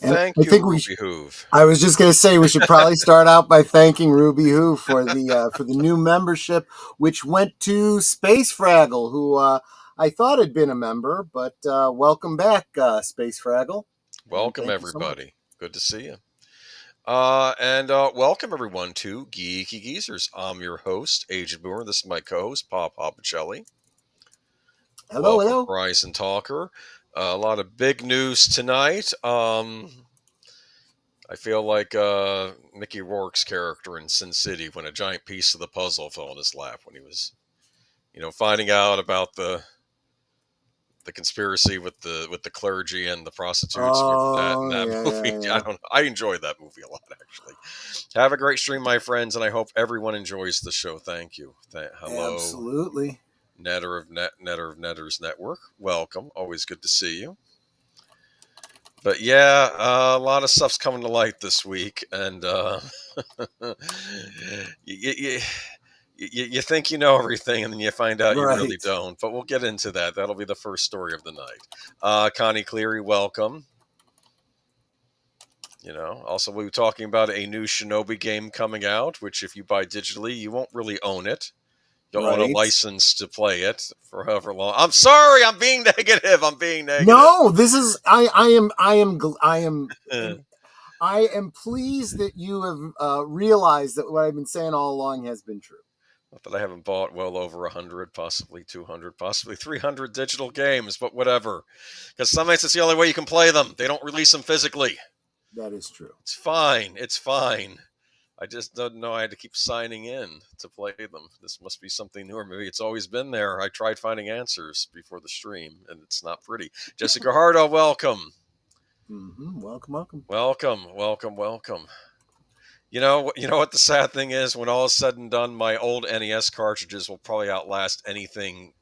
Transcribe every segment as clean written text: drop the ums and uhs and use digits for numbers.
And Thank I you, think Ruby Hoove. I was just going to say we should probably start out by thanking Ruby Who for the new membership, which went to Space Fraggle, who I thought had been a member, but welcome back, Space Fraggle. And Welcome, thank you so much. everybody. Good to see you. And welcome, everyone, to Geeky Geezers. I'm your host, Agent Boomer. This is my co-host, Pacelli. Hello, Welcome, hello. Horizon Talker. A lot of big news tonight. I feel like Mickey Rourke's character in Sin City when a giant piece of the puzzle fell in his lap when he was, finding out about the conspiracy with the clergy and the prostitutes and Oh, that yeah, movie. yeah, I yeah. don't. I enjoyed that movie a lot, actually. Have a great stream, my friends, and I hope everyone enjoys the show. Thank you. Hello, Absolutely. Netter of Netters Network. Welcome. Always good to see you. But yeah, a lot of stuff's coming to light this week, and you, you think you know everything, and then you find out you really Right. don't. But we'll get into that. That'll be the first story of the night. Connie Cleary, welcome. Also we were talking about a new Shinobi game coming out, which if you buy digitally, you won't really own it. You'll own a Right. license to play it for however long. I'm sorry, I'm being negative. I'm being negative. No, this is I am pleased that you have realized that what I've been saying all along has been true. Not that I haven't bought well over 100, possibly 200, possibly 300 digital games, but whatever. Because sometimes it's the only way you can play them. They don't release them physically. That is true. It's fine. It's fine. I just don't know. I had to keep signing in to play them. This must be something new, or maybe it's always been there. I tried finding answers before the stream, and it's not pretty. Jessica Hardo, welcome. Mm-hmm. Welcome. Welcome. You know what the sad thing is? When all is said and done, my old NES cartridges will probably outlast anything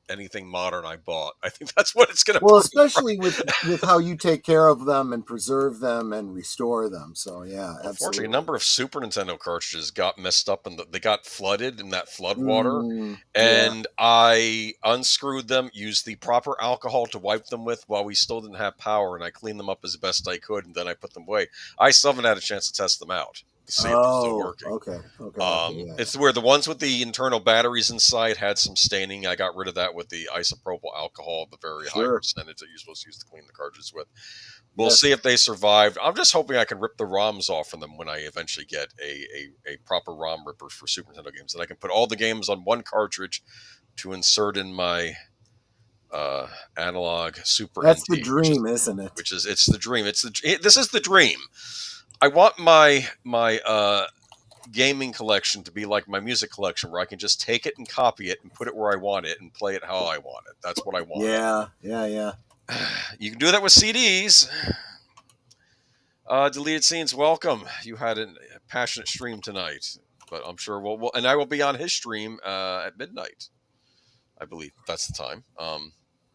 modern I bought. I think that's what it's going to Well, prove. especially with how you take care of them and preserve them and restore them. So yeah, Unfortunately, absolutely. a number of Super Nintendo cartridges got messed up and they got flooded in that flood water. Yeah. And I unscrewed them, used the proper alcohol to wipe them with while we still didn't have power, and I cleaned them up as best I could, and then I put them away. I still haven't had a chance to test them out to see if they're still working. Okay. Yeah. It's where the ones with the internal batteries inside had some staining. I got rid of that with the isopropyl alcohol, the very high percentage that you're supposed to use to clean the cartridges with. We'll see if they survived. I'm just hoping I can rip the ROMs off from them when I eventually get a proper ROM ripper for Super Nintendo games. And I can put all the games on one cartridge to insert in my analog Super That's NT. the dream, isn't it? It's the dream. This is the dream. I want my gaming collection to be like my music collection, where I can just take it and copy it and put it where I want it and play it how I want it. That's what I want. Yeah. You can do that with CDs. Deleted scenes, welcome. You had a passionate stream tonight, but I'm sure and I will be on his stream at midnight. I believe that's the time.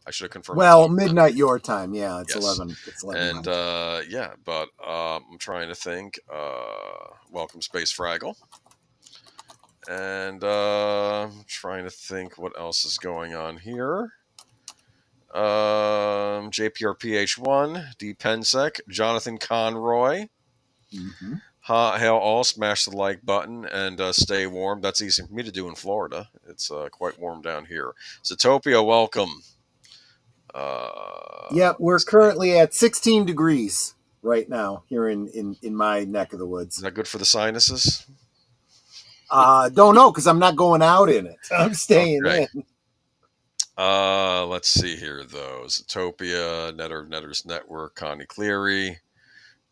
I should have confirmed. Well, midnight your time. Yeah, it's 11. It's 11. And but I'm trying to think. Welcome, Space Fraggle. And I'm trying to think what else is going on here. JPRPH1, D Pensec, Jonathan Conroy. Mm-hmm. Hail all, smash the like button and stay warm. That's easy for me to do in Florida. It's quite warm down here. Zootopia, welcome. We're currently at 16 degrees right now here in my neck of the woods. Is that good for the sinuses? Don't know, because I'm not going out in it. I'm staying in. Let's see here, though. Zootopia, Netters Network, Connie Cleary.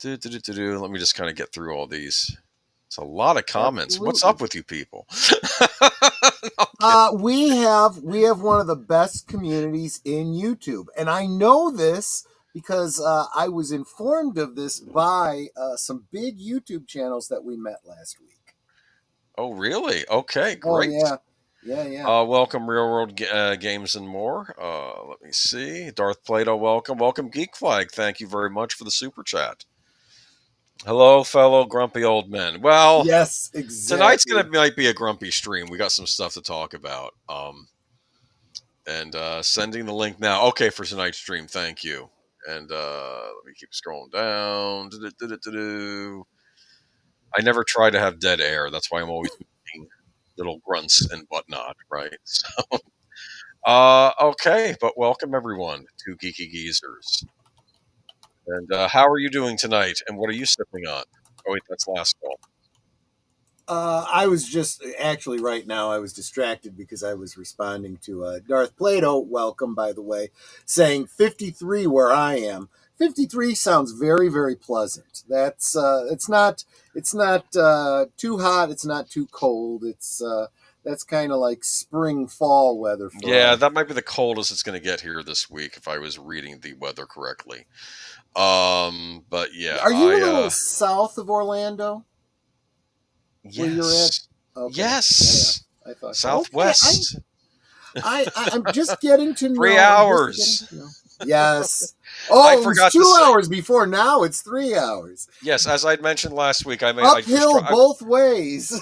Let me just kind of get through all these. It's a lot of comments. Absolutely. What's up with you people? We have one of the best communities in YouTube, and I know this because I was informed of this by some big YouTube channels that we met last week. Oh, really? Okay, great. Oh, yeah. Welcome, Real World Games and More. Let me see. Darth Plato, welcome. Welcome, Geek Flag. Thank you very much for the super chat. Hello, fellow grumpy old men. Well, yes, exactly. Tonight's might be a grumpy stream. We got some stuff to talk about. And sending the link now. Okay, for tonight's stream. Thank you. And let me keep scrolling down. I never try to have dead air. That's why I'm always making little grunts and whatnot, right? So, okay, but welcome everyone to Geeky Geezers. And how are you doing tonight? And what are you sipping on? Oh wait, that's last call. I was just actually right now. I was distracted because I was responding to Darth Plato. Welcome, by the way, saying 53 where I am. 53 sounds very, very pleasant. That's it's not too hot. It's not too cold. That's kind of like spring fall weather for Yeah, us. that might be the coldest it's going to get here this week if I was reading the weather correctly. But yeah, Are you a little south of Orlando? Where you're at? yes, Okay. yes, Yeah. I thought so. Southwest. Okay, I'm just getting to know. 3 hours. Yes. I Oh, it was forgot to 2 say. hours before. Now it's 3 hours. Yes, as I'd mentioned last week, Uphill both ways.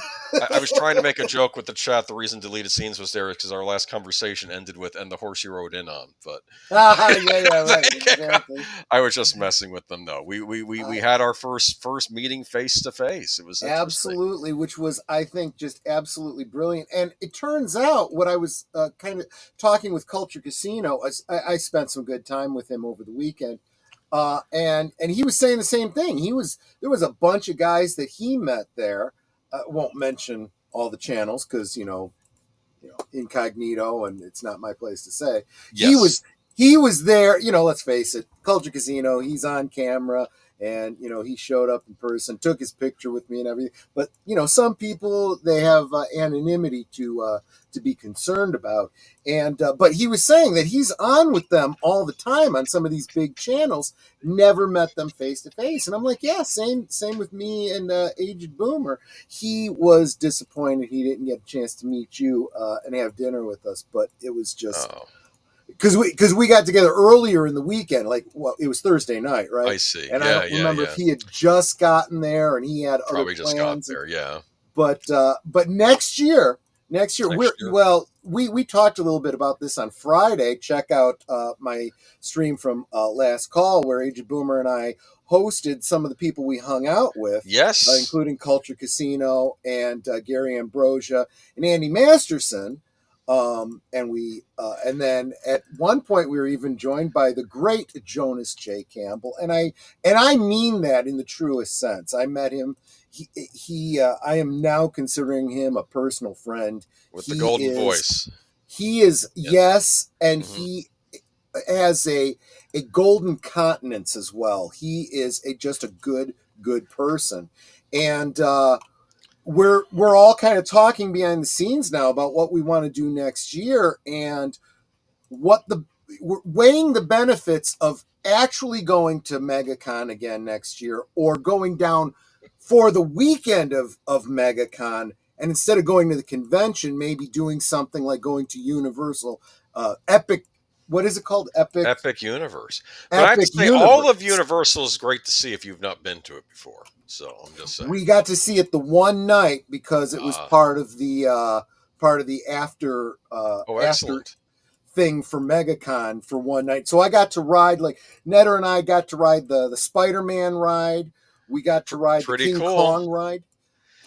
I was trying to make a joke with the chat. The reason deleted scenes was there because our last conversation ended with "and the horse you rode in on." But yeah, right. Exactly. I was just messing with them. Though we had our first meeting face to face. It was absolutely, which was I think just absolutely brilliant. And it turns out what I was kind of talking with Culture Casino. I spent some good time with him over the weekend. And he was saying the same thing. There was a bunch of guys that he met there. Won't mention all the channels because incognito, and it's not my place to say. Yes. He was there. Let's face it, Culture Casino. He's on camera, and he showed up in person, took his picture with me and everything. But some people they have anonymity to be concerned about, and but he was saying that he's on with them all the time on some of these big channels. Never met them face to face, and I'm like, yeah, same with me and Aged Boomer. He was disappointed he didn't get a chance to meet you and have dinner with us, but it was just because we got together earlier in the weekend, it was Thursday night, right? I see. And I don't remember if he had just gotten there and he had probably other just plans. got there, yeah. But next year, we talked a little bit about this on Friday. Check out my stream from last call where Aged Boomer and I hosted some of the people we hung out with, yes, including Culture Casino and Gary Ambrosia and Andy Masterson. And then at one point we were even joined by the great Jonas J. Campbell, and I mean that in the truest sense. I met him. I am now considering him a personal friend. With the golden voice. He is, yes, and he has a golden continence as well. He is just a good person, and we're all kind of talking behind the scenes now about what we want to do next year and we're weighing the benefits of actually going to MegaCon again next year or going down for the weekend of MegaCon, and instead of going to the convention, maybe doing something like going to Universal Epic. What is it called? Epic Universe. But I have to say, all of Universal is great to see if you've not been to it before. So I'm just saying. We got to see it the one night because it was part of the after after thing for MegaCon for one night. So I got to ride, like Netter and I got to ride the Spider-Man ride. We got to ride the King Kong ride.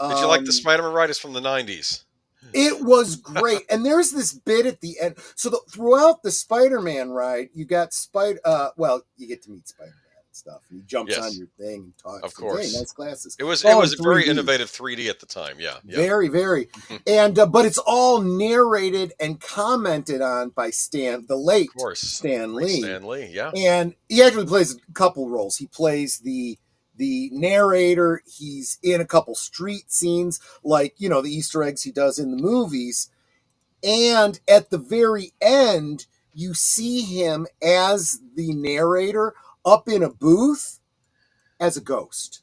Did you like the Spider-Man ride? It's from the 90s. It was great. And there's this bit at the end. So throughout the Spider-Man ride, you got you get to meet Spider-Man and stuff. He jumps on your thing and talks. Of course. Hey, nice glasses. It was very innovative 3D at the time. Yeah. Very, very. And but it's all narrated and commented on by the late Stan Lee. Stan Lee, yeah. And he actually plays a couple roles. He plays the narrator. He's in a couple street scenes, like, the Easter eggs he does in the movies. And at the very end, you see him as the narrator up in a booth as a ghost.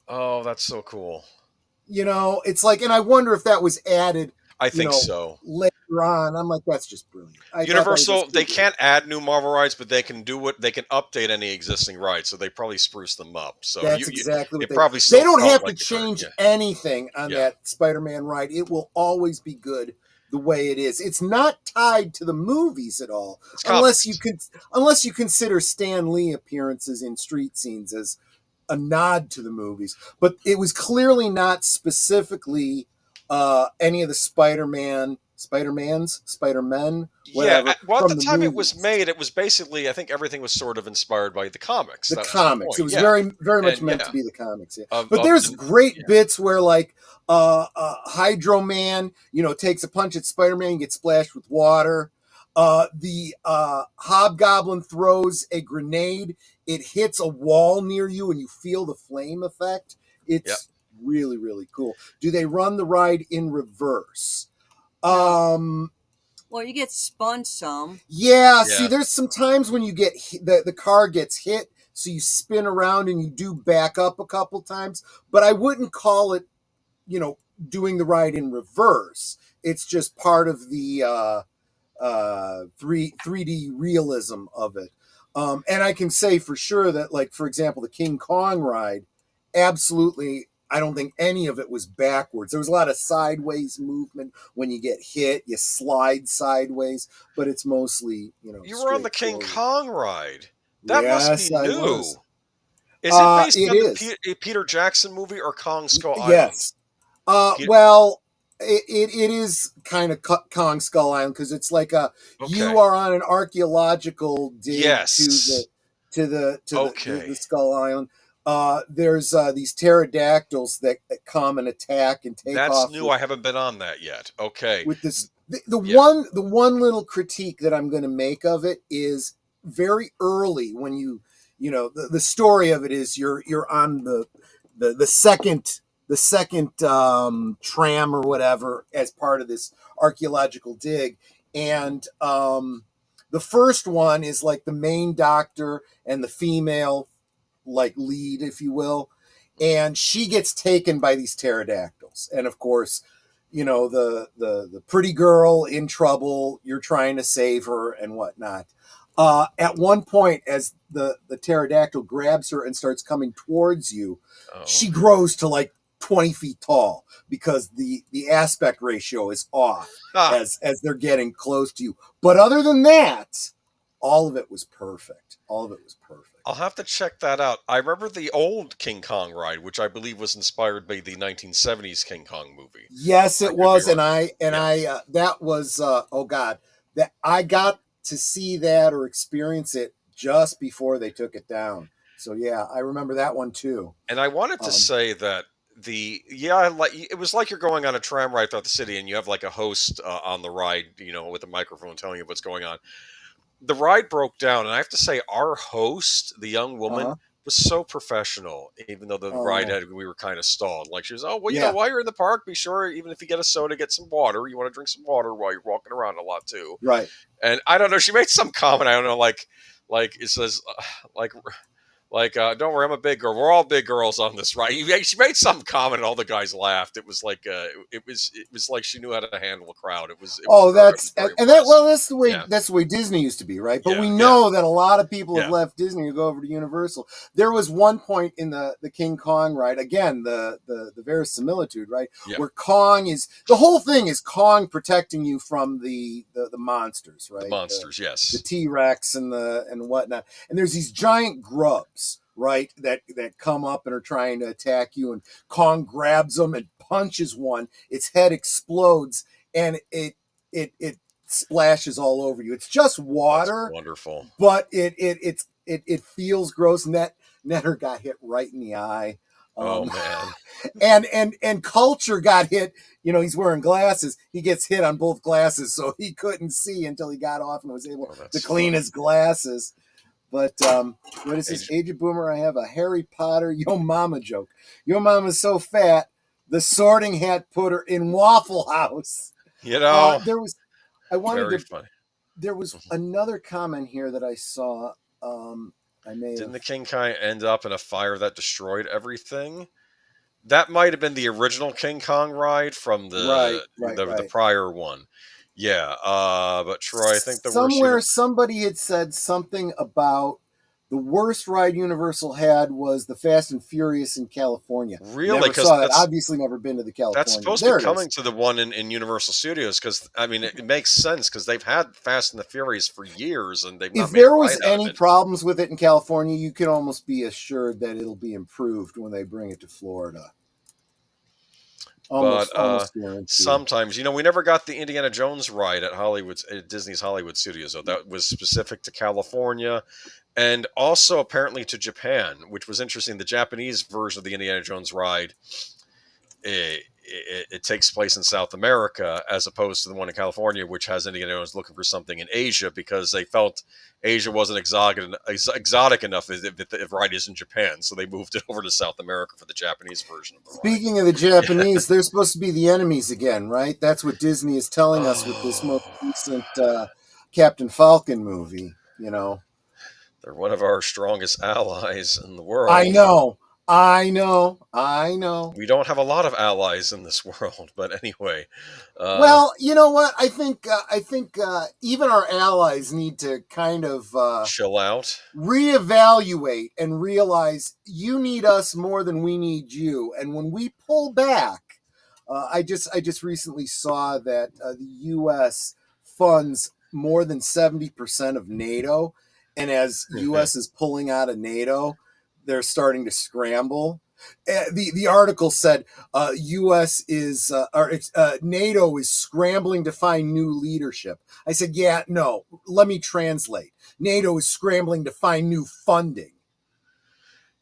Oh, that's so cool. It's like, and I wonder if that was added. I think so. Later on, I'm like, that's just brilliant. Universal, they can't add new Marvel rides, but they can update any existing rides, so they probably spruce them up. So that's exactly what they don't have to change anything on that Spider-Man ride. It will always be good the way it is. It's not tied to the movies at all, It's unless comics. you consider Stan Lee appearances in street scenes as a nod to the movies. But it was clearly not specifically any of the Spider-Men, Yeah, whatever, well, at the from the time it was movies. made, it was basically, I think everything was sort of inspired by the comics. The That was the comics. It point. was Yeah, very, very much and meant yeah, to be the comics. Yeah. But of there's the great yeah, bits where, like, Hydro Man, takes a punch at Spider-Man and gets splashed with water. The Hobgoblin throws a grenade. It hits a wall near you, and you feel the flame effect. yep. It's really, really cool. Do they run the ride in reverse? No. Well, you get spun some. Yeah, Yeah. see, there's some times when you get the car gets hit, so you spin around and you do back up a couple times, but I wouldn't call it, doing the ride in reverse. It's just part of the 3D realism of it. And I can say for sure that, like, for example, the King Kong ride, absolutely, I don't think any of it was backwards. There was a lot of sideways movement. When you get hit, you slide sideways, but it's mostly, You were on the King Kong ride. That must be Yes, I new. was. Is it based It on is. the Peter Jackson movie or Kong Skull Island? Yes. Well, it is kind of Kong Skull Island, because it's like you are on an archaeological dig Yes. to the Skull Island. There's these pterodactyls that come and attack and take off. That's new. I haven't been on that yet. Okay. With this, the one little critique that I'm going to make of it is very early, when the story of it is you're on the second tram or whatever as part of this archaeological dig, and the first one is like the main doctor and the female, like, lead, if you will, and she gets taken by these pterodactyls, and of course, the pretty girl in trouble, you're trying to save her and whatnot. At one point, as the pterodactyl grabs her and starts coming towards you, she grows to like 20 feet tall, because the aspect ratio is off as they're getting close to you. But other than that, all of it was perfect. I'll have to check that out. I remember the old King Kong ride, which I believe was inspired by the 1970s King Kong movie. Yes, it was, and I that was oh god, that I got to see that or experience it just before they took it down. So yeah, I remember that one too. And I wanted to say that it was like you're going on a tram ride throughout the city, and you have like a host on the ride, with a microphone telling you what's going on. The ride broke down, and I have to say, our host, the young woman, was so professional. Even though the ride we were kind of stalled. Like, she was, while you're in the park, be sure, even if you get a soda, get some water. You want to drink some water while you're walking around a lot too, right? And I don't know, she made some comment. I don't know, like it says, don't worry, I'm a big girl. We're all big girls on this ride. She made some comment, and all the guys laughed. It was like it was like she knew how to handle a crowd. That's the way Disney used to be, right? But we know that a lot of people have left Disney to go over to Universal. There was one point in the King Kong ride, again, the verisimilitude, right? Yeah. Where Kong is, the whole thing is Kong protecting you from the monsters, right? The monsters, yes. The T-Rex and whatnot. And there's these giant grubs, right, that come up and are trying to attack you, and Kong grabs them and punches one. Its head explodes, and it splashes all over you. It's just water. That's wonderful. But it feels gross, and that Netter got hit right in the eye. Oh man. And Culture got hit. He's wearing glasses. He gets hit on both glasses, so he couldn't see until he got off and was able to clean his glasses. But what is this? Aged Boomer, I have a Harry Potter Yo Mama joke. Yo Mama's so fat, the Sorting Hat put her in Waffle House. There was another comment here that I saw. Didn't the King Kong end up in a fire that destroyed everything? That might have been the original King Kong ride from the prior one. Yeah, but Troy, I think somebody had said something about The worst ride Universal had was the Fast and Furious in California. Really? Never Because saw that. Obviously, never been to the California. that's supposed to be coming to the one in Universal Studios, because I mean it makes sense, because they've had Fast and the Furious for years and they've not If made a there was ride out of any it. problems with it in California, you can almost be assured that it'll be improved when they bring it to Florida. Almost guaranteed. Sometimes, we never got the Indiana Jones ride at Disney's Hollywood Studios, though. That was specific to California and also apparently to Japan, which was interesting. The Japanese version of the Indiana Jones ride, it takes place in South America, as opposed to the one in California, which has Indiana Jones looking for something in Asia, because they felt Asia wasn't exotic enough if the ride is in Japan. So they moved it over to South America for the Japanese version of the ride. Speaking of the Japanese, they're supposed to be the enemies again, right? That's what Disney is telling us with this most recent Captain Falcon movie, They're one of our strongest allies in the world. I know. We don't have a lot of allies in this world, but anyway. Well, you know what? I think even our allies need to kind of chill out, reevaluate, and realize you need us more than we need you. And when we pull back, I just recently saw that the U.S. funds more than 70% of NATO, and as U.S. is pulling out of NATO, they're starting to scramble. The article said U.S. is NATO is scrambling to find new leadership. I said, yeah, no. Let me translate. NATO is scrambling to find new funding.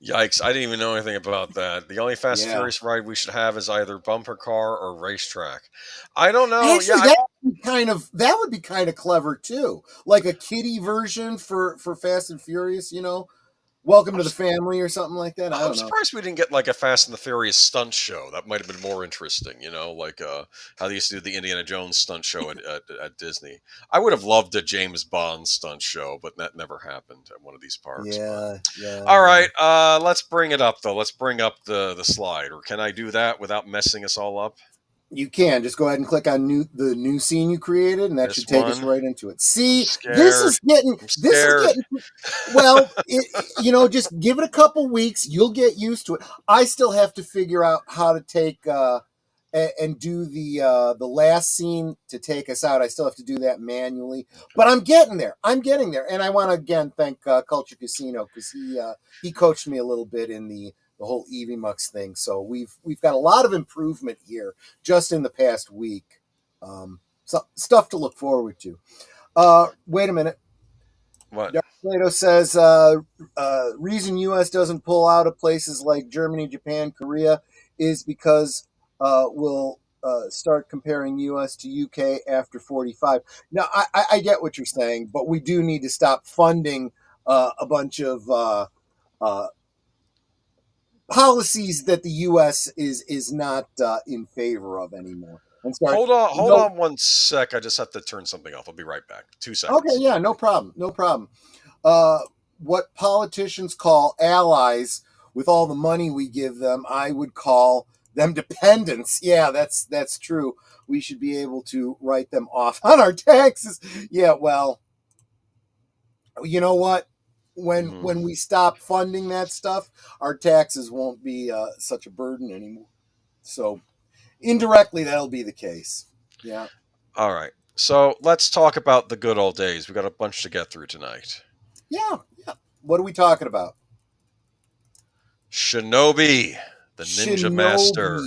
Yikes! I didn't even know anything about that. The only Fast and Furious ride we should have is either bumper car or racetrack. I don't know. Actually, that would be kind of clever too, like a kiddie version for Fast and Furious. Welcome to the family or something like that. I'm surprised we didn't get like a Fast and the Furious stunt show. That might have been more interesting, like how they used to do the Indiana Jones stunt show at Disney. I would have loved a James Bond stunt show, but that never happened at one of these parks. Yeah. All right, let's bring it up though. Let's bring up the slide. Or can I do that without messing us all up? You can just go ahead and click on the new scene you created, and that should take us right into it. See, this is getting well. Just give it a couple weeks. You'll get used to it. I still have to figure out how to take and do the last scene to take us out. I still have to do that manually, but I'm getting there. And I want to again thank Culture Casino, because he coached me a little bit in the whole Eevee Mux thing. So we've got a lot of improvement here just in the past week. So stuff to look forward to. Wait a minute. What? Dark Plato says reason U.S. doesn't pull out of places like Germany, Japan, Korea is because we'll start comparing U.S. to U.K. after 45. Now, I get what you're saying, but we do need to stop funding a bunch of policies that the U.S. is not in favor of anymore. And hold on 1 sec. I just have to turn something off. I'll be right back. 2 seconds. Okay, yeah, no problem. What politicians call allies, with all the money we give them, I would call them dependents. Yeah, that's true. We should be able to write them off on our taxes. Yeah, well, you know what? When we stop funding that stuff, our taxes won't be such a burden anymore. So indirectly, that'll be the case. Yeah. All right. So let's talk about the good old days. We got a bunch to get through tonight. Yeah. What are we talking about? Shinobi, the Ninja Master.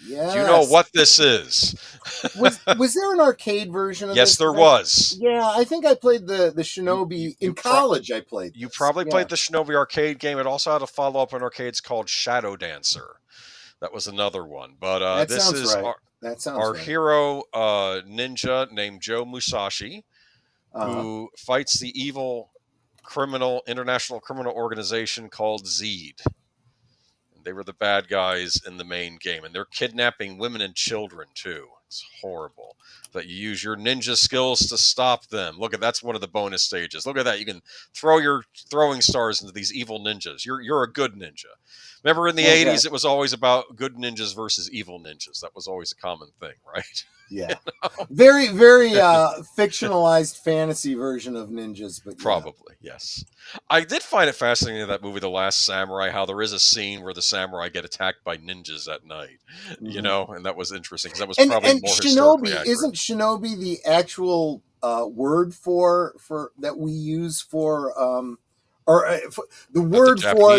Yes. Do you know what this is? was there an arcade version of this? Yes, there was. Yeah, I think I played the Shinobi in college. I played. You probably played the Shinobi arcade game. It also had a follow-up in arcades called Shadow Dancer. That was another one. But this is our hero ninja named Joe Musashi, who fights the evil international criminal organization called ZEED. They were the bad guys in the main game, and they're kidnapping women and children too. It's horrible. That you use your ninja skills to stop them. Look at that's one of the bonus stages. Look at that. You can throw your throwing stars into these evil ninjas. You're a good ninja. Remember in the 80s, it was always about good ninjas versus evil ninjas. That was always a common thing, right? Yeah. Very, very fictionalized fantasy version of ninjas, but probably, yes. I did find it fascinating in that movie, The Last Samurai, how there is a scene where the samurai get attacked by ninjas at night, you know, and that was interesting because that was probably more historically accurate. Isn't Shinobi the actual word for that we use for the word for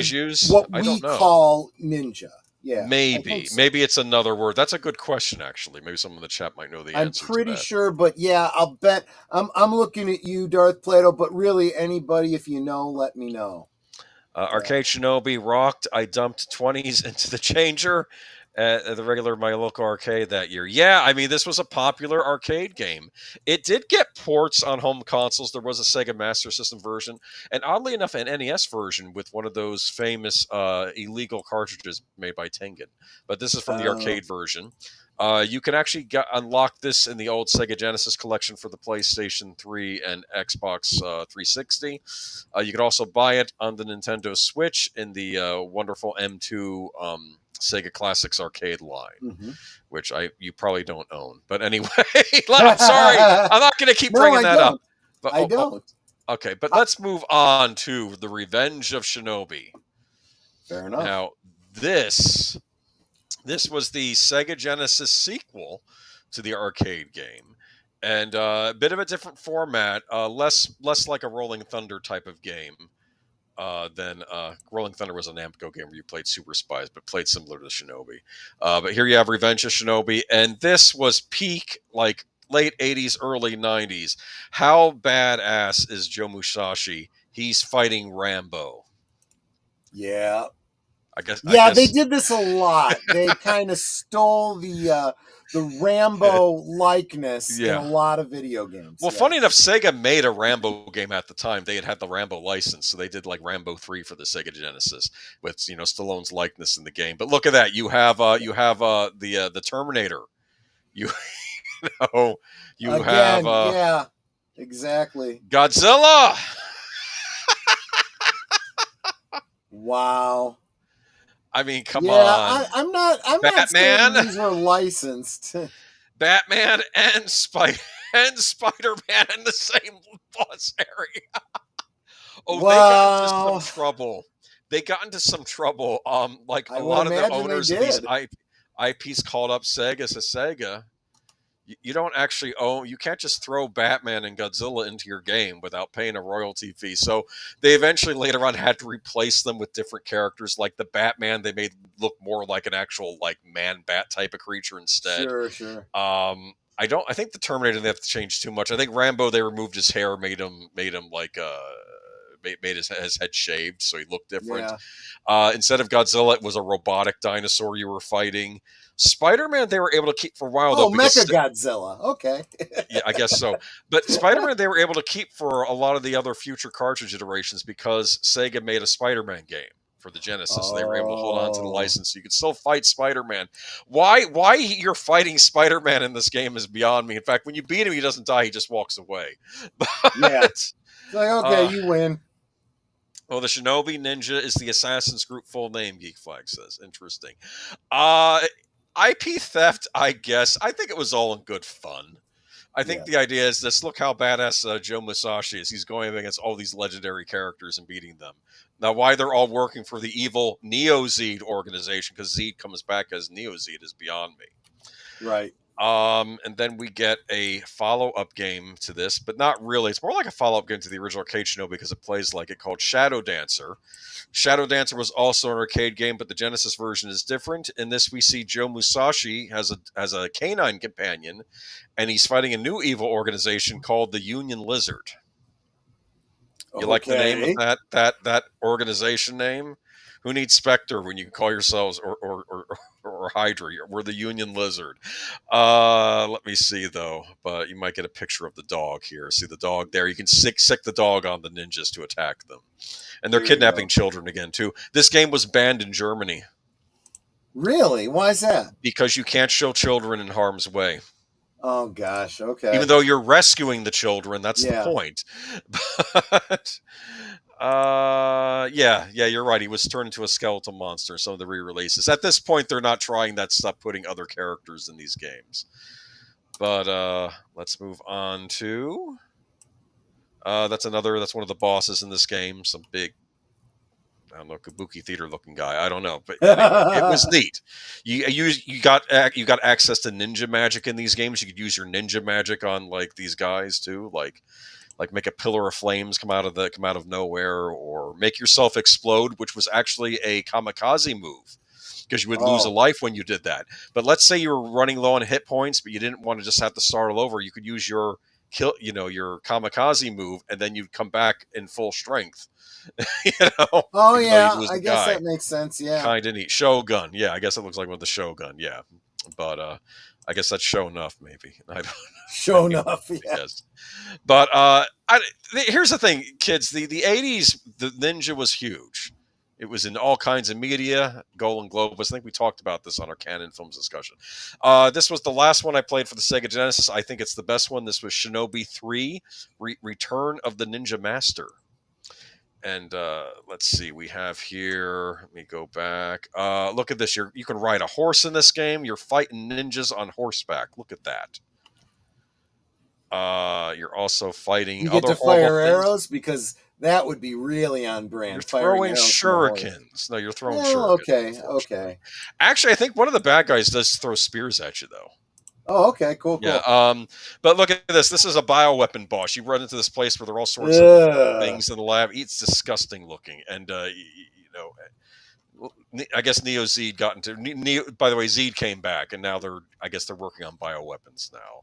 what we call ninja? Yeah, maybe it's another word. That's a good question, actually. Maybe someone in the chat might know the answer. I'm pretty sure, but yeah, I'll bet. I'm looking at you, Darth Plato, but really, anybody, if you know, let me know. Arcade Shinobi rocked. I dumped 20s into the changer at the regular my local arcade that year. Yeah, I mean, this was a popular arcade game. It did get ports on home consoles. There was a Sega Master System version, and oddly enough, an NES version with one of those famous illegal cartridges made by Tengen. But this is from the arcade version. You can actually unlock this in the old Sega Genesis collection for the PlayStation 3 and Xbox 360. You can also buy it on the Nintendo Switch in the wonderful M2 Sega Classics arcade line, which you probably don't own. But anyway, I'm sorry. I'm not going to keep bringing that up. But, I don't. Okay, but let's move on to The Revenge of Shinobi. Fair enough. Now, this was the Sega Genesis sequel to the arcade game, and a bit of a different format, less like a Rolling Thunder type of game than Rolling Thunder was a Namco game where you played Super Spies, but played similar to Shinobi. But here you have Revenge of Shinobi, and this was peak, like, late 80s, early 90s. How badass is Joe Musashi? He's fighting Rambo. Yeah. I guess they did this a lot. They kind of stole the Rambo likeness in a lot of video games. Well, funny enough, Sega made a Rambo game at the time. They had the Rambo license, so they did like Rambo 3 for the Sega Genesis with Stallone's likeness in the game. But look at that. You have the Terminator. You have yeah, exactly. Godzilla. Wow. I mean, come on. I'm not Batman. Not these are licensed. Batman and Spider-Man in the same boss area. They got into some trouble. Like a lot of the owners of these IPs called up Sega. Says Sega, you don't actually own. You can't just throw Batman and Godzilla into your game without paying a royalty fee. So they eventually later on had to replace them with different characters, like the Batman. They made look more like an actual like man bat type of creature instead. Sure. I think the Terminator they have to change too much. I think Rambo they removed his hair, made him like made his head shaved so he looked different. Yeah. Instead of Godzilla, it was a robotic dinosaur you were fighting. Spider-Man, they were able to keep for a while, though. Mecha Godzilla. Okay. Yeah, I guess so. But Spider-Man, they were able to keep for a lot of the other future cartridge iterations because Sega made a Spider-Man game for the Genesis. So they were able to hold on to the license. So you could still fight Spider-Man. Why you're fighting Spider-Man in this game is beyond me. In fact, when you beat him, he doesn't die. He just walks away. Yeah. It's like, okay, you win. Oh, the Shinobi Ninja is the Assassin's Group full name, Geek Flag says. Interesting. IP theft, I guess. I think it was all in good fun. I think the idea is this, look how badass Joe Musashi is. He's going against all these legendary characters and beating them. Now, why they're all working for the evil Neo-Zeed organization, because Zeed comes back as Neo-Zeed, is beyond me. Right. And then we get a follow-up game to this, but not really. It's more like a follow-up game to the original arcade Shinobi because it plays like it, called Shadow Dancer. Shadow Dancer was also an arcade game, but the Genesis version is different. In this, we see Joe Musashi has a canine companion, and he's fighting a new evil organization called the Union Lizard. You like the name of that organization name? Who needs Spectre when you can call yourselves or Hydra? We're the Union Lizard. Let me see though, but you might get a picture of the dog here. See the dog there? You can sick the dog on the ninjas to attack them, and they're kidnapping children again too. This game was banned in Germany. Really? Why is that? Because you can't show children in harm's way. Oh gosh. Okay. Even though you're rescuing the children, that's the Yeah. point. But yeah, you're right. He was turned into a skeletal monster in some of the re-releases. At this point, they're not trying that stuff, putting other characters in these games. But let's move on to that's one of the bosses in this game. Some big, I don't know, kabuki theater looking guy. I don't know, but anyway, it was neat. You got access to ninja magic in these games. You could use your ninja magic on like these guys too, like make a pillar of flames come out of nowhere, or make yourself explode, which was actually a kamikaze move, because you would lose a life when you did that. But let's say you were running low on hit points, but you didn't want to just have to start all over. You could use your your kamikaze move, and then you'd come back in full strength. Oh yeah, I guess that makes sense. Yeah, kind of neat. Shogun. Yeah, I guess it looks like with the Shogun. Yeah, but I guess that's show enough. Maybe I don't know. Show enough. Yeah. Yes. But here's the thing, kids. The 80s, the ninja was huge. It was in all kinds of media. Golden Globus. I think we talked about this on our Canon Films discussion. This was the last one I played for the Sega Genesis. I think it's the best one. This was Shinobi 3, Return of the Ninja Master. And let's see, we have here, let me go back. Look at this. You can ride a horse in this game. You're fighting ninjas on horseback. Look at that. You're also fighting you get other to fire things. Arrows, because that would be really on brand. You're throwing shurikens. No, you're throwing shurikens. Okay. Actually, I think one of the bad guys does throw spears at you, though. Oh, okay, cool. Yeah. But look at this. This is a bioweapon boss. You run into this place where there are all sorts of things in the lab. It's disgusting looking, and I guess Neo Zed got into. By the way, Zed came back, and now I guess they're working on bioweapons now.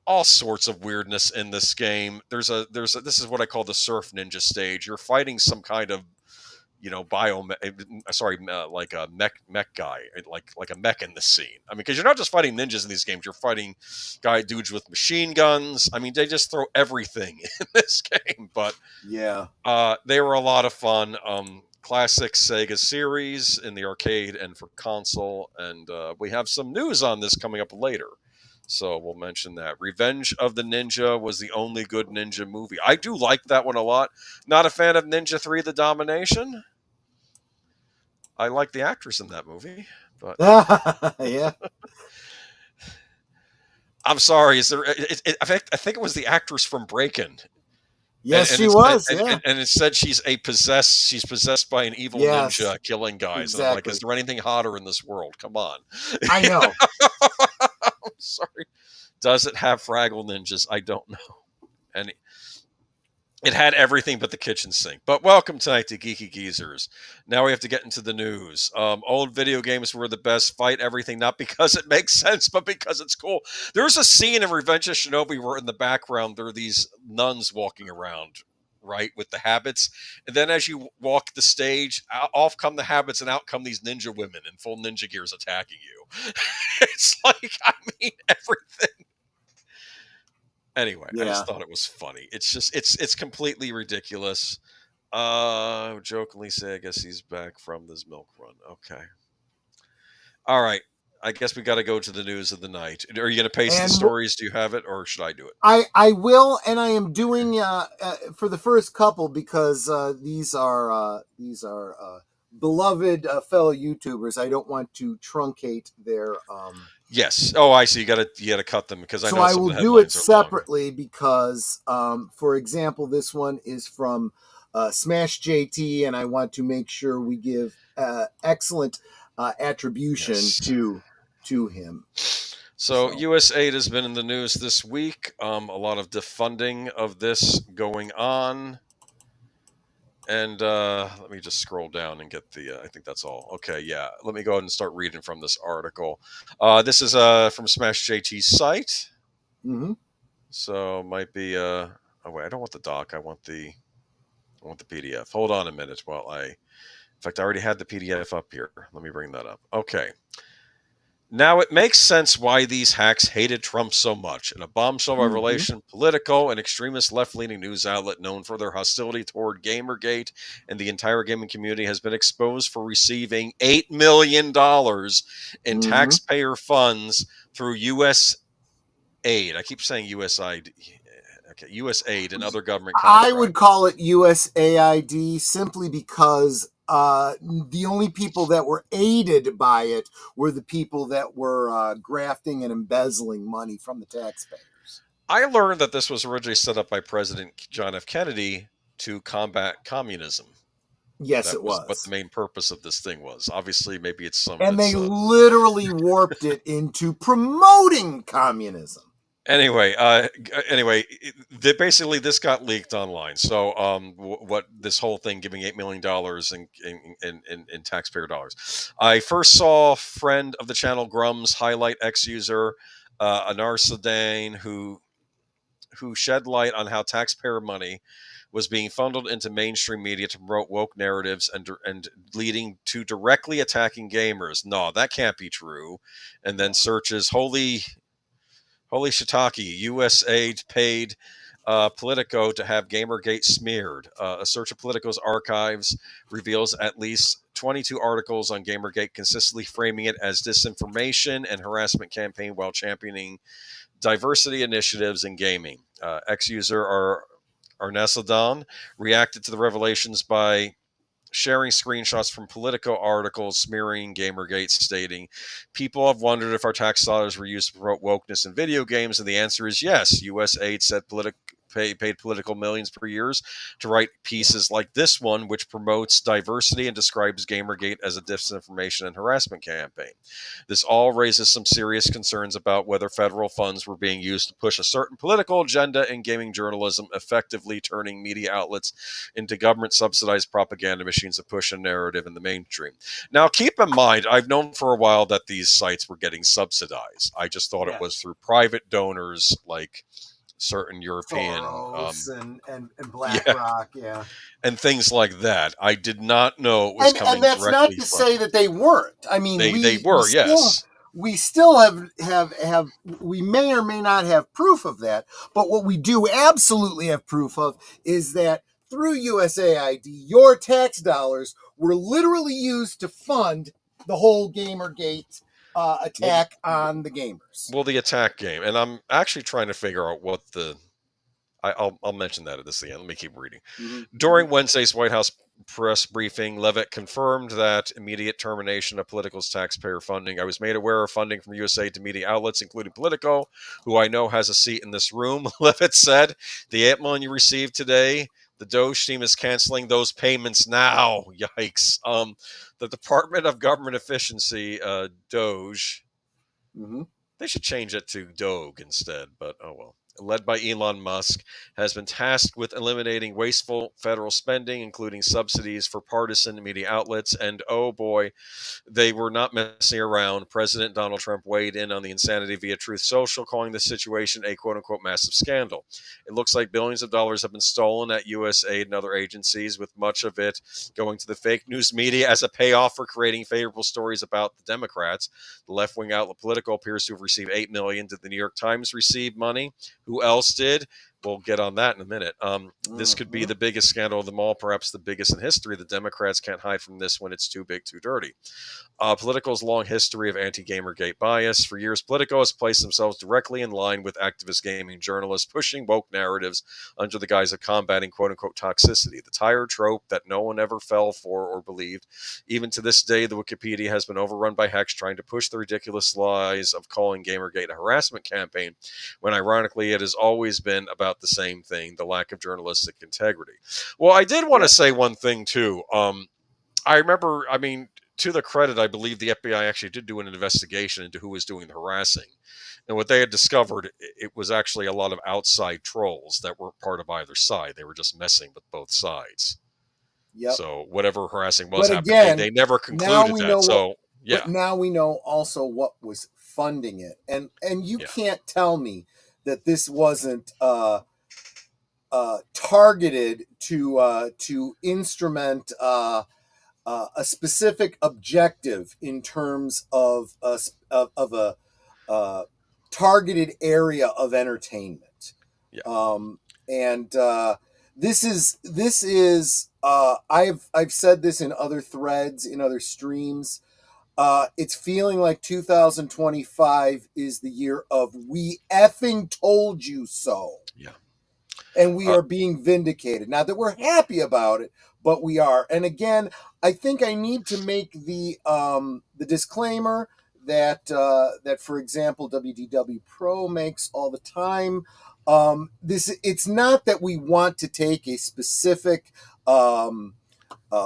All sorts of weirdness in this game. This is what I call the surf ninja stage. You're fighting some kind of, like a mech guy, like a mech in the scene. I mean, because you're not just fighting ninjas in these games. You're fighting dudes with machine guns. I mean, they just throw everything in this game. But yeah, they were a lot of fun. Classic Sega series in the arcade and for console. And we have some news on this coming up later. So we'll mention that. Revenge of the Ninja was the only good ninja movie. I do like that one a lot. Not a fan of Ninja 3: The Domination. I like the actress in that movie, but yeah. I'm sorry. I think it was the actress from Breakin'. Yes, she was. And it said she's possessed by an evil ninja killing guys. Exactly. And I'm like, is there anything hotter in this world? Come on. I know. I'm sorry. Does it have Fraggle Ninjas? I don't know. And it had everything but the kitchen sink. But welcome tonight to Geeky Geezers. Now we have to get into the news. Old video games were the best. Fight everything, not because it makes sense, but because it's cool. There's a scene in Revenge of Shinobi where in the background there are these nuns walking around, right, with the habits. And then as you walk the stage, off come the habits and out come these ninja women in full ninja gears attacking you. It's like, I mean, everything. Anyway, I just thought it was funny. It's just, it's completely ridiculous. Jokingly say, I guess he's back from this milk run. Okay. All right. I guess we got to go to the news of the night. Are you going to paste the stories? Do you have it, or should I do it? I will, and I am doing for the first couple, because these are beloved fellow YouTubers. I don't want to truncate their. Yes. Oh, I see. You got to cut them, because I know. So I will do it separately because, for example, this one is from Smash JT, and I want to make sure we give excellent attribution to him. So USAID has been in the news this week. A lot of defunding of this going on. And let me just scroll down and get the, I think that's all. Okay, yeah. Let me go ahead and start reading from this article. This is from Smash JT's site. Mm-hmm. So might be, oh wait, I don't want the doc. I want the PDF. Hold on a minute while in fact, I already had the PDF up here. Let me bring that up. Okay. Now it makes sense why these hacks hated Trump so much. In a bombshell revelation, Politico, an extremist left-leaning news outlet known for their hostility toward Gamergate and the entire gaming community, has been exposed for receiving $8 million in taxpayer funds through USAID USAID. I keep saying USAID. Okay, USAID and other government I contracts. would call it USAID simply because the only people that were aided by it were the people that were grafting and embezzling money from the taxpayers. I learned that this was originally set up by President John F. Kennedy to combat communism. Yes, that it was was. what the main purpose of this thing was. Obviously, maybe it's some. And they literally warped it into promoting communism. Anyway, basically this got leaked online. So, what this whole thing giving $8 million in taxpayer dollars. I first saw friend of the channel Grum's highlight ex-user Anar Sadane who shed light on how taxpayer money was being funneled into mainstream media to promote woke narratives and leading to directly attacking gamers. No, that can't be true. And then searches holy shiitake, USAID paid Politico to have Gamergate smeared. A search of Politico's archives reveals at least 22 articles on Gamergate, consistently framing it as disinformation and harassment campaign while championing diversity initiatives in gaming. Ex-user Arnesadon reacted to the revelations by sharing screenshots from Politico articles smearing Gamergate, stating, "People have wondered if our tax dollars were used to promote wokeness in video games, and the answer is yes. USAID said paid Politico millions per year to write pieces like this one, which promotes diversity and describes Gamergate as a disinformation and harassment campaign. This all raises some serious concerns about whether federal funds were being used to push a certain political agenda in gaming journalism, effectively turning media outlets into government-subsidized propaganda machines that push a narrative in the mainstream." Now, keep in mind, I've known for a while that these sites were getting subsidized. I just thought it was through private donors like certain European and BlackRock, and things like that. I did not know it was coming and that's directly not to say that they weren't. I mean, they were, yes. We still have we may or may not have proof of that, but what we do absolutely have proof of is that through USAID, your tax dollars were literally used to fund the whole Gamergate attack on the gamers. Well, the attack game, and I'm actually trying to figure out what I'll mention that at this end. Let me keep reading. Mm-hmm. During Wednesday's White House press briefing, Levitt confirmed that immediate termination of Politico's taxpayer funding. "I was made aware of funding from USAID to media outlets, including Politico, who I know has a seat in this room," Levitt said. "The $8 million you received today, the Doge team is canceling those payments now." Yikes. The Department of Government Efficiency, Doge, they should change it to Doge instead, but oh well. Led by Elon Musk, has been tasked with eliminating wasteful federal spending, including subsidies for partisan media outlets. And oh boy, they were not messing around. President Donald Trump weighed in on the insanity via Truth Social, calling the situation a quote-unquote massive scandal. "It looks like billions of dollars have been stolen at USAID and other agencies, with much of it going to the fake news media as a payoff for creating favorable stories about the Democrats. The left-wing outlet Politico appears to have received $8 million. Did the New York Times receive money? Who else did?" We'll get on that in a minute. This could be the biggest scandal of them all, perhaps the biggest in history. The Democrats can't hide from this when it's too big, too dirty. Politico's long history of anti-Gamergate bias. For years, Politico has placed themselves directly in line with activist gaming journalists, pushing woke narratives under the guise of combating quote-unquote toxicity, the tired trope that no one ever fell for or believed. Even to this day, the Wikipedia has been overrun by hacks trying to push the ridiculous lies of calling Gamergate a harassment campaign, when ironically it has always been about the same thing, the lack of journalistic integrity. Well, I did want to say one thing too. I remember, to the credit, I believe the FBI actually did do an investigation into who was doing the harassing. And what they had discovered, it was actually a lot of outside trolls that weren't part of either side. They were just messing with both sides. Yep. So whatever harassing was happening, again, they never concluded that. But now we know also what was funding it. And you can't tell me that this wasn't targeted to instrument a specific objective in terms of a targeted area of entertainment. This is I've said this in other threads, in other streams. It's feeling like 2025 is the year of "we effing told you so." Yeah. And we are being vindicated. Not that we're happy about it, but we are. And again, I think I need to make the disclaimer that for example, WDW Pro makes all the time. It's not that we want to take a specific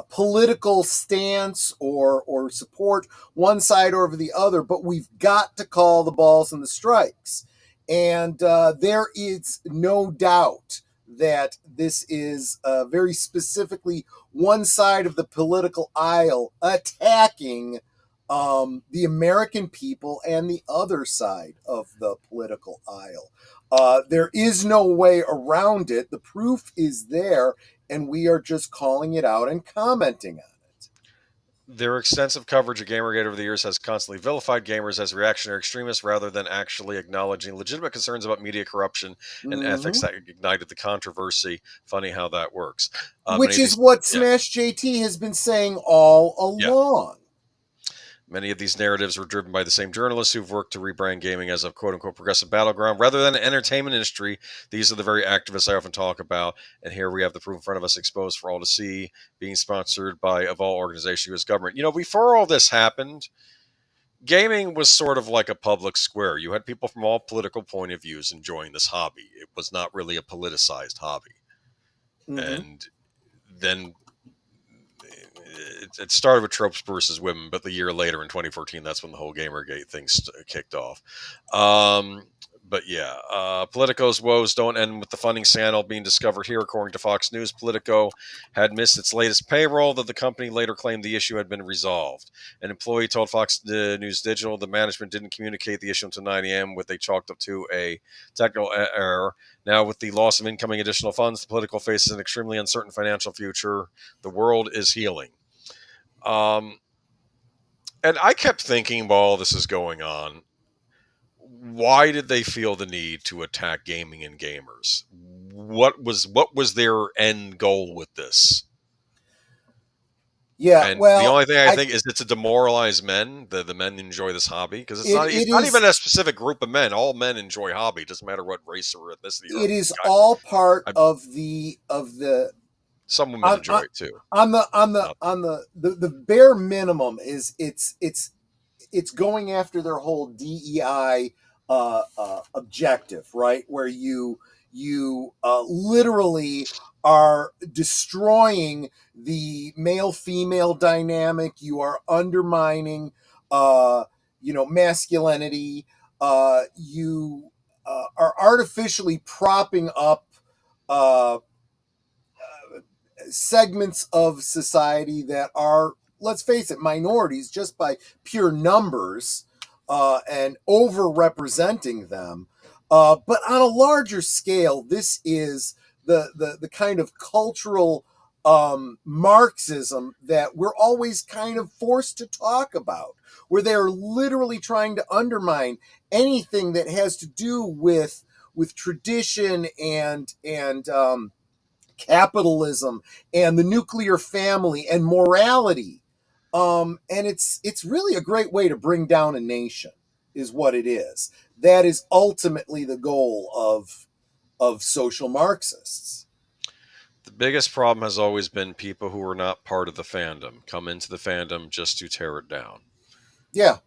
political stance or support one side over the other, but we've got to call the balls and the strikes. And there is no doubt that this is very specifically one side of the political aisle attacking the American people and the other side of the political aisle. There is no way around it. The proof is there, and we are just calling it out and commenting on it. Their extensive coverage of Gamergate over the years has constantly vilified gamers as reactionary extremists rather than actually acknowledging legitimate concerns about media corruption and ethics that ignited the controversy. Funny how that works. Which is what Smash JT has been saying all along. Many of these narratives were driven by the same journalists who've worked to rebrand gaming as a quote-unquote progressive battleground rather than an entertainment industry. These are the very activists I often talk about, and here we have the proof in front of us exposed for all to see, being sponsored by, of all organizations, U.S. government. You know, before all this happened, gaming was sort of like a public square. You had people from all political point of views enjoying this hobby. It was not really a politicized hobby. And then it started with tropes versus women, but the year later in 2014, that's when the whole Gamergate thing kicked off. But yeah, Politico's woes don't end with the funding scandal being discovered here. According to Fox News, Politico had missed its latest payroll, though the company later claimed the issue had been resolved. An employee told Fox News Digital the management didn't communicate the issue until 9 a.m., what they chalked up to a technical error. Now, with the loss of incoming additional funds, the Politico faces an extremely uncertain financial future. The world is healing. And I kept thinking while all this is going on, why did they feel the need to attack gaming and gamers? What was their end goal with this? Yeah, and well, the only thing I think is it's to demoralize men. The men enjoy this hobby because it's not even a specific group of men. All men enjoy hobby. It doesn't matter what race or ethnicity. It is all part of the. Some women enjoy it too. On the bare minimum is it's going after their whole DEI objective, right? Where you literally are destroying the male-female dynamic. You are undermining, masculinity. You are artificially propping up segments of society that are, let's face it, minorities just by pure numbers, and over-representing them. But on a larger scale, this is the kind of cultural Marxism that we're always kind of forced to talk about, where they're literally trying to undermine anything that has to do with tradition and capitalism and the nuclear family and morality. And it's really a great way to bring down a nation, is what it is. That is ultimately the goal of social Marxists. The biggest problem has always been people who are not part of the fandom come into the fandom just to tear it down. Yeah.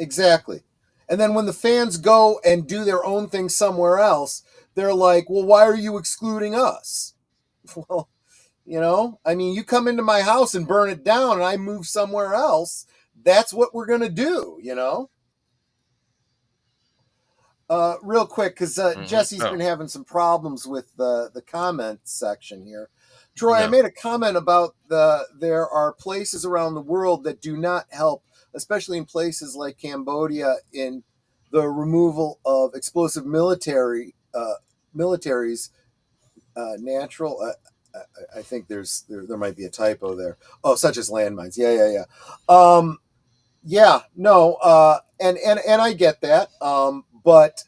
Exactly. And then when the fans go and do their own thing somewhere else, they're like, well, why are you excluding us? Well, you come into my house and burn it down and I move somewhere else. That's what we're going to do, Real quick, because Jesse's been having some problems with the comment section here. Troy, I made a comment about there are places around the world that do not help, especially in places like Cambodia, in the removal of explosive militaries. Natural. I think there might be a typo there. Oh, such as landmines. Yeah. And I get that. But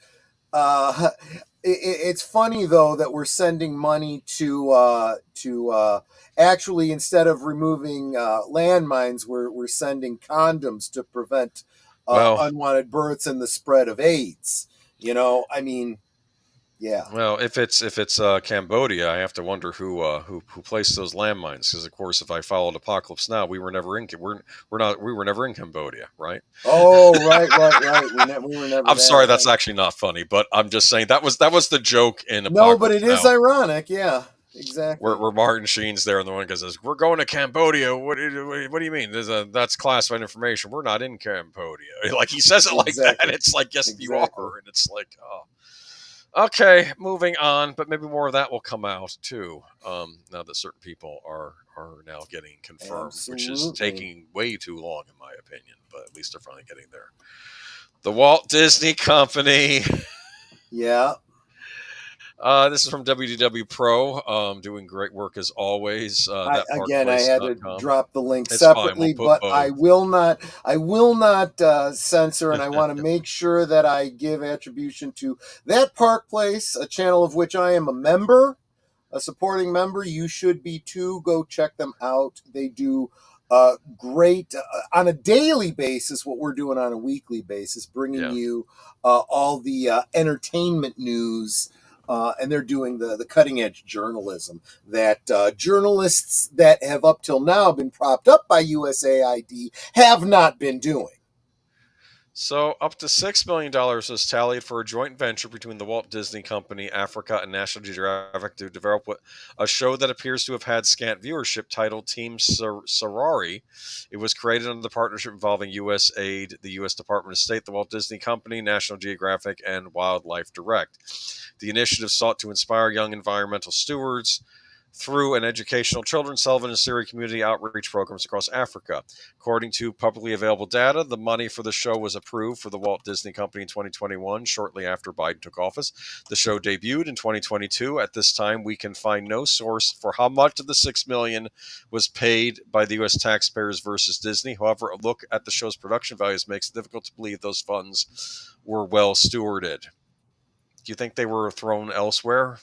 It's funny though that we're sending money to actually, instead of removing landmines, we're sending condoms to prevent Well, unwanted births and the spread of AIDS. I mean, yeah. well, if it's Cambodia, I have to wonder who placed those landmines. Because of course, if I followed Apocalypse Now, we were never in we were never in Cambodia, right? Oh, right. We were never I'm there. sorry, that's Right. actually not funny, but I'm just saying that was the joke in No, but Apocalypse it is Now. ironic. Yeah, exactly. Where Martin Sheen's there, and the one guy says, "We're going to Cambodia." What do you mean? That's classified information. We're not in Cambodia. Like he says it like that. Exactly. It's like, yes, you Exactly. are, and it's like, oh. Okay, moving on, but maybe more of that will come out too. Now that certain people are now getting confirmed, which is Absolutely. taking way too long, in my opinion. But at least they're finally getting there. The Walt Disney Company. Yeah. This is from WDW Pro, doing great work as always. I had to Thatparkplace.com. drop the link It's fine. separately, We'll put but I will not censor, and I want to make sure that I give attribution to That Park Place, a channel of which I am a member, a supporting member. You should be too. Go check them out. They do great on a daily basis what we're doing on a weekly basis, bringing you all the entertainment news. And they're doing the cutting edge journalism that journalists that have up till now been propped up by USAID have not been doing. So, up to $6 million was tallied for a joint venture between the Walt Disney Company, Africa, and National Geographic to develop a show that appears to have had scant viewership titled Team Sorari. It was created under the partnership involving USAID, the U.S. Department of State, the Walt Disney Company, National Geographic, and Wildlife Direct. The initiative sought to inspire young environmental stewards through an educational children's, television, and series community outreach programs across Africa. According to publicly available data, the money for the show was approved for the Walt Disney Company in 2021, shortly after Biden took office. The show debuted in 2022. At this time, we can find no source for how much of the $6 million was paid by the U.S. taxpayers versus Disney. However, a look at the show's production values makes it difficult to believe those funds were well stewarded. Do you think they were thrown elsewhere?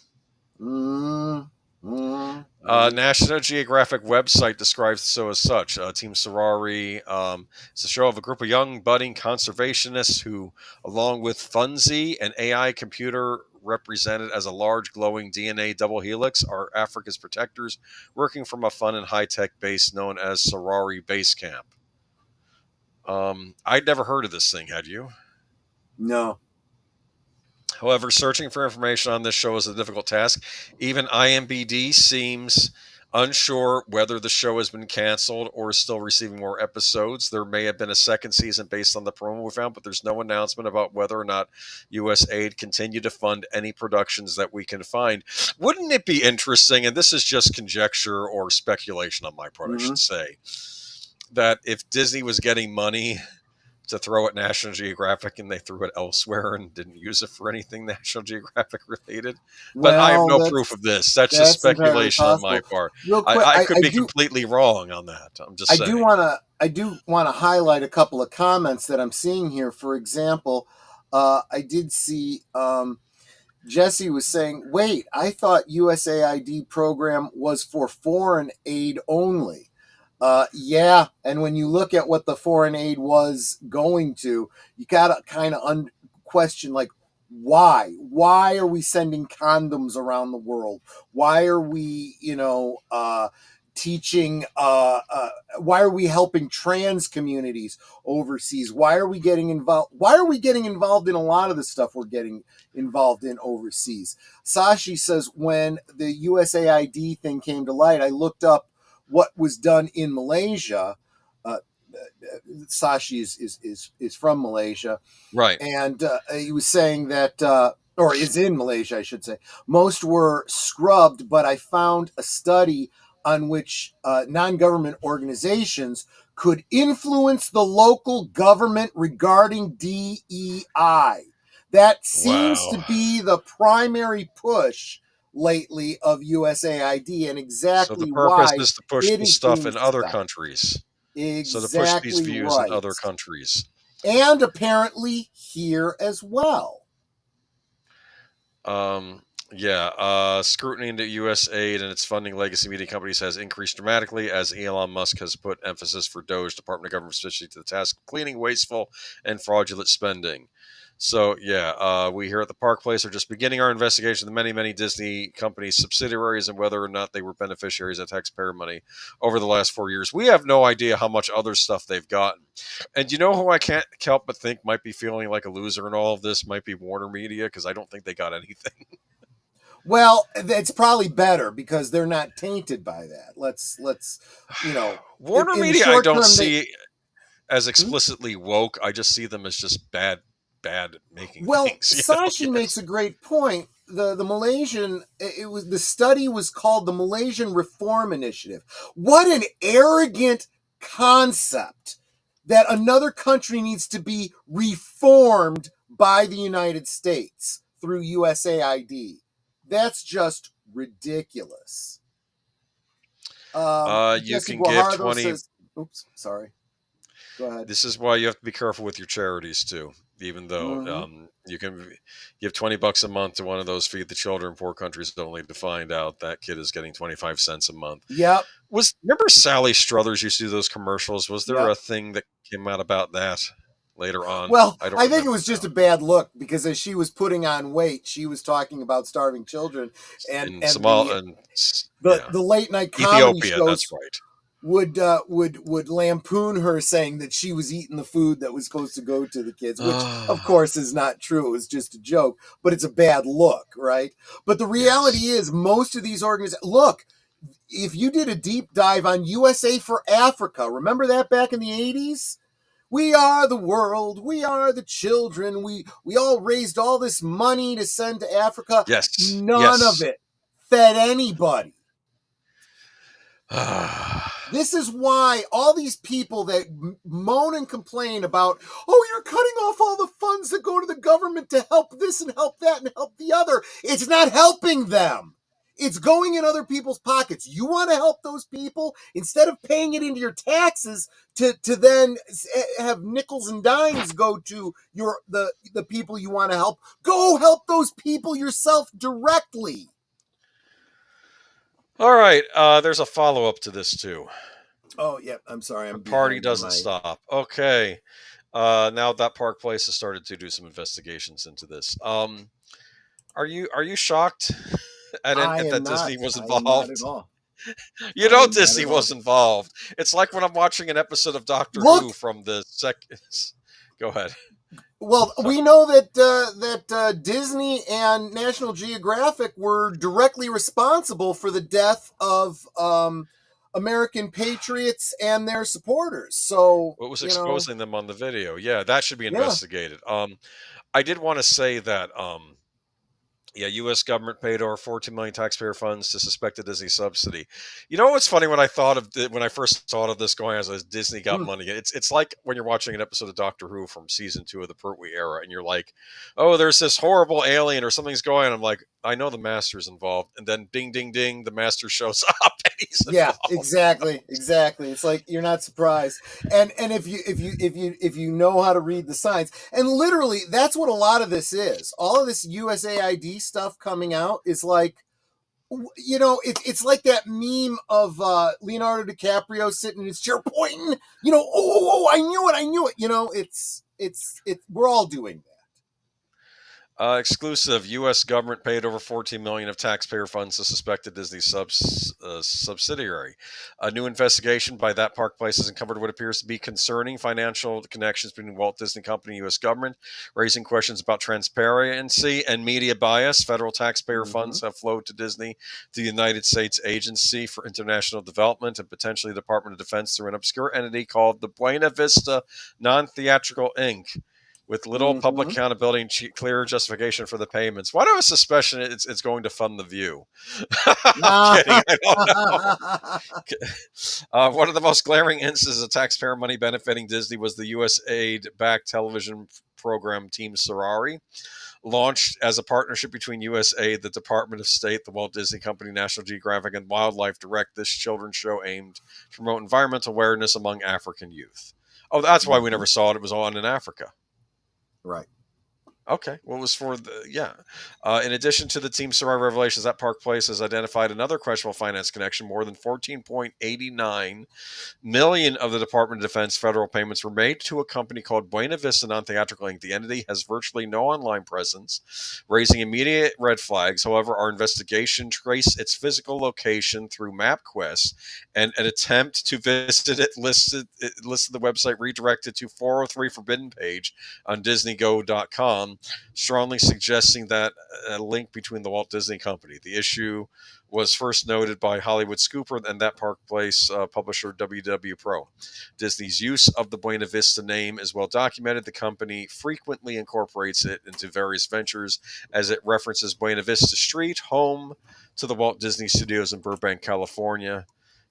National Geographic website describes the show as such. Team Sorari is a show of a group of young budding conservationists who, along with Funzi, an AI computer represented as a large glowing DNA double helix, are Africa's protectors, working from a fun and high-tech base known as Sorari Base Camp. I'd never heard of this thing, had you? No. However, searching for information on this show is a difficult task. Even IMBD seems unsure whether the show has been canceled or is still receiving more episodes. There may have been a second season based on the promo we found, but there's no announcement about whether or not USAID continue to fund any productions that we can find. Wouldn't it be interesting, and this is just conjecture or speculation on my part, I should say, that if Disney was getting money to throw at National Geographic and they threw it elsewhere and didn't use it for anything National Geographic related. But I have no proof of this. That's just speculation on my part. Real quick, I could be completely wrong on that. I'm just saying. I do want to highlight a couple of comments that I'm seeing here. For example, I did see Jesse was saying, wait, I thought USAID program was for foreign aid only. Yeah, and when you look at what the foreign aid was going to, you gotta kind of question, like, why are we sending condoms around the world? Why are we teaching why are we helping trans communities overseas? Why are we getting involved in a lot of the stuff we're getting involved in overseas? Sashi says, when the USAID thing came to light, I looked up what was done in Malaysia. Sashi is from Malaysia, right? And he was saying that, or is in Malaysia, I should say. Most were scrubbed, but I found a study on which non-government organizations could influence the local government regarding DEI. That seems to be the primary push lately of USAID, and exactly so the purpose why is to push the stuff in other countries. So to push these views in other countries. And apparently here as well. Scrutiny into USAID and its funding legacy media companies has increased dramatically as Elon Musk has put emphasis for Doge Department of Government especially to the task of cleaning wasteful and fraudulent spending. So, we here at the Park Place are just beginning our investigation of the many, many Disney companies' subsidiaries and whether or not they were beneficiaries of taxpayer money over the last 4 years. We have no idea how much other stuff they've gotten. And you know who I can't help but think might be feeling like a loser in all of this might be Warner Media, because I don't think they got anything. Well, it's probably better because they're not tainted by that. Let's Warner in Media I don't see as Hmm? explicitly woke. I just see them as just bad at making Well, things. Sashi makes a great point. The Malaysian, the study was called the Malaysian Reform Initiative. What an arrogant concept that another country needs to be reformed by the United States through USAID. That's just ridiculous. You Jesse can give Guajardo 20. says, oops, sorry. Go ahead. This is why you have to be careful with your charities too. Even though you can give $20 a month to one of those feed the children poor countries only to find out that kid is getting 25 cents a month. Yep. Remember Sally Struthers used to do those commercials? Was there a thing that came out about that later on? Well, I think it was just a bad look because as she was putting on weight, she was talking about starving children and the late night comedy Ethiopia, shows that's right. would lampoon her saying that she was eating the food that was supposed to go to the kids, which of course is not true. It was just a joke, but it's a bad look, right? But the reality is most of these organizations, look, if you did a deep dive on USA for Africa, remember that back in the 80s? We are the world. We are the children. We all raised all this money to send to Africa. Yes. None of it fed anybody. This is why all these people that moan and complain about, oh, you're cutting off all the funds that go to the government to help this and help that and help the other. It's not helping them. It's going in other people's pockets. You want to help those people? Instead of paying it into your taxes to then have nickels and dimes go to the people you want to help, go help those people yourself directly. All right. There's a follow-up to this, too. Oh, yeah. I'm sorry. The party doesn't stop. Okay. Now that Park Place has started to do some investigations into this. Are you shocked that Disney was involved? Not at all. You know Disney was involved. It's like when I'm watching an episode of Doctor Who from the Go ahead. Well, we know that Disney and National Geographic were directly responsible for the death of American patriots and their supporters. So what was exposing them on the video? Yeah, that should be investigated. I did want to say that U.S. government paid over 14 million taxpayer funds to suspected Disney subsidy. You know what's funny? When I first thought of this going as Disney got money, it's like when you're watching an episode of Doctor Who from season 2 of the Pertwee era, and you're like, oh, there's this horrible alien or something's going on. I'm like, I know the Master's involved, and then ding, ding, ding, the Master shows up. And he's involved. Exactly. It's like you're not surprised, and if you know how to read the signs, and literally that's what a lot of this is. All of this USAID stuff coming out is like, it's like that meme of Leonardo DiCaprio sitting in his chair pointing, I knew it. It's we're all doing that. Exclusive. U.S. government paid over $14 million of taxpayer funds to suspected Disney subsidiary. A new investigation by That Park Place has uncovered what appears to be concerning financial connections between Walt Disney Company and U.S. government, raising questions about transparency and media bias. Federal taxpayer funds have flowed to Disney, the United States Agency for International Development, and potentially the Department of Defense through an obscure entity called the Buena Vista Non-Theatrical Inc., with little public accountability and clear justification for the payments. Why do I have a suspicion it's going to fund The View? I'm kidding. I don't know. One of the most glaring instances of taxpayer money benefiting Disney was the USAID-backed television program Team Sorari, launched as a partnership between USAID, the Department of State, the Walt Disney Company, National Geographic, and Wildlife Direct. This children's show aimed to promote environmental awareness among African youth. Oh, that's why we never saw it. It was on in Africa. Right. Okay, what was for the in addition to the Team Survivor revelations, that Park Place has identified another questionable finance connection. More than 14.89 million of the Department of Defense federal payments were made to a company called Buena Vista Non-Theatrical Inc. The entity has virtually no online presence, raising immediate red flags. However, our investigation traced its physical location through MapQuest, and an attempt to visit it listed the website redirected to 403 Forbidden page on DisneyGo.com, strongly suggesting that a link between the Walt Disney Company. The issue was first noted by Hollywood Scooper and that Park Place publisher WW Pro. Disney's use of the Buena Vista name is well documented. The company frequently incorporates it into various ventures as it references Buena Vista Street, home to the Walt Disney Studios in Burbank, California.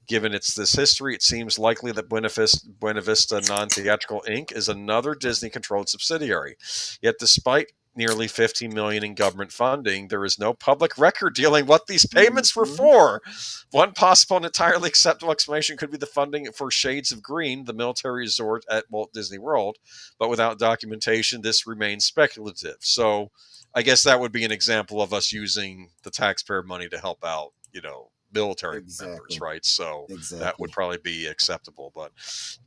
Given this history, it seems likely that Buena Vista Non-Theatrical Inc. is another Disney-controlled subsidiary. Yet, despite nearly $15 million in government funding, there is no public record dealing what these payments were for. One possible and entirely acceptable explanation could be the funding for Shades of Green, the military resort at Walt Disney World, but without documentation, this remains speculative. So, I guess that would be an example of us using the taxpayer money to help out, military members, right? So that would probably be acceptable. But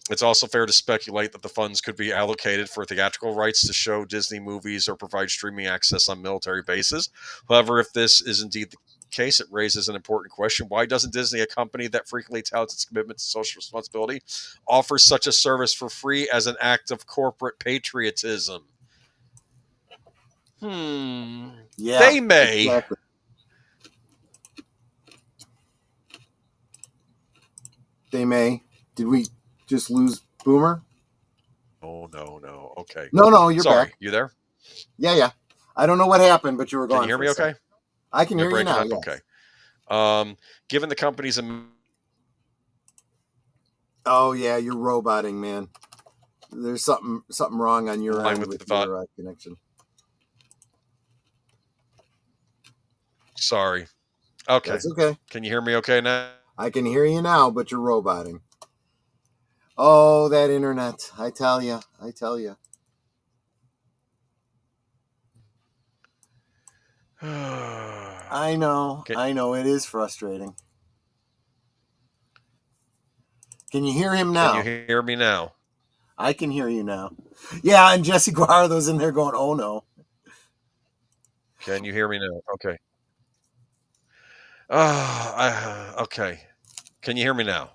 it's also fair to speculate that the funds could be allocated for theatrical rights to show Disney movies or provide streaming access on military bases. However, if this is indeed the case, it raises an important question. Why doesn't Disney, a company that frequently touts its commitment to social responsibility, offer such a service for free as an act of corporate patriotism? Yeah, they may. Exactly. They may. Did we just lose Boomer? Oh, no. Okay. No, you're Sorry, back. You there? Yeah. I don't know what happened, but you were gone. Can you hear me okay? I can hear you now. Yes. Okay. Given the company's... Oh, yeah, you're roboting, man. There's something wrong on your end with your connection. Sorry. Okay. That's okay. Can you hear me okay now? I can hear you now, but you're roboting. Oh, that internet. I tell you. I know. It is frustrating. Can you hear him now? Can you hear me now? I can hear you now. Yeah, and Jesse Guardo's in there going, oh, no. Can you hear me now? Okay. Okay. Can you hear me now?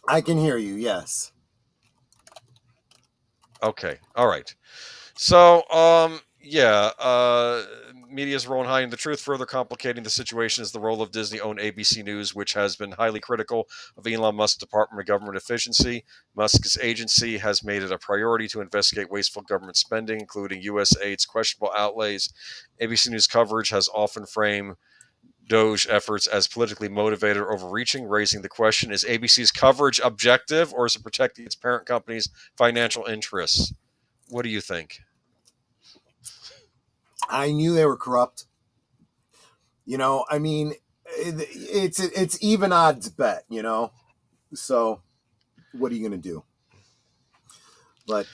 I can hear you, yes. Okay. All right. So, media's role in hiding the truth. Further complicating the situation is the role of Disney-owned ABC News, which has been highly critical of Elon Musk's Department of Government Efficiency. Musk's agency has made it a priority to investigate wasteful government spending, including USAID's questionable outlays. ABC News coverage has often framed Doge efforts as politically motivated or overreaching, raising the question, is ABC's coverage objective, or is it protecting its parent company's financial interests? What do you think? I knew they were corrupt. I mean, it's even odds bet, So what are you going to do? But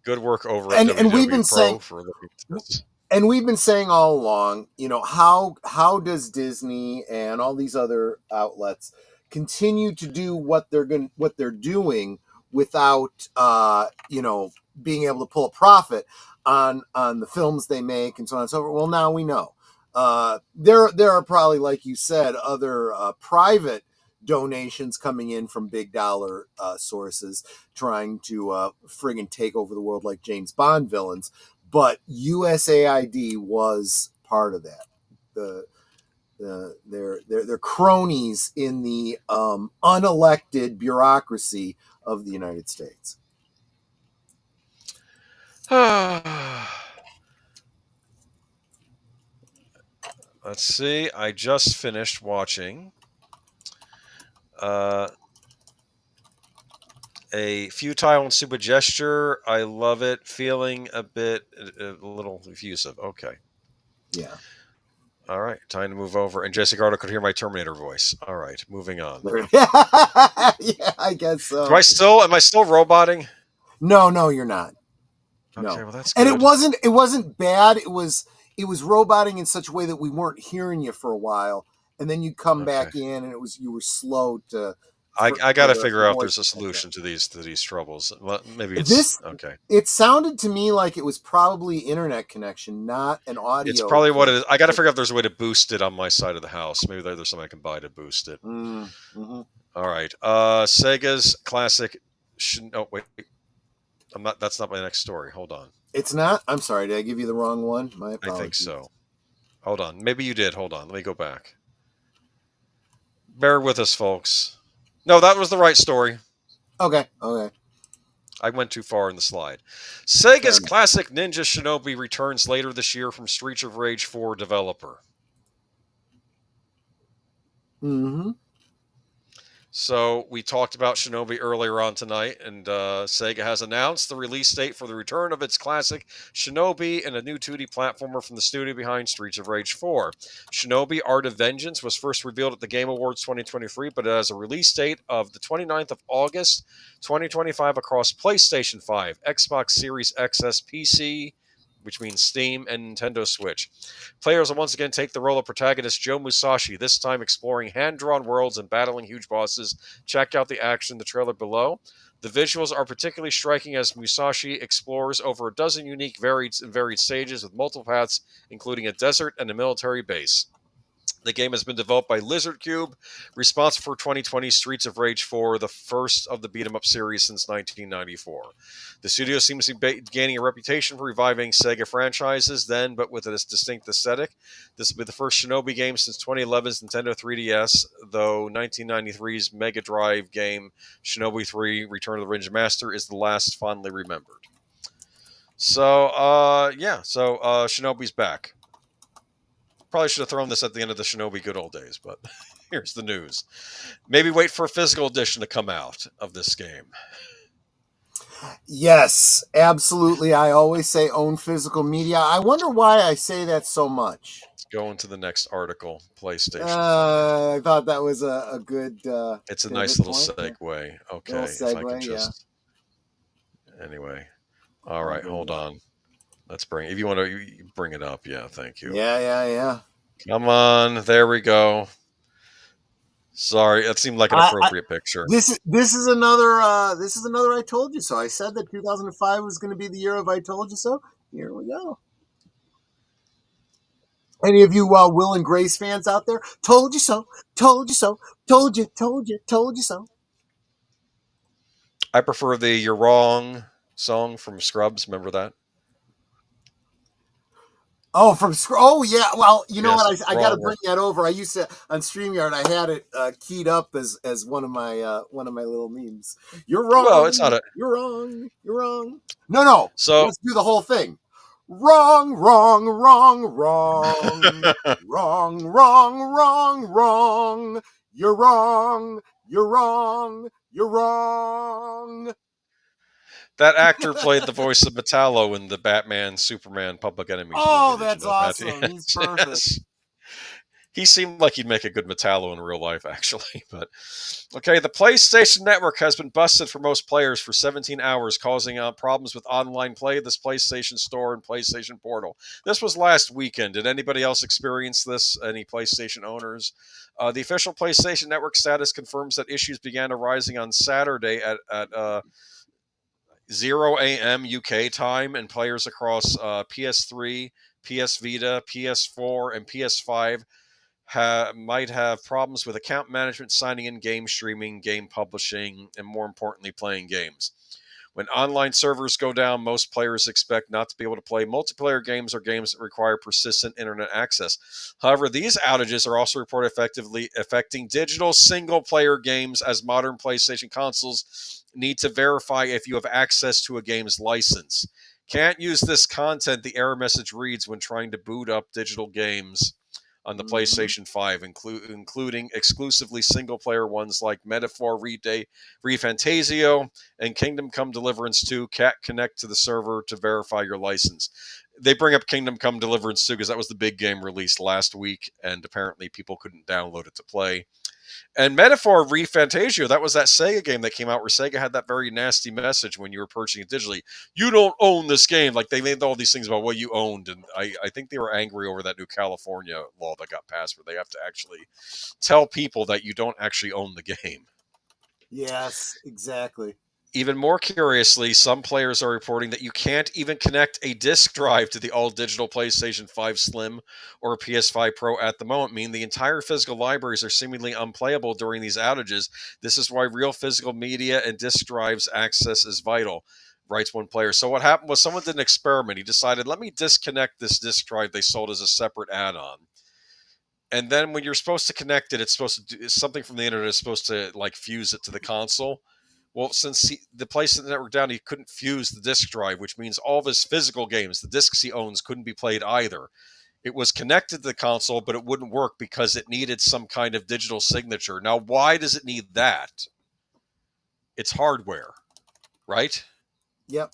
good work over at and we've been saying for looking at this. And we've been saying all along, how does Disney and all these other outlets continue to do what they're doing without being able to pull a profit on the films they make and so on and so forth? Well, now we know. There are probably, like you said, other private donations coming in from big dollar sources trying to friggin' take over the world like James Bond villains. But USAID was part of that. They're cronies in the unelected bureaucracy of the United States. Let's see. I just finished watching a futile and stupid gesture. I love it. Feeling a little effusive. Okay. Yeah. All right. Time to move over. And Jesse Gardo could hear my Terminator voice. All right. Moving on. Yeah, I guess so. Am I still roboting? No, you're not. Okay, well that's good. good. And it wasn't bad. It was roboting in such a way that we weren't hearing you for a while, and then you come back in, and you were slow to. I got to figure out if there's a solution to these troubles. Well, maybe it's okay. It sounded to me like it was probably internet connection, not an audio. It's probably what it is. I got to figure out if there's a way to boost it on my side of the house. Maybe there's something I can buy to boost it. Mm-hmm. All right. Sega's classic. Oh wait, I'm not. That's not my next story. Hold on. It's not. I'm sorry. Did I give you the wrong one? My apologies. I think so. Hold on. Maybe you did. Hold on. Let me go back. Bear with us, folks. No, that was the right story. Okay. I went too far in the slide. Sega's classic Ninja Shinobi returns later this year from Streets of Rage 4 developer. Mm-hmm. So we talked about Shinobi earlier on tonight, and Sega has announced the release date for the return of its classic Shinobi and a new 2D platformer from the studio behind Streets of Rage 4. Shinobi Art of Vengeance was first revealed at the Game Awards 2023, but it has a release date of the 29th of August 2025 across PlayStation 5, Xbox Series XS PC, which means Steam, and Nintendo Switch. Players will once again take the role of protagonist Joe Musashi, this time exploring hand-drawn worlds and battling huge bosses. Check out the action in the trailer below. The visuals are particularly striking as Musashi explores over a dozen unique varied stages with multiple paths, including a desert and a military base. The game has been developed by Lizard Cube, responsible for 2020 Streets of Rage 4, the first of the beat-em-up series since 1994. The studio seems to be gaining a reputation for reviving Sega franchises but with a distinct aesthetic. This will be the first Shinobi game since 2011's Nintendo 3DS, though 1993's Mega Drive game Shinobi 3 Return of the Ninja Master is the last fondly remembered. So, Shinobi's back. Probably should have thrown this at the end of the Shinobi good old days, but here's the news. Maybe wait for a physical edition to come out of this game. Yes, absolutely. I always say own physical media. I wonder why I say that so much. Go into the next article, PlayStation. I thought that was a good... it's a nice little segue. Okay. Little segue, if I could just... Anyway. All right, hold on. Let's if you want to bring it up. Yeah, thank you. Yeah. Come on, there we go. Sorry, that seemed like an appropriate picture. This is another I told you so. I said that 2005 was going to be the year of I told you so. Here we go. Any of you Will and Grace fans out there? Told you so. Told you so. Told you so. I prefer the You're Wrong song from Scrubs. Remember that? Oh, oh yeah. Well, you know what? I got to bring that over. I used to on StreamYard. I had it keyed up as one of my little memes. You're wrong. Well, it's not a. You're wrong. You're wrong. No. So let's do the whole thing. Wrong. Wrong. You're wrong. You're wrong. That actor played the voice of Metallo in the Batman, Superman, Public Enemies movie. Oh, that's awesome. He's perfect. Yes. He seemed like he'd make a good Metallo in real life, actually. But okay, the PlayStation Network has been busted for most players for 17 hours, causing problems with online play, this PlayStation Store, and PlayStation Portal. This was last weekend. Did anybody else experience this? Any PlayStation owners? The official PlayStation Network status confirms that issues began arising on Saturday at 0 a.m. UK time, and players across PS3, PS Vita, PS4, and PS5 might have problems with account management, signing in, game streaming, game publishing, and more importantly, playing games. When online servers go down, most players expect not to be able to play multiplayer games or games that require persistent internet access. However, these outages are also reported effectively affecting digital single-player games, as modern PlayStation consoles need to verify if you have access to a game's license. Can't use this content, the error message reads when trying to boot up digital games on the PlayStation 5, including exclusively single-player ones like Metaphor, ReFantazio, and Kingdom Come Deliverance 2. Can't connect to the server to verify your license. They bring up Kingdom Come Deliverance 2 because that was the big game released last week, and apparently people couldn't download it to play. And Metaphor ReFantazio, that was that Sega game that came out where Sega had that very nasty message when you were purchasing it digitally. You don't own this game. Like, they made all these things about what you owned. And I think they were angry over that new California law that got passed where they have to actually tell people that you don't actually own the game. Yes, exactly. Even more curiously, some players are reporting that you can't even connect a disk drive to the all-digital PlayStation 5 Slim or PS5 Pro at the moment, meaning the entire physical libraries are seemingly unplayable during these outages. This is why real physical media and disk drives access is vital, writes one player. So what happened was someone did an experiment. He decided, let me disconnect this disk drive they sold as a separate add-on. And then when you're supposed to connect it, it's supposed to do something from the internet is supposed to like fuse it to the console. Well, since the PlayStation Network down, he couldn't fuse the disk drive, which means all of his physical games, the discs he owns, couldn't be played either. It was connected to the console, but it wouldn't work because it needed some kind of digital signature. Now, why does it need that? It's hardware, right? Yep.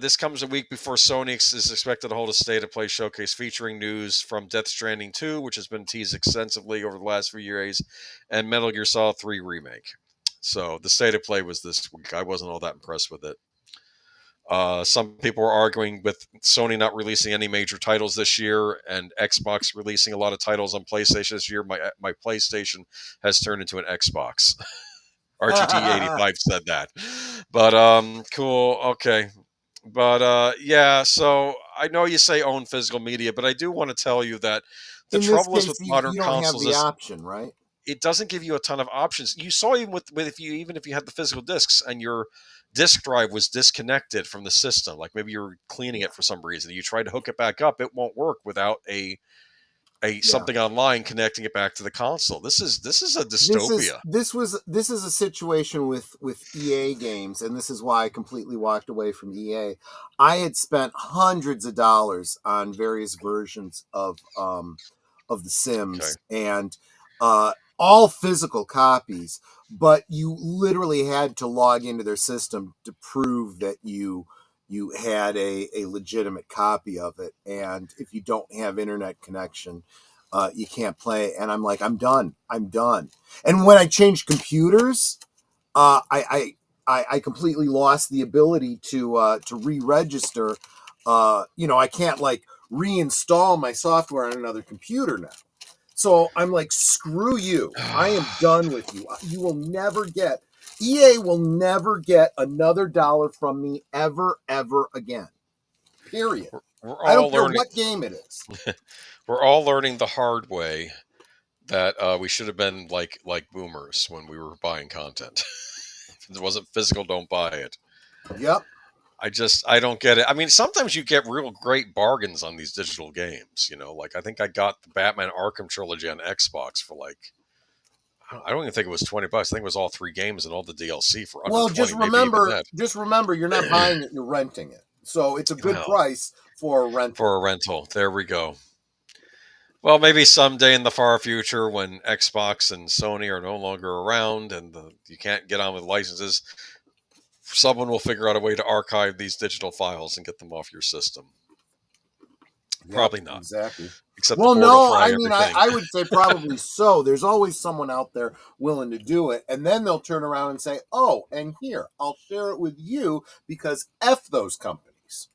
This comes a week before Sony is expected to hold a State of Play showcase featuring news from Death Stranding 2, which has been teased extensively over the last few years, and Metal Gear Solid 3 Remake. So the State of Play was this week. I wasn't all that impressed with it. Some people were arguing with Sony not releasing any major titles this year and Xbox releasing a lot of titles on PlayStation this year. My PlayStation has turned into an Xbox. RGT85 said that. But cool. Okay. But yeah, so I know you say own physical media, but I do want to tell you that the trouble is with modern you don't consoles have the is option, right? it doesn't give you a ton of options. You saw even with if you had the physical discs and your disk drive was disconnected from the system, like maybe you're cleaning it for some reason, you tried to hook it back up, it won't work without a something online connecting it back to the console. This is a dystopia. This is a situation with EA games, and this is why I completely walked away from EA. I had spent hundreds of dollars on various versions of The Sims, and all physical copies, but you literally had to log into their system to prove that you had a legitimate copy of it. And if you don't have internet connection, you can't play. And I'm like, I'm done. And when I changed computers, I completely lost the ability to re-register. I can't like reinstall my software on another computer now. So I'm like, screw you. I am done with you. You will never get, EA will never get another dollar from me ever again. Period. I don't care what game it is. We're all learning the hard way that we should have been like boomers when we were buying content. If it wasn't physical, don't buy it. Yep. I don't get it. I mean, sometimes you get real great bargains on these digital games. Like I think I got the Batman Arkham trilogy on Xbox for like, I don't even think it was $20. I think it was all 3 games and all the DLC for under 20. Just remember, you're not buying it; you're renting it. So it's a good price for a rental. For a rental, there we go. Well, maybe someday in the far future, when Xbox and Sony are no longer around and you can't get on with licenses, someone will figure out a way to archive these digital files and get them off your system. Yep, probably not. Exactly. Except I would say probably so. There's always someone out there willing to do it. And then they'll turn around and say, oh, and here, I'll share it with you because F those companies.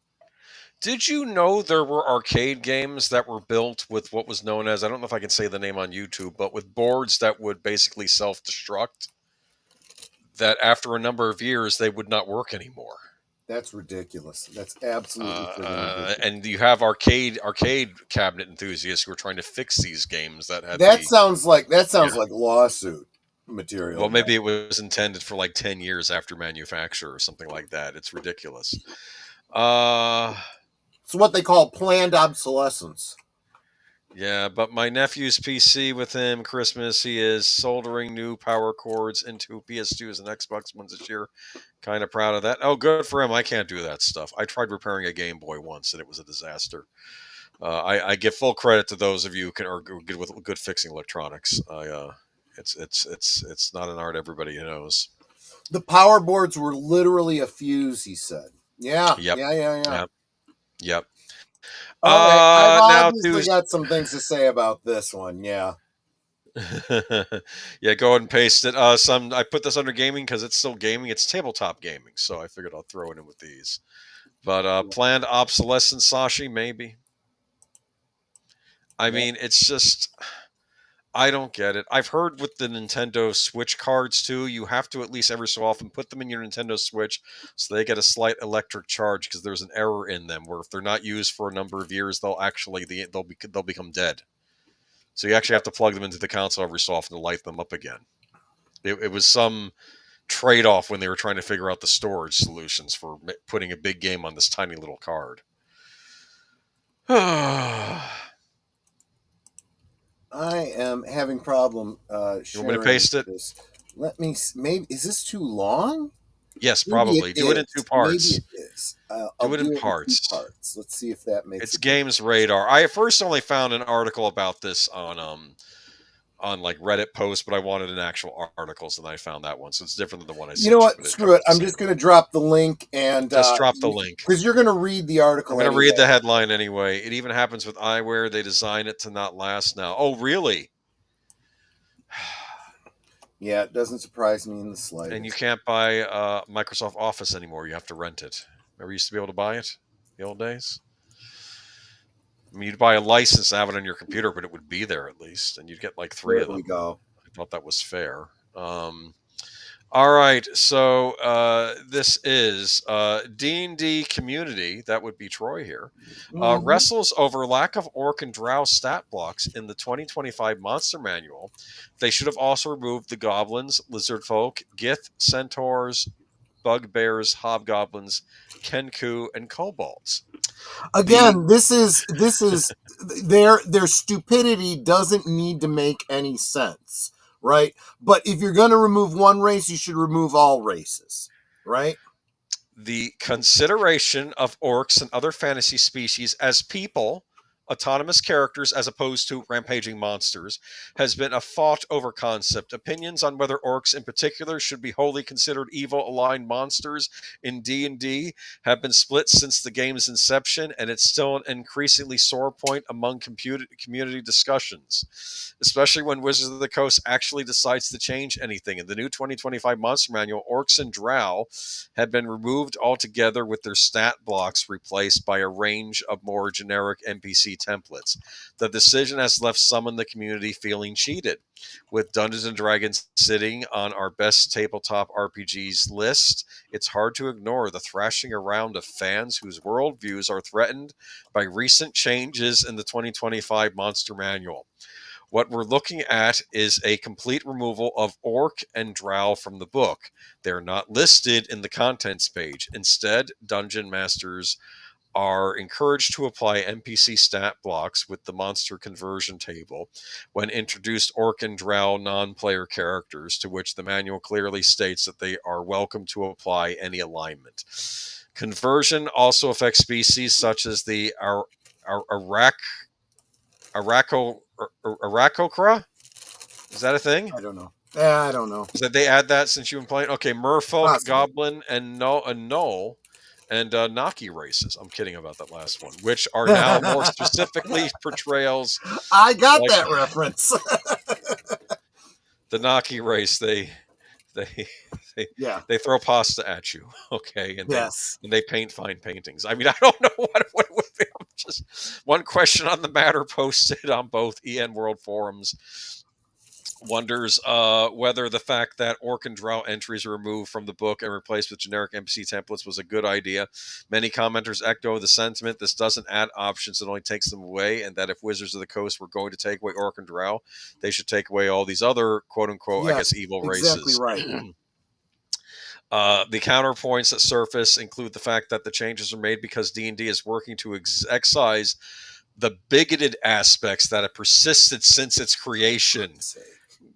Did you know there were arcade games that were built with what was known as, I don't know if I can say the name on YouTube, but with boards that would basically self-destruct? That after a number of years, they would not work anymore. That's ridiculous. That's absolutely ridiculous. And you have arcade cabinet enthusiasts who are trying to fix these games that had. Sounds like lawsuit material. Well, maybe it was intended for like 10 years after manufacture or something like that. It's ridiculous. It's what they call planned obsolescence. Yeah, but my nephew's PC with him, Christmas, he is soldering new power cords into PS2s and Xbox Ones this year. Kind of proud of that. Oh, good for him. I can't do that stuff. I tried repairing a Game Boy once, and it was a disaster. I give full credit to those of you who are good with good fixing electronics. It's not an art everybody knows. The power boards were literally a fuse, he said. Yeah. Yep. Yep. I've obviously got some things to say about this one. Yeah. Yeah, go ahead and paste it. I put this under gaming because it's still gaming. It's tabletop gaming, so I figured I'll throw it in with these. But planned obsolescence, Sashi, maybe. I mean, it's just I don't get it. I've heard with the Nintendo Switch cards too, you have to at least every so often put them in your Nintendo Switch so they get a slight electric charge because there's an error in them where if they're not used for a number of years, they'll become dead. So you actually have to plug them into the console every so often to light them up again. It was some trade-off when they were trying to figure out the storage solutions for putting a big game on this tiny little card. I am having problem sharing. You want me to paste it? This. Let me. Maybe is this too long? Yes, probably. Do it in 2 parts. Maybe it is. Do it in parts. 2 parts. Let's see if that makes. It's Games Radar. I first only found an article about this on like Reddit posts, but I wanted an actual article, so then I found that one. So it's different than the one I. You know what? Screw it. I'm just going to drop the link and just drop the link because you're going to read the article. I'm going to read the headline anyway. It even happens with eyewear. They design it to not last now. Oh, really? Yeah, it doesn't surprise me in the slightest. And you can't buy Microsoft Office anymore. You have to rent it. Remember, you used to be able to buy it in the old days? I mean, you'd buy a license and have it on your computer, but it would be there at least, and you'd get like 3 of them. There we go. I thought that was fair. All right, so this is D&D community, that would be Troy here, wrestles over lack of orc and drow stat blocks in the 2025 Monster Manual. They should have also removed the goblins, lizard folk, gith, centaurs, bugbears, hobgoblins, kenku, and kobolds. Again, this is their stupidity doesn't need to make any sense, right? But if you're going to remove one race, you should remove all races, right? The consideration of orcs and other fantasy species as people, autonomous characters as opposed to rampaging monsters, has been a fought over concept. Opinions on whether orcs in particular should be wholly considered evil aligned monsters in D&D have been split since the game's inception, and it's still an increasingly sore point among community discussions, especially when Wizards of the Coast actually decides to change anything. In the new 2025 Monster Manual, orcs and drow have been removed altogether with their stat blocks replaced by a range of more generic NPC templates. The decision has left some in the community feeling cheated. With Dungeons & Dragons sitting on our best tabletop RPGs list, it's hard to ignore the thrashing around of fans whose worldviews are threatened by recent changes in the 2025 Monster Manual. What we're looking at is a complete removal of orc and drow from the book. They're not listed in the contents page. Instead, dungeon masters are encouraged to apply NPC stat blocks with the monster conversion table when introduced orc and drow non-player characters, to which the manual clearly states that they are welcome to apply any alignment. Conversion also affects species such as the Arachocra? Is that a thing? I don't know. I don't know. Is that they add that since you've been playing? Okay, merfolk, Possibly. goblin, and gnoll, and Naki races. I'm kidding about that last one, which are now more specifically portrayals. I got like that reference. The Naki race, they throw pasta at you, okay, and they paint fine paintings. I mean, I don't know what it would be. Just one question on the matter posted on both EN World forums wonders whether the fact that orc and drow entries are removed from the book and replaced with generic NPC templates was a good idea. Many commenters echo the sentiment this doesn't add options, it only takes them away, and that if Wizards of the Coast were going to take away orc and drow, they should take away all these other quote-unquote, I guess, evil races. Exactly right. The counterpoints that surface include the fact that the changes are made because D&D is working to excise the bigoted aspects that have persisted since its creation,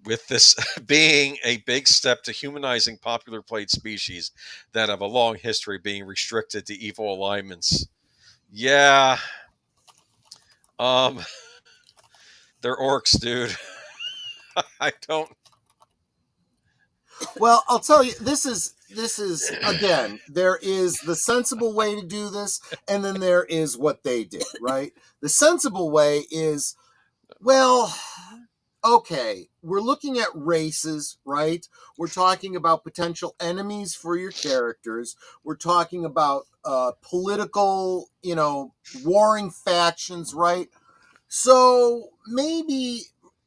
with this being a big step to humanizing popular played species that have a long history being restricted to evil alignments. Yeah. They're orcs, dude. I don't. Well, I'll tell you, this is again, there is the sensible way to do this, and then there is what they did, right? The sensible way is, well, okay, we're looking at races, right? We're talking about potential enemies for your characters. We're talking about political, warring factions, right? So maybe,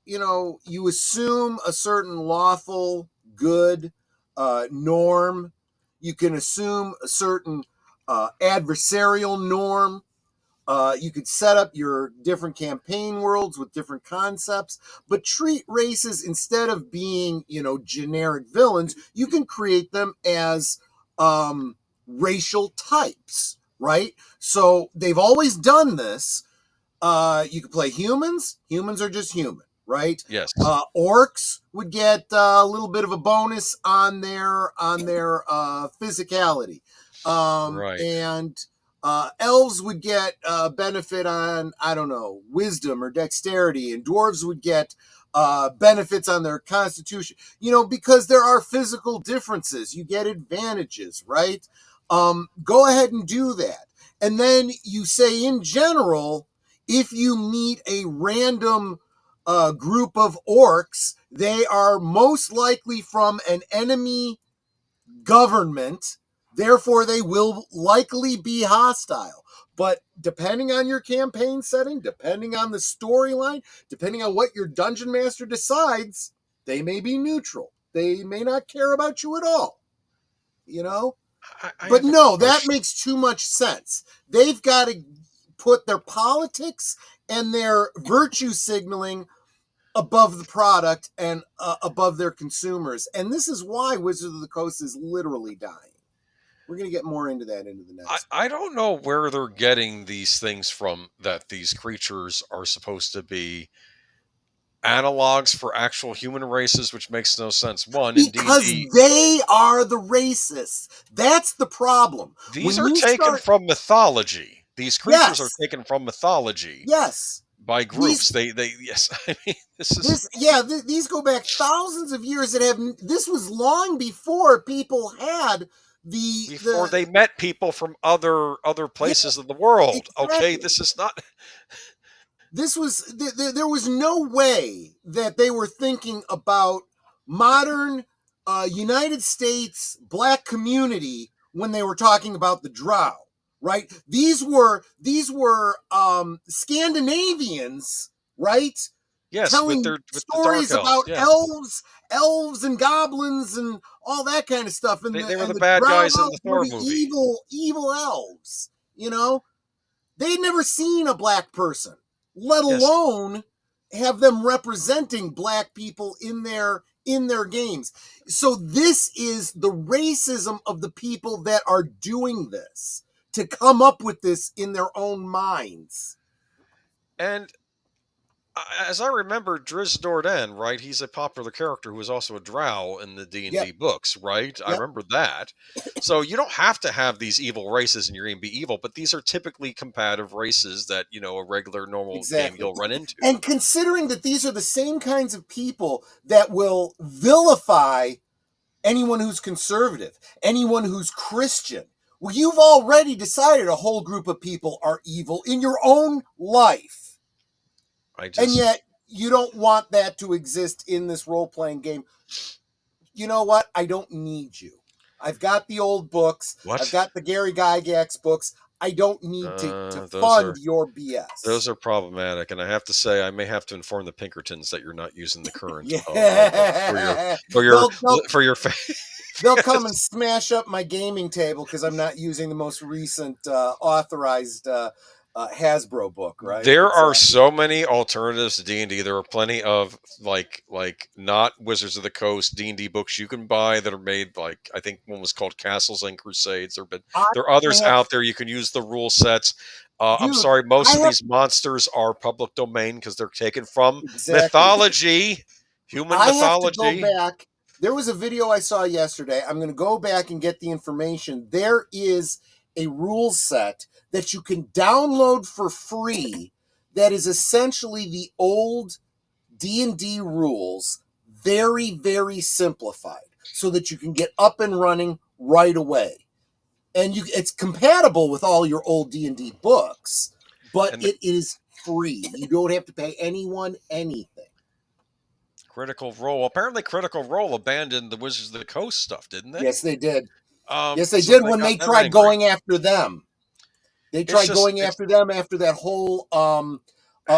you assume a certain lawful, good norm. You can assume a certain adversarial norm. You could set up your different campaign worlds with different concepts, but treat races instead of being, generic villains. You can create them as racial types, right? So they've always done this. You could play humans. Humans are just human, right? Yes. Orcs would get a little bit of a bonus on their physicality, Right. and elves would get benefit on, I don't know, wisdom or dexterity, and dwarves would get benefits on their constitution. Because there are physical differences, you get advantages, right? Go ahead and do that, and then you say in general, if you meet a random group of orcs, they are most likely from an enemy government. Therefore, they will likely be hostile. But depending on your campaign setting, depending on the storyline, depending on what your dungeon master decides, they may be neutral. They may not care about you at all. But no, that makes too much sense. They've got to put their politics and their virtue signaling above the product and above their consumers. And this is why Wizards of the Coast is literally dying. We're going to get more into that into the next. I don't know where they're getting these things from, that these creatures are supposed to be analogs for actual human races, which makes no sense. Because they are the racists. That's the problem. These are taken from mythology. These creatures are taken from mythology. Yes. By groups. Yes. I mean, these go back thousands of years. This was long before people had they met people from other places of the world. Exactly. Okay, this is not. There was no way that they were thinking about modern United States Black community when they were talking about the Drow, right? These were Scandinavians, right? Yes, telling with stories the about elves and goblins and all that kind of stuff. And they were the bad guys in the Thor movie. Evil elves. They'd never seen a black person, let alone have them representing black people in their games. So this is the racism of the people that are doing this, to come up with this in their own minds. And as I remember, Driz Do'Urden, right? He's a popular character who is also a drow in the D&D books, right? I remember that. So you don't have to have these evil races in your game be evil, but these are typically competitive races that, a regular, normal game you'll run into. And considering that these are the same kinds of people that will vilify anyone who's conservative, anyone who's Christian, well, you've already decided a whole group of people are evil in your own life. And yet, you don't want that to exist in this role-playing game. You know what? I don't need you. I've got the old books. What? I've got the Gary Gygax books. I don't need to fund your BS. Those are problematic, and I have to say, I may have to inform the Pinkertons that you're not using the current for your They'll come and smash up my gaming table because I'm not using the most recent authorized Hasbro book, right? There are so many alternatives to D&D. There are plenty of like not Wizards of the Coast D&D books you can buy that are made, like I think one was called Castles and Crusades. There are others out there. You can use the rule sets. I'm sorry, most of these monsters are public domain because they're taken from mythology, human mythology. I have to go back. There was a video I saw yesterday. I'm going to go back and get the information. There is a rule set that you can download for free that is essentially the old D&D rules, very, very simplified, so that you can get up and running right away. And it's compatible with all your old D&D books, but it is free. You don't have to pay anyone anything. Critical Role. Apparently, Critical Role abandoned the Wizards of the Coast stuff, didn't they? Yes, they did. Yes, they So did when got they them tried angry. going after them. They tried going after them after that whole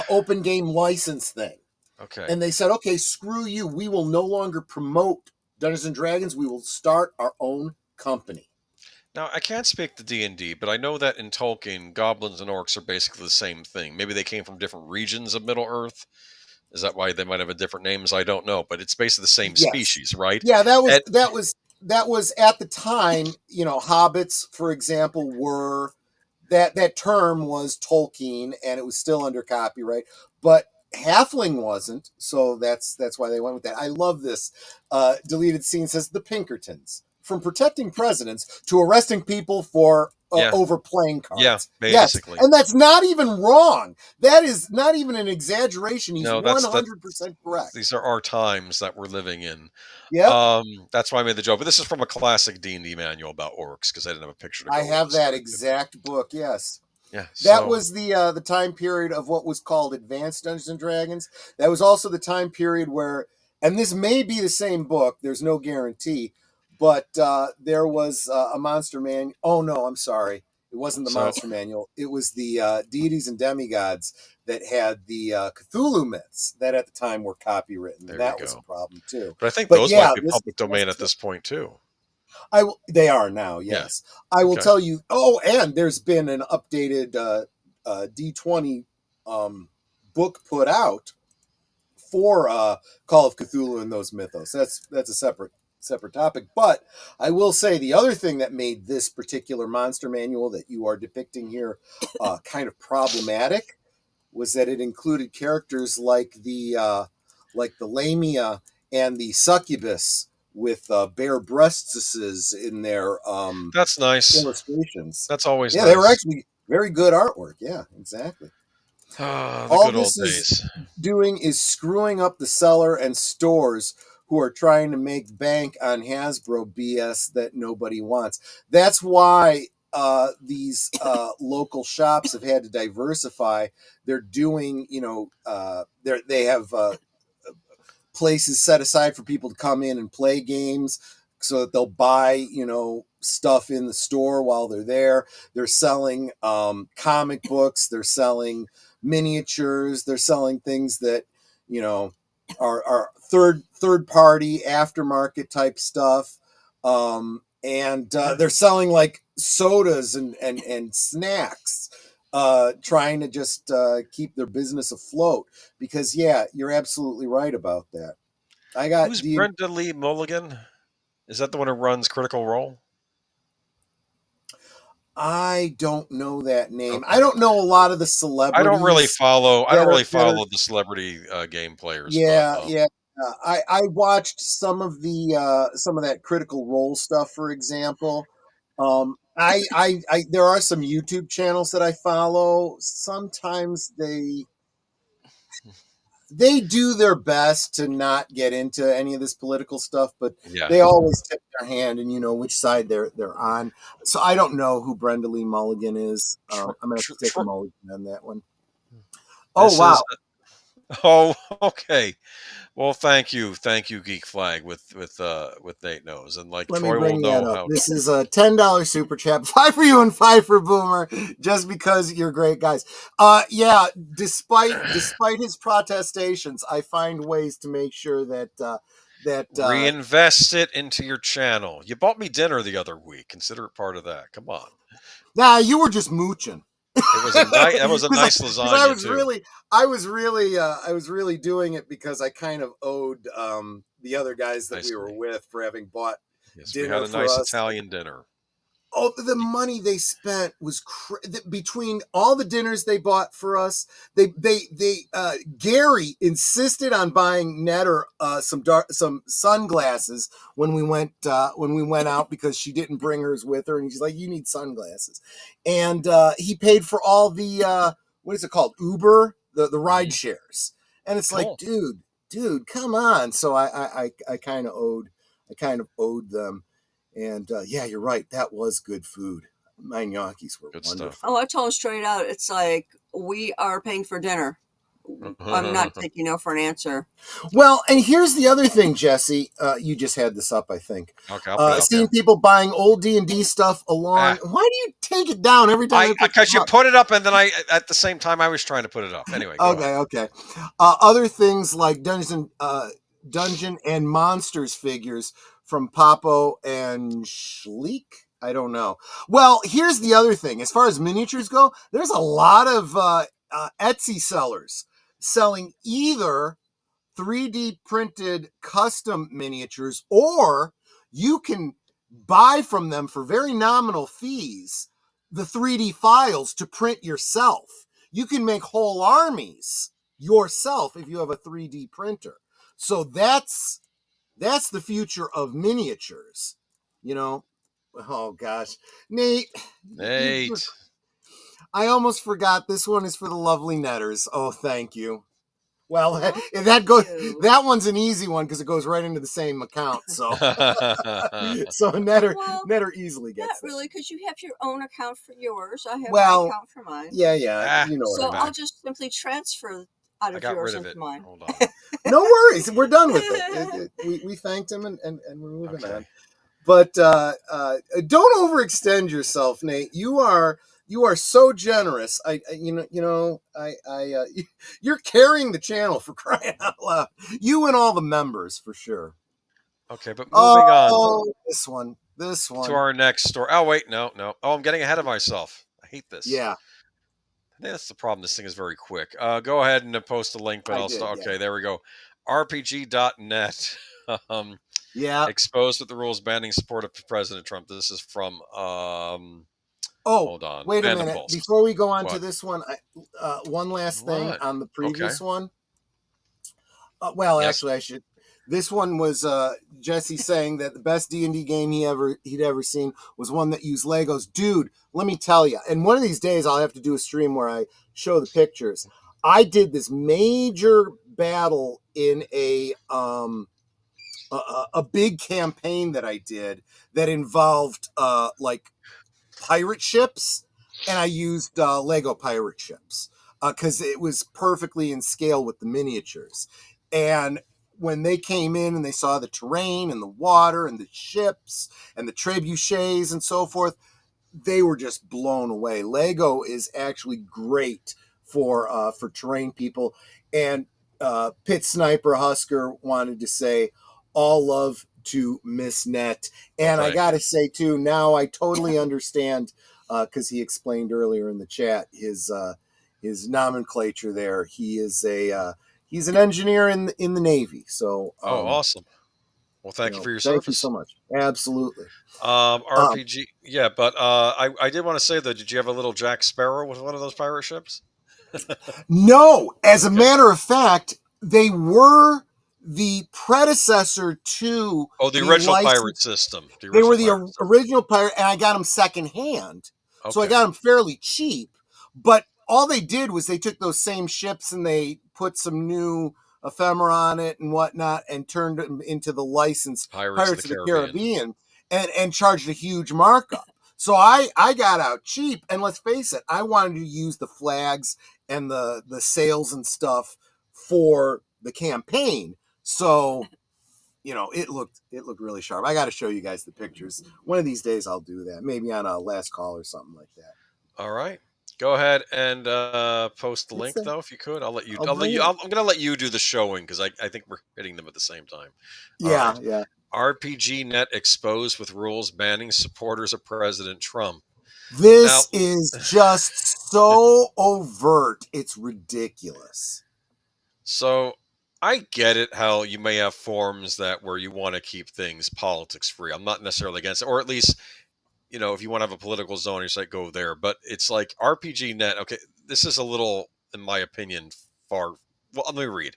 open game license thing. Okay. And they said, okay, screw you. We will no longer promote Dungeons and Dragons. We will start our own company. Now, I can't speak to D&D, but I know that in Tolkien, goblins and orcs are basically the same thing. Maybe they came from different regions of Middle-earth. Is that why they might have a different names? I don't know, but it's basically the same species, right? Yeah, that was at the time, hobbits, for example, were that term was Tolkien and it was still under copyright, but halfling wasn't, so that's why they went with that. I love this. Deleted scene says the Pinkertons, from protecting presidents to arresting people for overplaying cards. Yeah, basically. Yes, and that's not even wrong. That is not even an exaggeration. He's 100% correct. These are our times that we're living in. Yeah. That's why I made the joke. But this is from a classic D&D manual about orcs because I didn't have a picture to go I have with that exact book, yes. Yeah. That was the time period of what was called Advanced Dungeons and Dragons. That was also the time period where, and this may be the same book, there's no guarantee, but there was a monster manual. Oh, no, I'm sorry. It wasn't the monster manual. It was the Deities and Demigods that had the Cthulhu myths that at the time were copywritten. And that was a problem, too. But I think those might be public domain at this point, too. They are now, yes. Yeah. I will tell you. Oh, and there's been an updated D20 book put out for Call of Cthulhu and those mythos. That's a separate topic. But I will say the other thing that made this particular monster manual that you are depicting here kind of problematic was that it included characters like the Lamia and the Succubus with bare breastises in their that's nice illustrations. That's always nice. They were actually very good artwork. Yeah, exactly. All this is doing is screwing up the seller and stores who are trying to make bank on Hasbro BS that nobody wants. That's why these local shops have had to diversify. They're doing, they have places set aside for people to come in and play games so that they'll buy, stuff in the store while they're there. They're selling comic books. They're selling miniatures. They're selling things that, are third party aftermarket type stuff. And they're selling like sodas and snacks, trying to just keep their business afloat. Because you're absolutely right about that. Who's Brenda Lee Mulligan? Is that the one who runs Critical Role? I don't know that name. Okay. I don't know a lot of the celebrities. I don't really follow the celebrity game players. Yeah. I watched some of that Critical Role stuff, for example. There are some YouTube channels that I follow. Sometimes they do their best to not get into any of this political stuff, but they always tip their hand and which side they're on. So I don't know who Brenda Lee Mulligan is. I'm gonna have to take a mulligan on that one. Oh, wow. Oh, okay. Well, thank you, Geek Flag with Nate knows, and like let Troy me bring will know that up. how. This is a $10 super chat, 5 for you and 5 for Boomer, just because you're great guys. Despite his protestations, I find ways to make sure that reinvest it into your channel. You bought me dinner the other week. Consider it part of that. Come on. Nah, you were just mooching. It was that was a nice lasagna I was really doing it because I kind of owed the other guys that we were with for having bought dinner. We had a nice Italian dinner. Oh, the money they spent was between all the dinners they bought for us. Gary insisted on buying Netter some sunglasses when we went out because she didn't bring hers with her, and he's like, "You need sunglasses," and he paid for all the what is it called, Uber, the ride shares, and it's cool. Like, dude, come on. So I kind of owed them. And you're right. That was good food. My gnocchis were good wonderful. Stuff. Oh, I told him straight out. It's like we are paying for dinner. I'm not taking no for an answer. Well, and here's the other thing, Jesse. You just had this up, I think. Okay, I'll put it up. Seeing people buying old D&D stuff along. Why do you take it down every time I put because it you up? put it up, and then at the same time I was trying to put it up. Anyway, go ahead. Okay. Other things like Dungeon and Monsters figures from Papo and Schleek. I don't know. Well, here's the other thing. As far as miniatures go, there's a lot of Etsy sellers selling either 3D printed custom miniatures, or you can buy from them for very nominal fees the 3D files to print yourself. You can make whole armies yourself if you have a 3D printer. So that's the future of miniatures, you know. Oh gosh, Nate. I almost forgot this one is for the lovely Netters. Oh, thank you. Well, that one's an easy one because it goes right into the same account. So, so Netter easily gets not really, because you have your own account for yours. I have my account for mine. Yeah. So I'll just simply transfer out of yours into mine. Hold on. No worries, we're done with it. We thanked him and we're moving on. But don't overextend yourself, Nate. You are so generous. You're carrying the channel, for crying out loud. You and all the members, for sure. Okay, but moving on. This one. To our next story. Oh, wait, no. Oh, I'm getting ahead of myself. I hate this. Yeah. That's the problem. This thing is very quick. Go ahead and post a link, but I'll start. Okay, there we go. RPG.net. Exposed with the rules banning support of President Trump. This is from hold on. Wait a minute. Before we go on to this one, one last thing on the previous one. Actually, I should. This one was Jesse saying that the best D&D game he'd ever seen was one that used Legos. Dude, let me tell you. And one of these days, I'll have to do a stream where I show the pictures. I did this major battle in a big campaign that I did that involved like pirate ships, and I used Lego pirate ships because it was perfectly in scale with the miniatures. And when they came in and they saw the terrain and the water and the ships and the trebuchets and so forth, they were just blown away. Lego is actually great for terrain people. And Pit Sniper Husker wanted to say, all love to Miss Net. And I got to say, too, now I totally understand, because he explained earlier in the chat his nomenclature there. He is he's an engineer in the Navy. So awesome. Well, thank you for your service. Thank you so much. Absolutely. RPG, but I did want to say, though, did you have a little Jack Sparrow with one of those pirate ships? No. As a matter of fact, they were the predecessor to the original pirate system. They were the original pirate, and I got them secondhand. Okay. So I got them fairly cheap. But all they did was they took those same ships and they put some new ephemera on it and whatnot and turned them into the licensed Pirates of the Caribbean and charged a huge markup. So I got out cheap, and let's face it, I wanted to use the flags and the sails and stuff for the campaign. So, it looked really sharp. I got to show you guys the pictures. One of these days I'll do that, maybe on a last call or something like that. All right. Go ahead and post the link, though, if you could. I'm going to let you do the showing because I think we're hitting them at the same time. Yeah, yeah. RPG Net exposed with rules banning supporters of President Trump. This is just so overt. It's ridiculous. So I get it how you may have forums where you want to keep things politics free. I'm not necessarily against it, or at least, if you want to have a political zone, you say go there. But it's like RPG Net. Okay, this is a little, in my opinion, far. Well, let me read.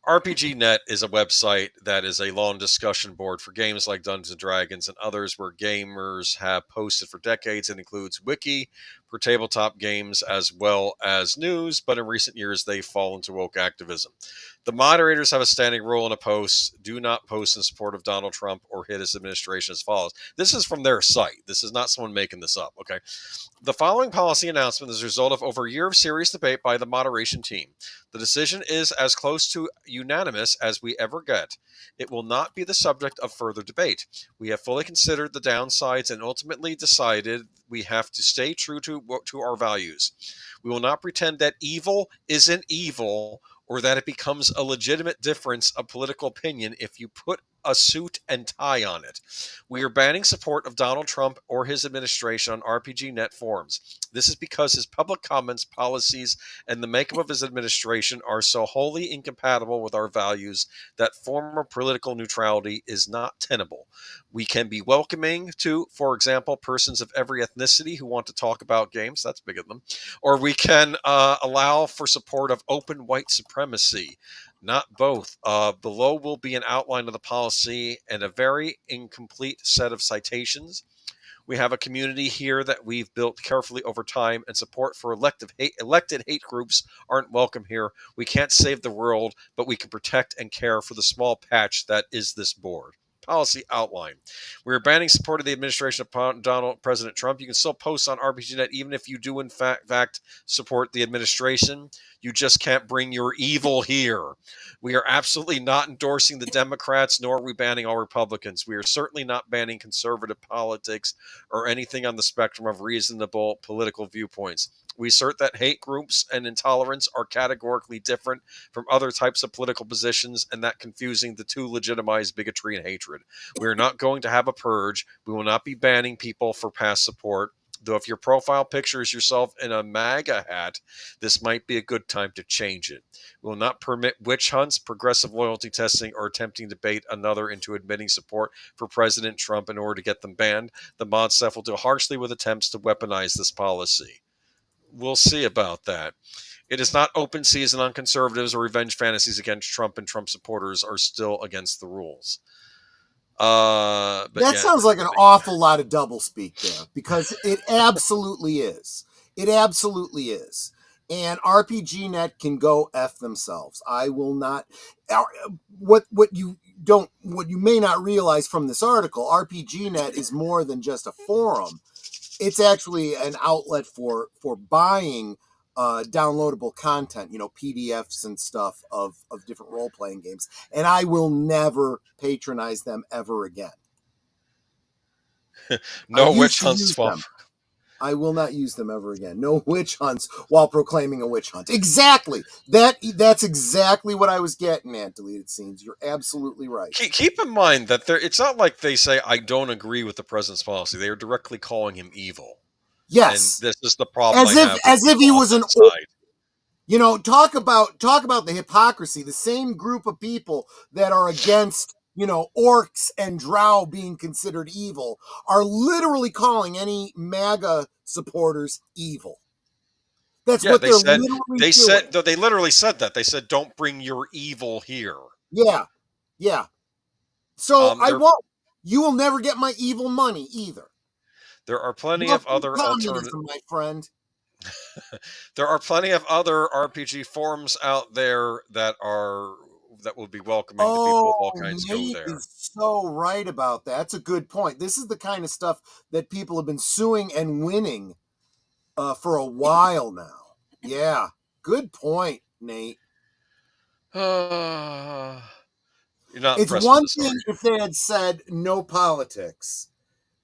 RPG Net is a website that is a long discussion board for games like Dungeons & Dragons and others where gamers have posted for decades. It includes wiki, for tabletop games as well as news, but in recent years they've fallen to woke activism. The moderators have a standing rule in a post: do not post in support of Donald Trump or his administration as follows. This is from their site. This is not someone making this up, okay? The following policy announcement is a result of over a year of serious debate by the moderation team. The decision is as close to unanimous as we ever get. It will not be the subject of further debate. We have fully considered the downsides and ultimately decided we have to stay true to our values. We will not pretend that evil isn't evil or that it becomes a legitimate difference of political opinion if you put a suit and tie on it. We are banning support of Donald Trump or his administration on RPGNet forums. This is because his public comments, policies, and the makeup of his administration are so wholly incompatible with our values that former political neutrality is not tenable. We can be welcoming to, for example, persons of every ethnicity who want to talk about games. That's big of them. Or we can allow for support of open white supremacy. Not both. Below will be an outline of the policy and a very incomplete set of citations. We have a community here that we've built carefully over time, and support for elected hate groups aren't welcome here. We can't save the world, but we can protect and care for the small patch that is this board. Policy outline. We are banning support of the administration of President Trump. You can still post on RPGNet even if you do in fact support the administration. You just can't bring your evil here. We are absolutely not endorsing the Democrats, nor are we banning all Republicans. We are certainly not banning conservative politics or anything on the spectrum of reasonable political viewpoints. We assert that hate groups and intolerance are categorically different from other types of political positions, and that confusing the two legitimize bigotry and hatred. We are not going to have a purge. We will not be banning people for past support. Though if your profile picture is yourself in a MAGA hat, this might be a good time to change it. We will not permit witch hunts, progressive loyalty testing, or attempting to bait another into admitting support for President Trump in order to get them banned. The mod staff will deal harshly with attempts to weaponize this policy. We'll see about that. It is not open season on conservatives, or revenge fantasies against Trump and Trump supporters are still against the rules. That sounds like an awful lot of doublespeak there, because it absolutely is. It absolutely is. And RPGNet can go F themselves. I will not. What you may not realize from this article, RPGNet is more than just a forum. It's actually an outlet for buying downloadable content, PDFs and stuff of different role-playing games. And I will never patronize them ever again. No witch hunts. I will not use them ever again. No witch hunts while proclaiming a witch hunt. Exactly. That's exactly what I was getting at, Deleted Scenes. You're absolutely right. Keep in mind that it's not like they say, I don't agree with the president's policy. They are directly calling him evil. Yes. And this is the problem as if he was an talk about the hypocrisy. The same group of people that are against orcs and drow being considered evil are literally calling any MAGA supporters evil. That's what they're literally doing. They literally said that. They said, don't bring your evil here. Yeah. Yeah. So I won't. You will never get my evil money either. There are plenty of other alternatives, my friend. There are plenty of other RPG forums out there that will be welcoming to people of all kinds Nate go there. Is so right about that. That's a good point. This is the kind of stuff that people have been suing and winning for a while now. Yeah, good point, Nate. You're not. It's one thing if they had said no politics.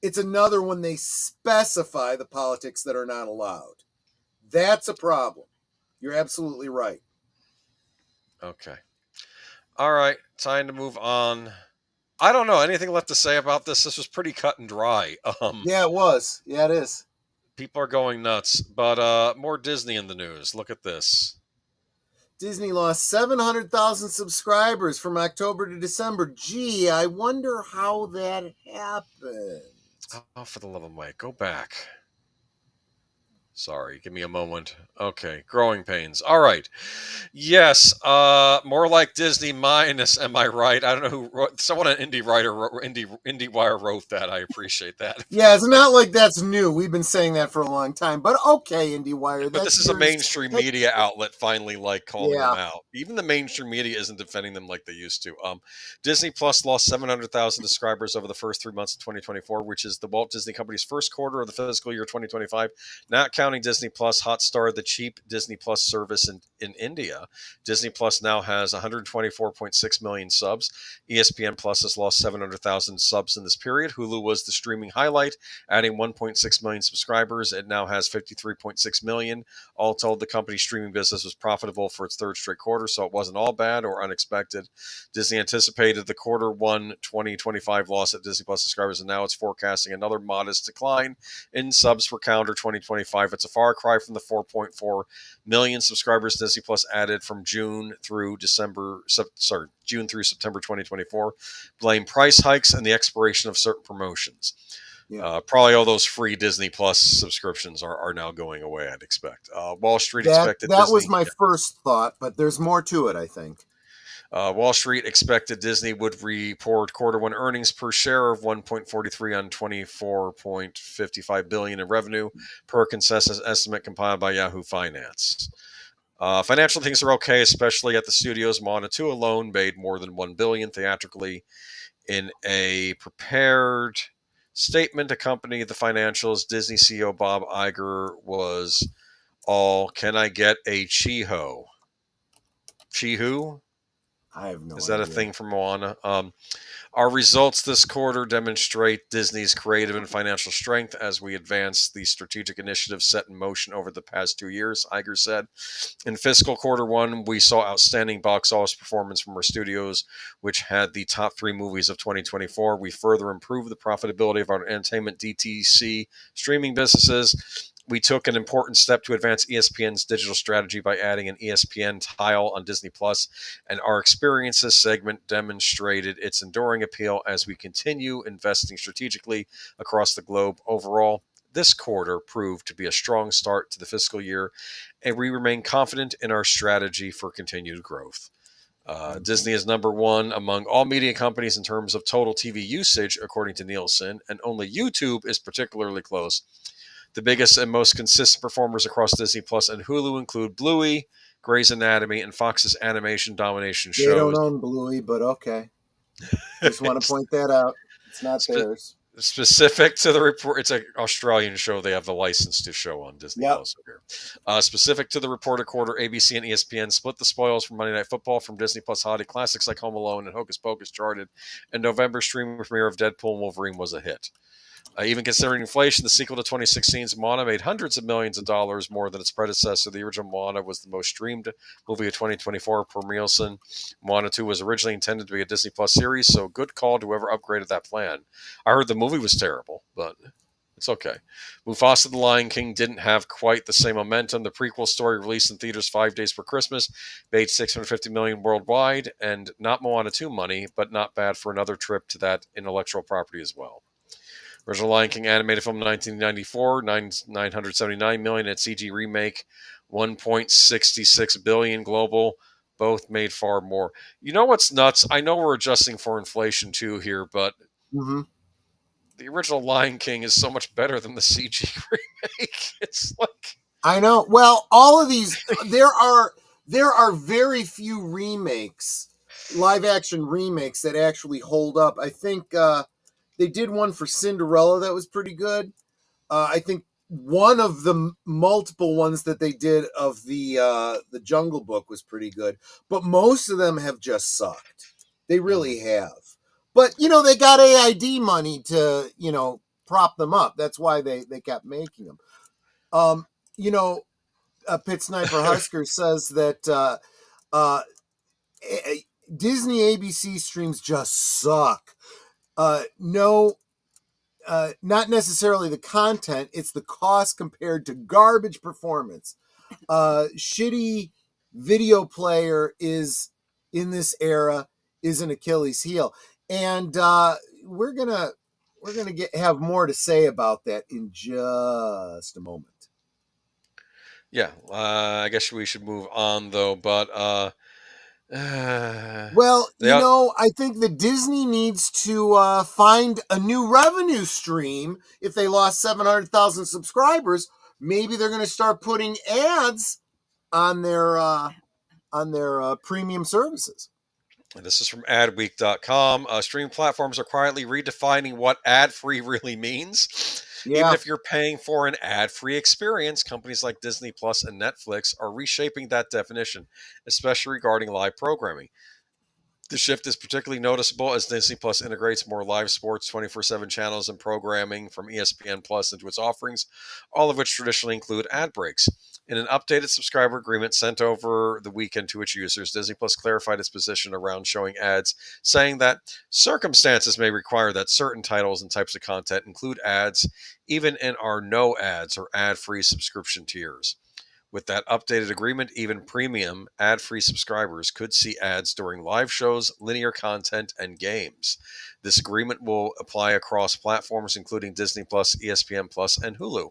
It's another when they specify the politics that are not allowed. That's a problem. You're absolutely right. Okay. All right. Time to move on. I don't know. Anything left to say about this? This was pretty cut and dry. Yeah, it was. Yeah, it is. People are going nuts. But more Disney in the news. Look at this. Disney lost 700,000 subscribers from October to December. Gee, I wonder how that happened. Oh, for the love of Mike, go back. Sorry, give me a moment. Okay, growing pains. All right. Yes, more like Disney minus. Am I right? I don't know who wrote. Someone, an indie writer, IndieWire wrote that. I appreciate that. Yeah, it's not like that's new. We've been saying that for a long time. But okay, IndieWire. But this is a mainstream media outlet finally calling them out. Even the mainstream media isn't defending them like they used to. Disney Plus lost 700,000 subscribers over the first 3 months of 2024, which is the Walt Disney Company's first quarter of the fiscal year 2025. Not counting Disney Plus, Hotstar, the cheap Disney Plus service in India. Disney Plus now has 124.6 million subs. ESPN Plus has lost 700,000 subs in this period. Hulu was the streaming highlight, adding 1.6 million subscribers. It now has 53.6 million. All told, the company's streaming business was profitable for its third straight quarter, so it wasn't all bad or unexpected. Disney anticipated the quarter 1 2025 loss of Disney Plus subscribers, and now it's forecasting another modest decline in subs for calendar 2025. It's a far cry from the 4.4 million subscribers Disney Plus added from June through September 2024. Blame price hikes and the expiration of certain promotions. Yeah. Probably all those free Disney Plus subscriptions are now going away, I'd expect. Wall Street expected that was my first thought, but there's more to it, I think. Wall Street expected Disney would report quarter one earnings per share of 1.43 on 24.55 billion in revenue per consensus estimate compiled by Yahoo Finance. Financial things are okay, especially at the studios. Moana 2 alone made more than $1 billion theatrically. In a prepared statement accompanying the financials, Disney CEO Bob Iger was all, "Can I get a Chiho?" Chihu? I have no idea. Is that a thing from Moana? Our results this quarter demonstrate Disney's creative and financial strength as we advance the strategic initiatives set in motion over the past 2 years, Iger said. In fiscal quarter one, we saw outstanding box office performance from our studios, which had the top 3 movies of 2024. We further improved the profitability of our entertainment DTC streaming businesses. We took an important step to advance ESPN's digital strategy by adding an ESPN tile on Disney Plus, and our experiences segment demonstrated its enduring appeal as we continue investing strategically across the globe. Overall, this quarter proved to be a strong start to the fiscal year, and we remain confident in our strategy for continued growth. Disney is number one among all media companies in terms of total TV usage, according to Nielsen, and only YouTube is particularly close. The biggest and most consistent performers across Disney Plus and Hulu include Bluey, Grey's Anatomy, and Fox's animation domination shows. They don't own Bluey, but okay. Just want to point that out. It's not theirs. Specific to the report, it's an Australian show. They have the license to show on Disney Plus here. Specific to the reported quarter, ABC and ESPN split the spoils from Monday Night Football from Disney Plus holiday classics like Home Alone and Hocus Pocus charted, and November's streaming premiere of Deadpool and Wolverine was a hit. Even considering inflation, the sequel to 2016's Moana made hundreds of millions of dollars more than its predecessor. The original Moana was the most streamed movie of 2024 per Nielsen. Moana 2 was originally intended to be a Disney Plus series, so good call to whoever upgraded that plan. I heard the movie was terrible, but it's okay. Mufasa the Lion King didn't have quite the same momentum. The prequel story, released in theaters 5 days for Christmas, made $650 million worldwide, and not Moana 2 money, but not bad for another trip to that intellectual property as well. Original Lion King animated film 1994, $979 million. Its CG remake, $1.66 billion global. Both made far more. You know what's nuts? I know we're adjusting for inflation too here, but the original Lion King is so much better than the CG remake. It's like, I know. Well, all of these, there are very few remakes, live action remakes that actually hold up. I think they did one for Cinderella that was pretty good. I think one of the multiple ones that they did of the Jungle Book was pretty good, but most of them have just sucked. They really have. But they got AID money to prop them up. That's why they kept making them. Pit Sniper Husker says that Disney ABC streams just suck. No. Not necessarily the content, it's the cost compared to garbage performance. Shitty video player is, in this era, is an Achilles heel. And we're gonna have more to say about that in just a moment. Yeah, I guess we should move on though. But Well, they are, I think that Disney needs to find a new revenue stream. If they lost 700,000 subscribers, maybe they're going to start putting ads on their premium services. and this is from adweek.com. Streaming platforms are quietly redefining what ad-free really means. Even Yeah. if you're paying for an ad-free experience, companies like Disney Plus and Netflix are reshaping that definition, especially regarding live programming. The shift is particularly noticeable as Disney Plus integrates more live sports 24/7 channels and programming from ESPN Plus into its offerings, all of which traditionally include ad breaks. In an updated subscriber agreement sent over the weekend to its users, Disney Plus clarified its position around showing ads, saying that circumstances may require that certain titles and types of content include ads, even in our no ads or ad free subscription tiers. With that updated agreement, even premium ad free subscribers could see ads during live shows, linear content, and games. This agreement will apply across platforms including Disney Plus, ESPN Plus, and Hulu.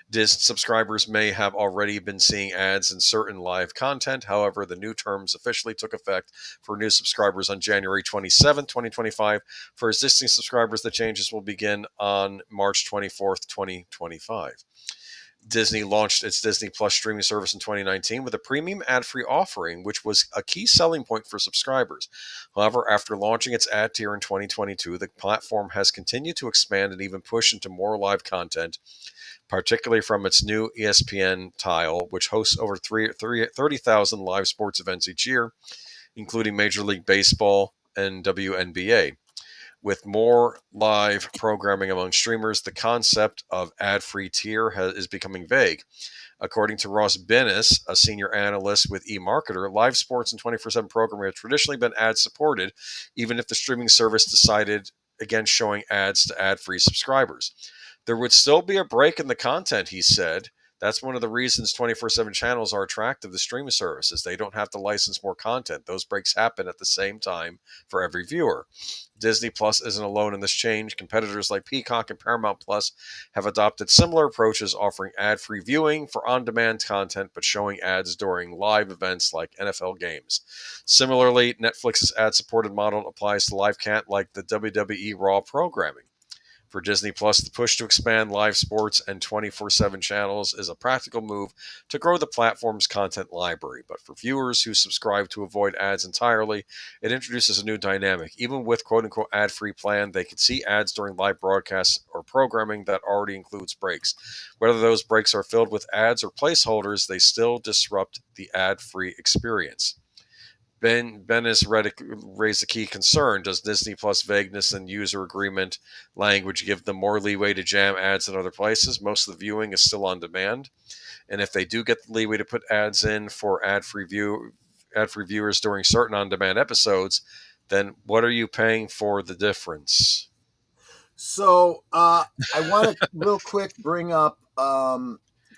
Disney subscribers may have already been seeing ads in certain live content. However, the new terms officially took effect for new subscribers on January 27, 2025. For existing subscribers, the changes will begin on March 24th, 2025. Disney launched its Disney Plus streaming service in 2019 with a premium ad-free offering, which was a key selling point for subscribers. However, after launching its ad tier in 2022, the platform has continued to expand and even push into more live content, particularly from its new ESPN tile, which hosts over 30,000 live sports events each year, including Major League Baseball and WNBA. With more live programming among streamers, the concept of ad-free tier is becoming vague. According to Ross Binnis, a senior analyst with eMarketer, live sports and 24/7 programming have traditionally been ad-supported, even if the streaming service decided against showing ads to ad-free subscribers. There would still be a break in the content, he said. That's one of the reasons 24/7 channels are attractive to streaming services. They don't have to license more content. Those breaks happen at the same time for every viewer. Disney Plus isn't alone in this change. Competitors like Peacock and Paramount Plus have adopted similar approaches, offering ad-free viewing for on-demand content, but showing ads during live events like NFL games. Similarly, Netflix's ad-supported model applies to live content like the WWE Raw programming. For Disney Plus, the push to expand live sports and 24/7 channels is a practical move to grow the platform's content library. But for viewers who subscribe to avoid ads entirely, it introduces a new dynamic. Even with quote-unquote ad-free plan, they can see ads during live broadcasts or programming that already includes breaks. Whether those breaks are filled with ads or placeholders, they still disrupt the ad-free experience. Ben has raised a key concern. Does Disney Plus vagueness and user agreement language give them more leeway to jam ads in other places? Most of the viewing is still on demand. And if they do get the leeway to put ads in for ad-free viewers during certain on-demand episodes, then what are you paying for the difference? So I want to real quick bring up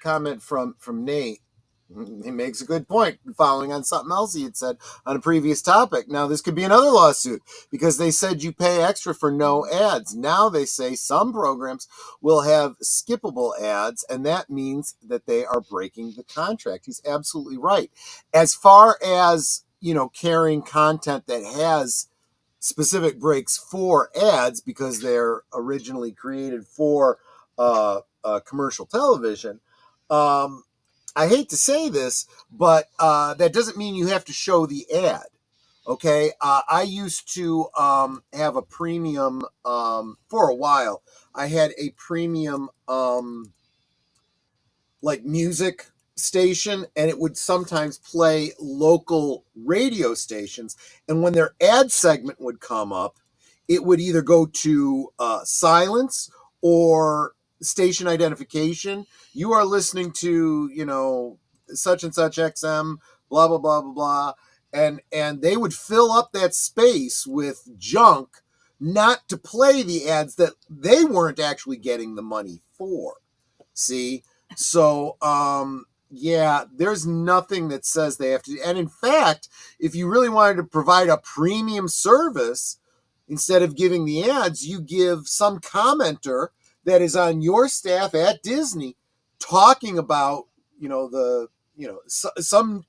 comment from Nate. He makes a good point, following on something else he had said on a previous topic. Now, this could be another lawsuit because they said you pay extra for no ads. Now they say some programs will have skippable ads, and that means that they are breaking the contract. He's absolutely right. As far as, carrying content that has specific breaks for ads because they're originally created for commercial television, I hate to say this, but that doesn't mean you have to show the ad. Okay, I used to have a premium for a while. I had a premium like music station, and it would sometimes play local radio stations. And when their ad segment would come up, it would either go to silence or station identification. You are listening to, such and such XM, blah, blah, blah, blah, blah. And they would fill up that space with junk, not to play the ads that they weren't actually getting the money for. See? So, yeah, there's nothing that says they have to. And in fact, if you really wanted to provide a premium service, instead of giving the ads, you give some commenter that is on your staff at Disney talking about, some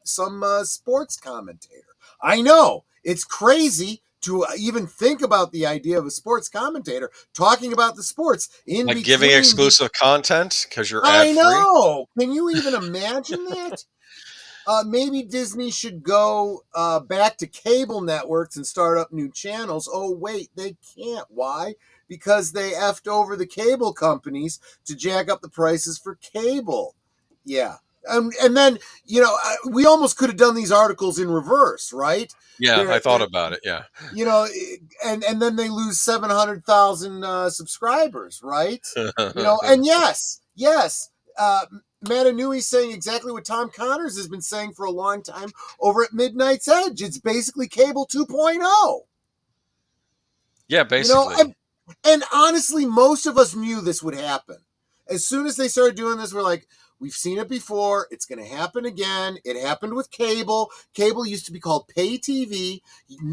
sports commentator. I know it's crazy to even think about the idea of a sports commentator talking about the sports in like between giving exclusive content because you're ad I free. know. Can you even imagine that? Maybe Disney should go back to cable networks and start up new channels. Oh, wait, they can't. Why? Because they effed over the cable companies to jack up the prices for cable. Yeah. And then, we almost could have done these articles in reverse, right? Yeah, I thought about it. Yeah. And then they lose 700,000 subscribers, right? And yes, Matanui saying exactly what Tom Connors has been saying for a long time over at Midnight's Edge. It's basically cable 2.0. Yeah, basically. And honestly, most of us knew this would happen. As soon as they started doing this, we're like, we've seen it before. It's going to happen again. It happened with cable. Cable used to be called pay TV.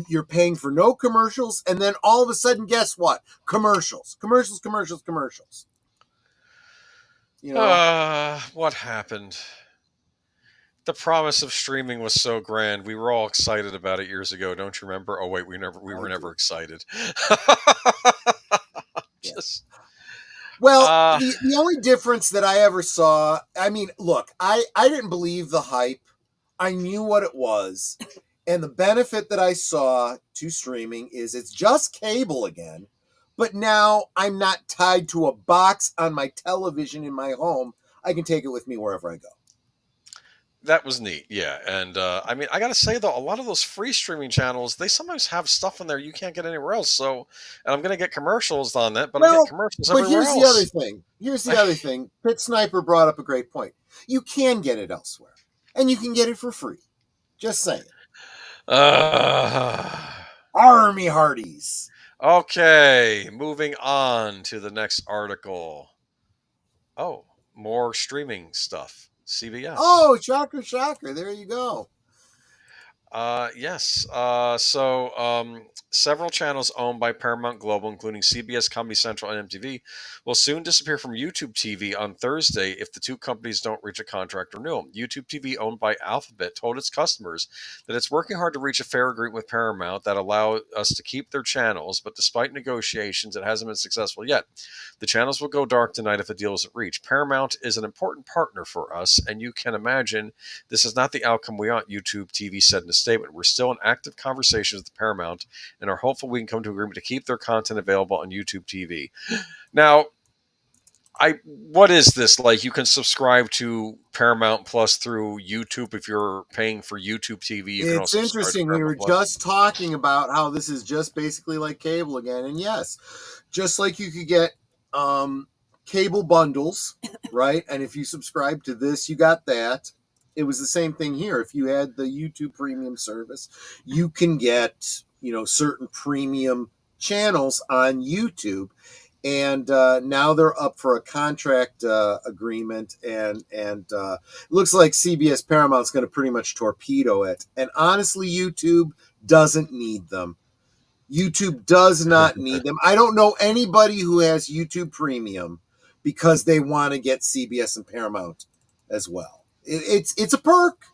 You're paying for no commercials. And then all of a sudden, guess what? Commercials. What happened? The promise of streaming was so grand. We were all excited about it years ago. Don't you remember? Oh wait, we were never excited. The only difference that I ever saw, I mean, look, I didn't believe the hype. I knew what it was. And the benefit that I saw to streaming is it's just cable again. But now I'm not tied to a box on my television in my home. I can take it with me wherever I go. That was neat, yeah. And I mean, I gotta say though, a lot of those free streaming channels, they sometimes have stuff in there you can't get anywhere else. So, and I'm gonna get commercials on that, but I'm getting commercials everywhere else. Here's the other thing. Pit Sniper brought up a great point. You can get it elsewhere, and you can get it for free. Just saying. Army Hearties. Okay, moving on to the next article. Oh, more streaming stuff. CBS. Oh, shocker. There you go. Yes. Several channels owned by Paramount Global, including CBS, Comedy Central, and MTV, will soon disappear from YouTube TV on Thursday if the two companies don't reach a contract renewal. YouTube TV, owned by Alphabet, told its customers that it's working hard to reach a fair agreement with Paramount that allow us to keep their channels, but despite negotiations, it hasn't been successful yet. The channels will go dark tonight if a deal isn't reached. Paramount is an important partner for us, and you can imagine this is not the outcome we want, YouTube TV said in a statement. We're still in active conversations with Paramount and are hopeful we can come to an agreement to keep their content available on YouTube TV. Now, what is this? Like, you can subscribe to Paramount Plus through YouTube if you're paying for YouTube TV. It's interesting. We were just talking about how this is just basically like cable again. And yes, just like you could get cable bundles, right? And if you subscribe to this, you got that. It was the same thing here. If you had the YouTube premium service, you can get, certain premium channels on YouTube. And now they're up for a contract agreement, and it looks like CBS Paramount's going to pretty much torpedo it. And honestly, YouTube doesn't need them. YouTube does not need them. I don't know anybody who has YouTube Premium because they want to get CBS and Paramount as well. It's a perk.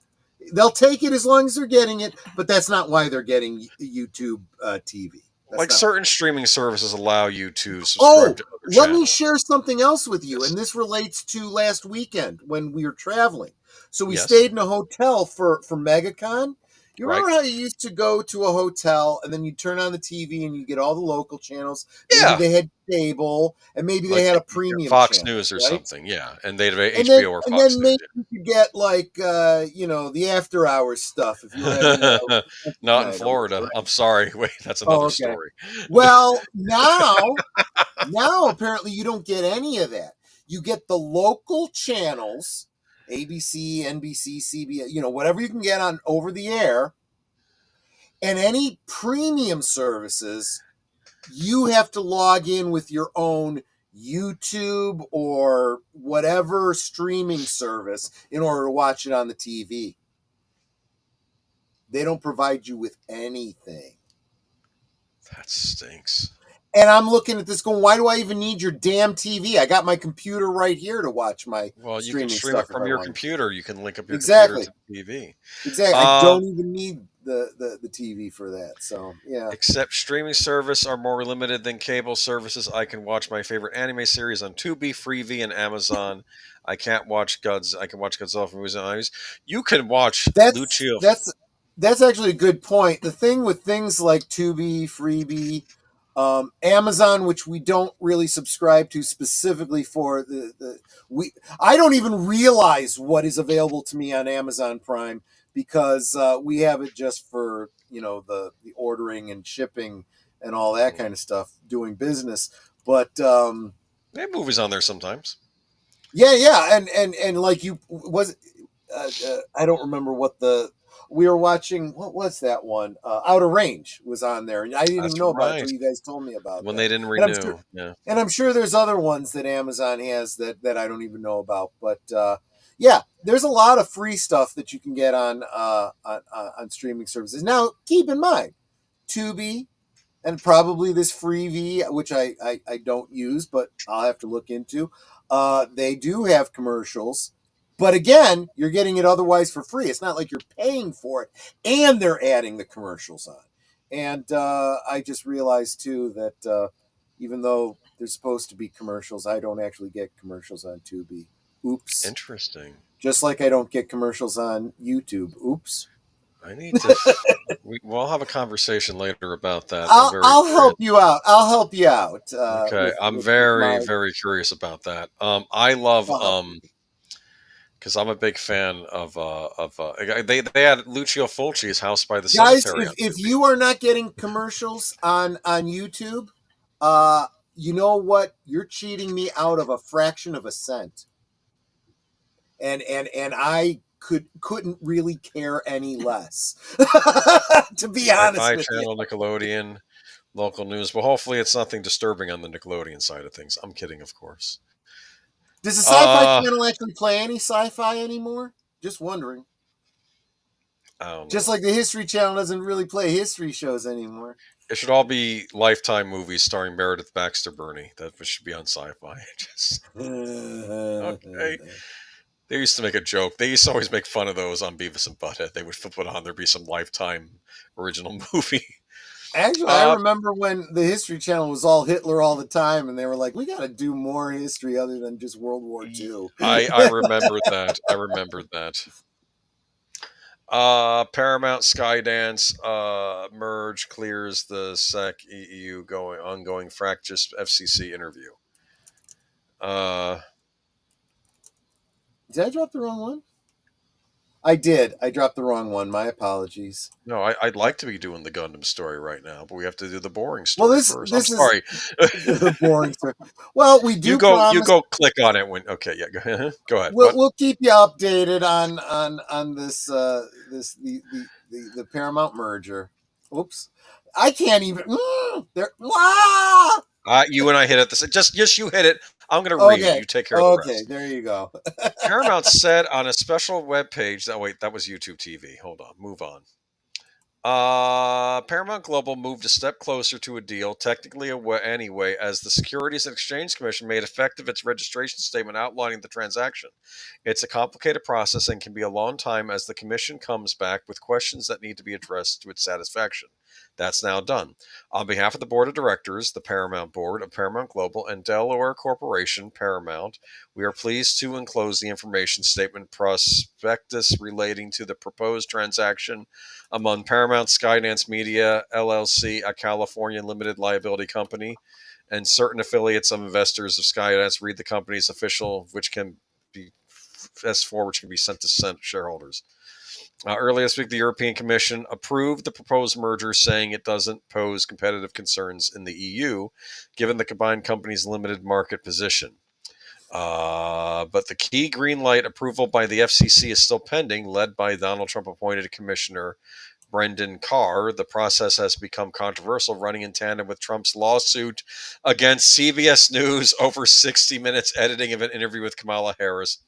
They'll take it as long as they're getting it, but that's not why they're getting YouTube TV. Like certain streaming services allow you to subscribe to other channels. Let me share something else with you, and this relates to last weekend when we were traveling. So we stayed in a hotel for MegaCon. You remember how you used to go to a hotel and then you turn on the TV and you get all the local channels? Maybe they had cable, and maybe they had a premium Fox channel, News or right? something, yeah. And they'd have HBO or Fox News. And then maybe you could get the after hours stuff if you were having not in Florida. Right? I'm sorry. Wait, that's another story. Well, now apparently you don't get any of that. You get the local channels, ABC, NBC, CBS, whatever you can get on over the air, and any premium services, you have to log in with your own YouTube or whatever streaming service in order to watch it on the TV. They don't provide you with anything. That stinks. And I'm looking at this going, why do I even need your damn TV? I got my computer right here to watch my Well, you streaming can stream stuff it from your computer. You can link up your computer to the TV. Exactly. I don't even need the TV for that. So, yeah. Except streaming service are more limited than cable services. I can watch my favorite anime series on Tubi, Freevee, and Amazon. I can't watch Gods. I can watch Godzilla from movies on iTunes. You can watch Lucio. That's actually a good point. The thing with things like Tubi, Freebie, Amazon, which we don't really subscribe to specifically for I don't even realize what is available to me on Amazon Prime because we have it just for the ordering and shipping and all that kind of stuff, doing business. But they have movies on there sometimes. Yeah, and like I don't remember what we were watching. What was that one? Outer Range was on there, and I didn't even know about it until you guys told me about it. When they didn't renew. And I'm sure there's other ones that Amazon has that I don't even know about. But yeah, there's a lot of free stuff that you can get on streaming services. Now, keep in mind, Tubi and probably this Freevee, which I don't use, but I'll have to look into. They do have commercials. But again, you're getting it otherwise for free. It's not like you're paying for it, and they're adding the commercials on. And I just realized, too, that even though there's supposed to be commercials, I don't actually get commercials on Tubi. Oops. Interesting. Just like I don't get commercials on YouTube. Oops. I need to... we'll have a conversation later about that. I'll help you out. I'll help you out. Okay. I'm very, very curious about that. I love... because I'm a big fan of they had Lucio Fulci's House by the Cemetery. Guys, if you are not getting commercials on YouTube, you know what? You're cheating me out of a fraction of a cent. And I couldn't really care any less. To be honest with Channel, you. Nickelodeon, local news. But hopefully it's nothing disturbing on the Nickelodeon side of things. I'm kidding, of course. Does the Sci-Fi Channel actually play any sci-fi anymore? Just wondering. I don't know. Just like the History Channel doesn't really play history shows anymore. It should all be Lifetime movies starring Meredith Baxter Birney. That should be on Sci-Fi. Okay. They used to make a joke. They used to always make fun of those on Beavis and Butthead. They would flip it on. There'd be some Lifetime original movie. Actually, I remember when the History Channel was all Hitler all the time, and they were like, we got to do more history other than just World War II. I remember that. I remembered that. Paramount-Skydance merge clears the SEC EU ongoing fractious FCC interview. Did I drop the wrong one? I did. I dropped the wrong one. My apologies. No, I'd like to be doing the Gundam story right now, but we have to do the boring story first. I'm sorry. The boring story. Well, we do. You go click on it when. Okay, yeah. Go ahead. We'll keep you updated on this the Paramount merger. Oops, I can't even. There. You and I hit it. Just you hit it. I'm going to read. You take care of the rest. Okay, there you go. Paramount said on a special webpage that was YouTube TV. Hold on, move on. Paramount Global moved a step closer to a deal, technically anyway, as the Securities and Exchange Commission made effective its registration statement outlining the transaction. It's a complicated process and can be a long time as the commission comes back with questions that need to be addressed to its satisfaction. That's now done. On behalf of the Board of Directors, the Paramount Board of Paramount Global, and Delaware Corporation, Paramount, we are pleased to enclose the information statement prospectus relating to the proposed transaction among Paramount-Skydance Media, LLC, a California limited liability company, and certain affiliates of investors of Skydance. Read the company's official, which can be S4, which can be sent to shareholders. Earlier this week, the European Commission approved the proposed merger, saying it doesn't pose competitive concerns in the EU, given the combined company's limited market position. But the key green light approval by the FCC is still pending, led by Donald Trump-appointed Commissioner Brendan Carr. The process has become controversial, running in tandem with Trump's lawsuit against CBS News over 60 Minutes editing of an interview with Kamala Harris.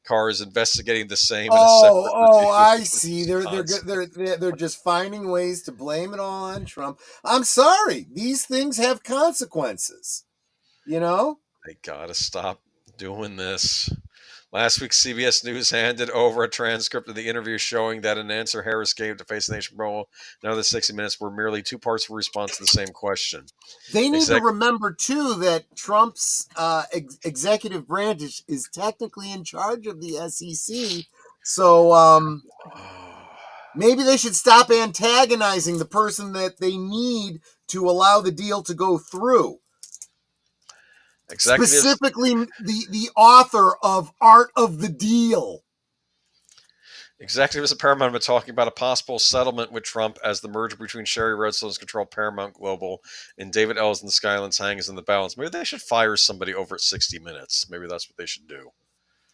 cars investigating the same in a separate I see. They're just finding ways to blame it all on Trump. I'm sorry. These things have consequences. You know? They gotta stop doing this. Last week, CBS News handed over a transcript of the interview showing that an answer Harris gave to Face the Nation Pro and other 60 Minutes were merely two parts of a response to the same question. They need to remember, too, that Trump's executive branch is technically in charge of the SEC. So maybe they should stop antagonizing the person that they need to allow the deal to go through. Specifically, the author of Art of the Deal. Executives at Paramount have been talking about a possible settlement with Trump as the merger between Sherry Redstone's controlled Paramount Global and David Ellis and the Skylands hangs in the balance. Maybe they should fire somebody over at 60 Minutes. Maybe that's what they should do.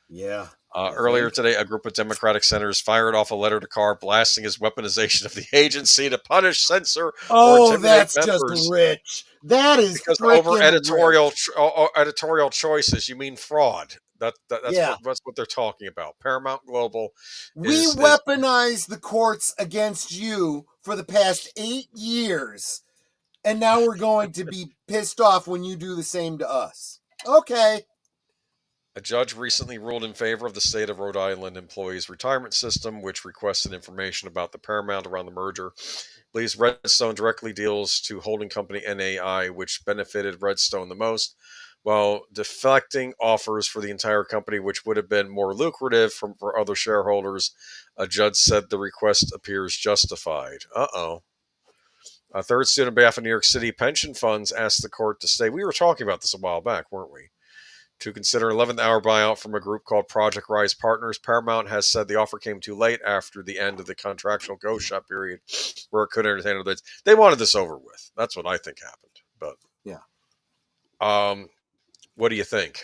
Yeah. Earlier today, a group of Democratic senators fired off a letter to Carr blasting his weaponization of the agency to punish, censor, or intimidate that's members. Just rich. That is because over editorial choices. You mean fraud? That's what they're talking about. Paramount Global. We weaponized the courts against you for the past 8 years, and now we're going to be pissed off when you do the same to us. Okay. A judge recently ruled in favor of the state of Rhode Island employees' retirement system, which requested information about the Paramount around the merger. Believes Redstone directly deals to holding company NAI, which benefited Redstone the most, while deflecting offers for the entire company, which would have been more lucrative for other shareholders. A judge said the request appears justified. A third suit on behalf of New York City pension funds asked the court to stay. We were talking about this a while back, weren't we? To consider an 11th hour buyout from a group called Project Rise Partners. Paramount has said the offer came too late after the end of the contractual ghost shop period where it could entertain other bids. They wanted this over with. That's what I think happened. But yeah. What do you think?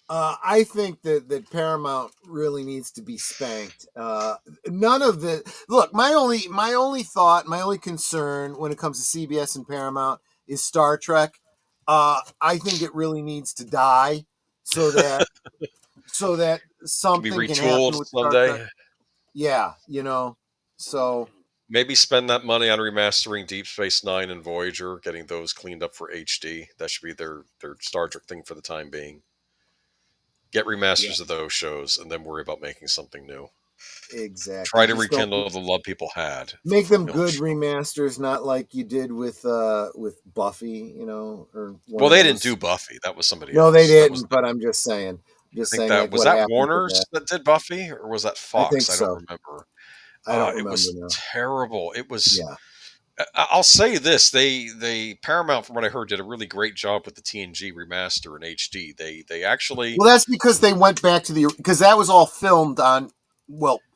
I think that Paramount really needs to be spanked. None of the look. My only thought, my only concern when it comes to CBS and Paramount is Star Trek. I think it really needs to die so that something can happen with Star Trek. Yeah, so maybe spend that money on remastering Deep Space Nine and Voyager, getting those cleaned up for HD. That should be their Star Trek thing for the time being. Get remasters of those shows and then worry about making something new. Exactly. Try to rekindle the love people had. Make them good remasters, not like you did with Buffy, Well, they didn't do Buffy. That was somebody else. No, they didn't, but I'm just saying. Was that Warner's that did Buffy, or was that Fox? I think so. I don't remember. I don't remember. It was now. terrible. It was. Yeah. I'll say this: they Paramount, from what I heard, did a really great job with the TNG remaster in HD. They actually. Well, that's because they went back to because that was all filmed on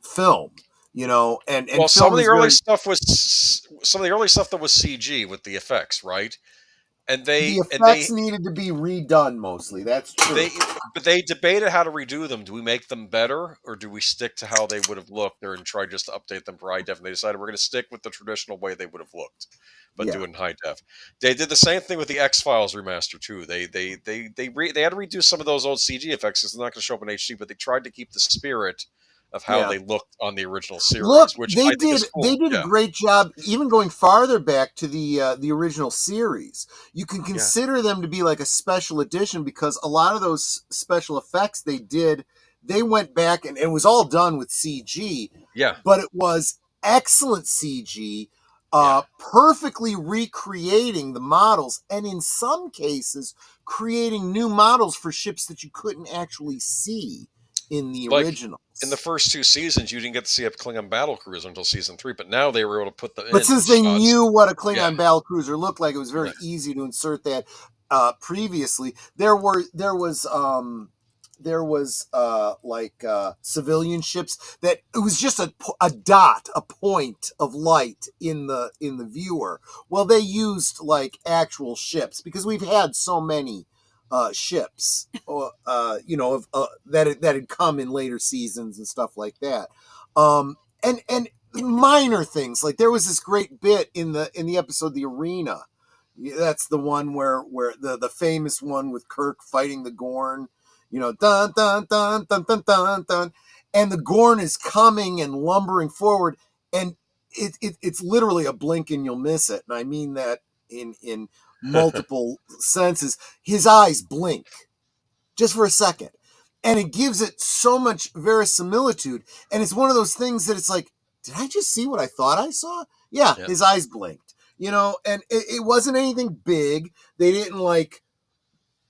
film. And some of the early stuff was that was CG with the effects, right? And the effects needed to be redone mostly. That's true. But they debated how to redo them. Do we make them better, or do we stick to how they would have looked there and try just to update them for high def? And they decided we're going to stick with the traditional way they would have looked, but do it in high def. They did the same thing with the X-Files remaster too. They had to redo some of those old CG effects because they're not going to show up in HD. But they tried to keep the spirit of how they looked on the original series. Look, which they I think did. is cool. They did a great job, even going farther back to the original series. You can consider them to be like a special edition because a lot of those special effects they did, they went back and it was all done with CG. Yeah, but it was excellent CG, perfectly recreating the models, and in some cases, creating new models for ships that you couldn't actually see in the originals. In the first two seasons, you didn't get to see a Klingon battlecruiser until season 3, but now they were able to put them in. But since they knew what a Klingon battlecruiser looked like, it was very easy to insert that. Previously, there was civilian ships that it was just a dot, a point of light in the viewer. Well, they used like actual ships because we've had so many ships, that had come in later seasons and stuff like that. And minor things like there was this great bit in the episode The Arena. That's the one where the famous one with Kirk fighting the Gorn. dun dun dun dun dun dun dun, and the Gorn is coming and lumbering forward, and it's literally a blink and you'll miss it, and I mean that in multiple senses. His eyes blink just for a second, and it gives it so much verisimilitude, and it's one of those things that it's like, did I just see what I thought I saw? Yeah. His eyes blinked, and it wasn't anything big. They didn't like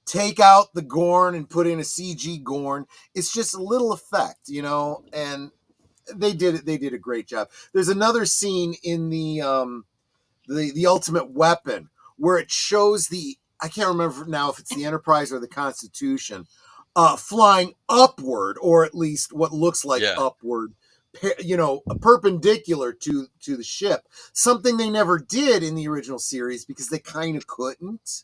take out the Gorn and put in a CG Gorn. It's just a little effect, and they did a great job. There's another scene in the Ultimate Weapon where it shows I can't remember now if it's the Enterprise or the Constitution, flying upward, or at least what looks like upward, perpendicular to the ship. Something they never did in the original series because they kind of couldn't.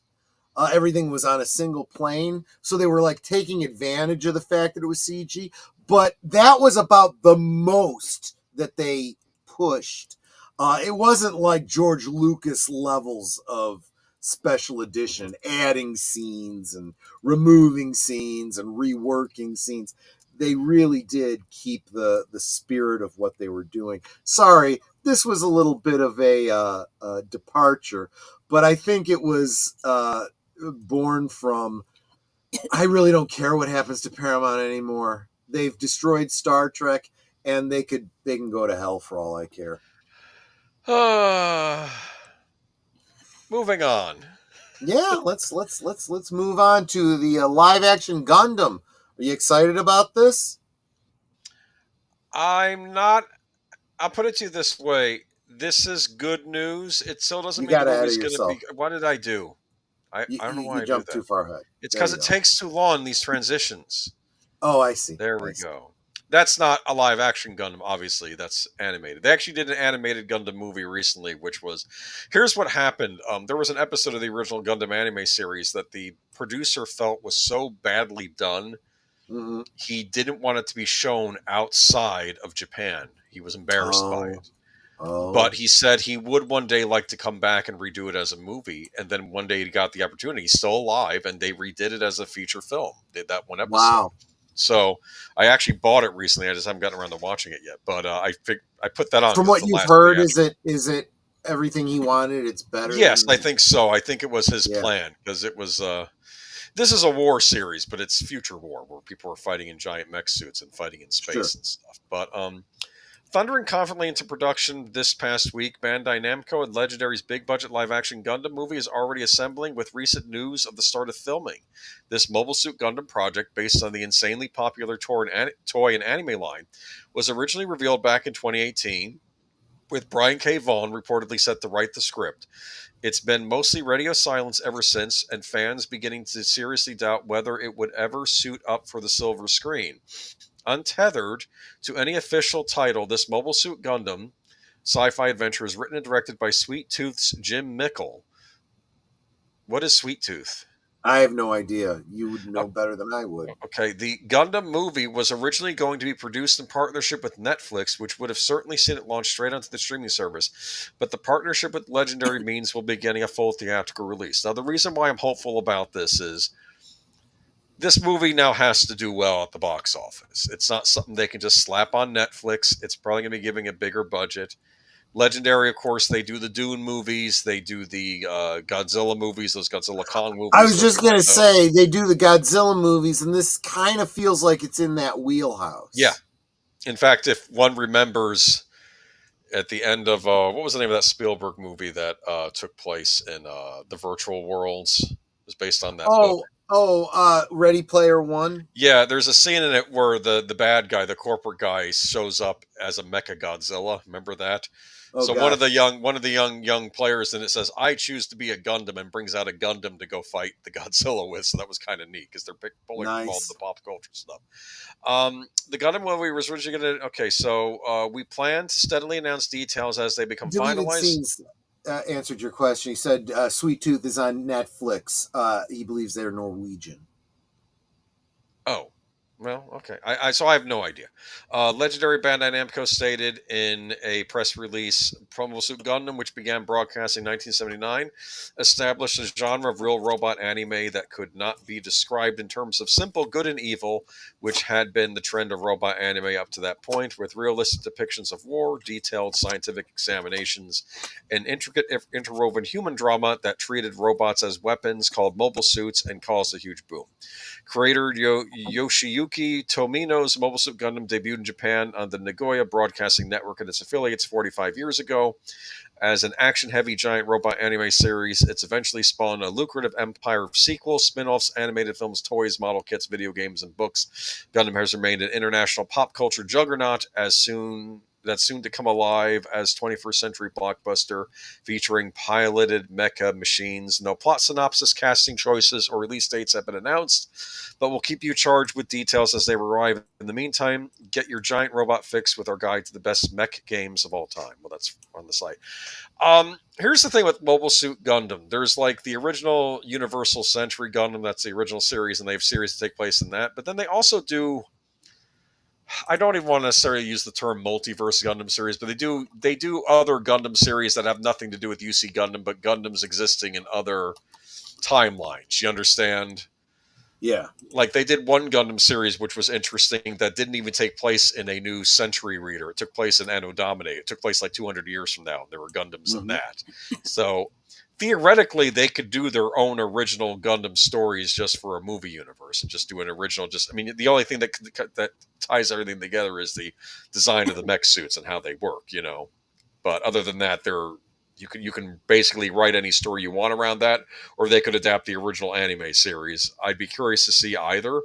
Everything was on a single plane, so they were like taking advantage of the fact that it was CG. But that was about the most that they pushed. It wasn't like George Lucas levels of special edition, adding scenes and removing scenes and reworking scenes. They really did keep the spirit of what they were doing. Sorry, this was a little bit of a departure, but I think it was born from, I really don't care what happens to Paramount anymore. They've destroyed Star Trek, and they can go to hell for all I care. Moving on. Yeah, let's move on to the live action Gundam. Are you excited about this? I'm not. I'll put it to you this way. This is good news. It still doesn't mean the movie's going to be. What did I do? I don't know why you I jumped do that. too far ahead. It's because it takes too long, these transitions. Oh, I see. There we go. That's not a live action Gundam, obviously. That's animated. They actually did an animated Gundam movie recently, which was, here's what happened. There was an episode of the original Gundam anime series that the producer felt was so badly done, he didn't want it to be shown outside of Japan. He was embarrassed by it. But he said he would one day like to come back and redo it as a movie. And then one day he got the opportunity. He's still alive, and they redid it as a feature film. Did that one episode. Wow. So I actually bought it recently. I just haven't gotten around to watching it yet. But I put that on. From what you've heard, is it everything he wanted? It's better. Yes, I think so. I think it was his plan, because it was. This is a war series, but it's future war where people are fighting in giant mech suits and fighting in space and stuff. But thundering confidently into production this past week, Bandai Namco and Legendary's big-budget live-action Gundam movie is already assembling, with recent news of the start of filming. This Mobile Suit Gundam project, based on the insanely popular toy and anime line, was originally revealed back in 2018, with Brian K. Vaughan reportedly set to write the script. It's been mostly radio silence ever since, and fans beginning to seriously doubt whether it would ever suit up for the silver screen. Untethered to any official title, this Mobile Suit Gundam sci-fi adventure is written and directed by Sweet Tooth's Jim Mickle. What is Sweet Tooth? I have no idea. You would know better than I would. Okay, the Gundam movie was originally going to be produced in partnership with Netflix, which would have certainly seen it launched straight onto the streaming service. But the partnership with Legendary means we'll be getting a full theatrical release. Now, the reason why I'm hopeful about this is this movie now has to do well at the box office. It's not something they can just slap on Netflix. It's probably going to be giving a bigger budget. Legendary, of course, they do the Dune movies. They do the Godzilla movies, those Godzilla Kong movies. I was just going to say, they do the Godzilla movies, and this kind of feels like it's in that wheelhouse. Yeah. In fact, if one remembers at the end of, what was the name of that Spielberg movie that took place in the virtual worlds? It was based on that book. Ready Player One? Yeah, there's a scene in it where the bad guy, the corporate guy, shows up as a Mecha Godzilla. Remember that? So one of the young players, and it says, "I choose to be a Gundam," and brings out a Gundam to go fight the Godzilla with. So that was kind of neat because they're pulling from all the pop culture stuff. The Gundam movie was originally going to. Okay, so we plan to steadily announce details as they become finalized. Scenes, answered your question. He said Sweet Tooth is on Netflix. He believes they're Norwegian. Oh, Well, okay. So I have no idea. Legendary Bandai Namco stated in a press release, Mobile Suit Gundam, which began broadcasting in 1979, established a genre of real robot anime that could not be described in terms of simple good and evil, which had been the trend of robot anime up to that point, with realistic depictions of war, detailed scientific examinations, and intricate interwoven human drama that treated robots as weapons called mobile suits and caused a huge boom. Creator Yoshiyuki Tomino's Mobile Suit Gundam debuted in Japan on the Nagoya Broadcasting Network and its affiliates 45 years ago. As an action-heavy giant robot anime series, it's eventually spawned a lucrative empire of sequels, spin-offs, animated films, toys, model kits, video games, and books. Gundam has remained an international pop culture juggernaut that's soon to come alive as 21st century blockbuster featuring piloted mecha machines. No plot synopsis, casting choices, or release dates have been announced, but we'll keep you charged with details as they arrive. In the meantime, get your giant robot fix with our guide to the best mech games of all time. Well, that's on the site. Here's the thing with Mobile Suit Gundam. There's like the original Universal Century Gundam, that's the original series, and they have series that take place in that. But then they also do, I don't even want to necessarily use the term multiverse Gundam series, but they do other Gundam series that have nothing to do with UC Gundam, but Gundams existing in other timelines. You understand? Yeah. Like they did one Gundam series which was interesting that didn't even take place in a new Century Reader. It took place in Anno Domini. It took place like 200 years from now. There were Gundams in that. So theoretically, they could do their own original Gundam stories just for a movie universe and just do an original. The only thing that ties everything together is the design of the mech suits and how they work, But other than that, you can basically write any story you want around that, or they could adapt the original anime series. I'd be curious to see either.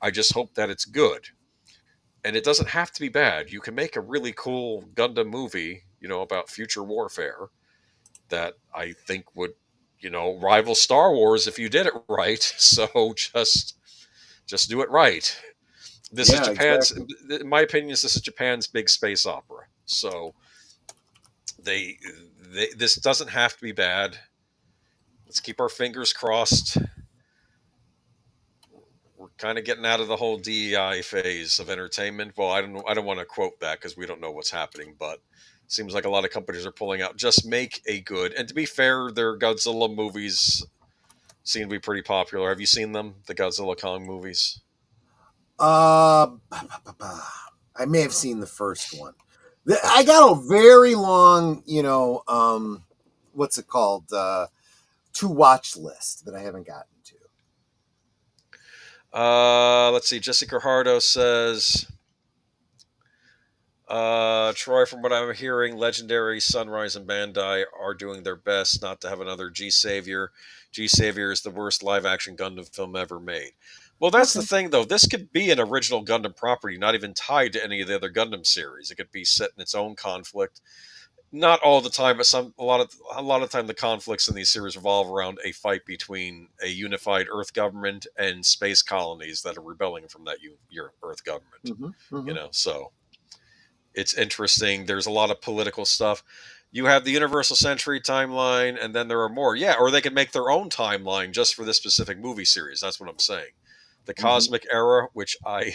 I just hope that it's good. And it doesn't have to be bad. You can make a really cool Gundam movie, about future warfare that I think would, rival Star Wars if you did it right. So just do it right. This is Japan's, exactly. In my opinion, this is Japan's big space opera. So this doesn't have to be bad. Let's keep our fingers crossed. We're kind of getting out of the whole DEI phase of entertainment. Well, I don't want to quote that because we don't know what's happening, but it seems like a lot of companies are pulling out. Just make a good. And to be fair, their Godzilla movies seem to be pretty popular. Have you seen them? The Godzilla Kong movies? I may have seen the first one. I got a very long, what's it called? To watch list that I haven't gotten to. Let's see. Jessica Hardo says, Troy, from what I'm hearing, Legendary, Sunrise, and Bandai are doing their best not to have another G-Savior. G-Savior is the worst live-action Gundam film ever made. Well, that's the thing, though. This could be an original Gundam property, not even tied to any of the other Gundam series. It could be set in its own conflict. Not all the time, but a lot of time the conflicts in these series revolve around a fight between a unified Earth government and space colonies that are rebelling from that your Earth government. So it's interesting. There's a lot of political stuff. You have the Universal Century timeline, and then there are more. Yeah, or they could make their own timeline just for this specific movie series. That's what I'm saying. The Cosmic Era, which I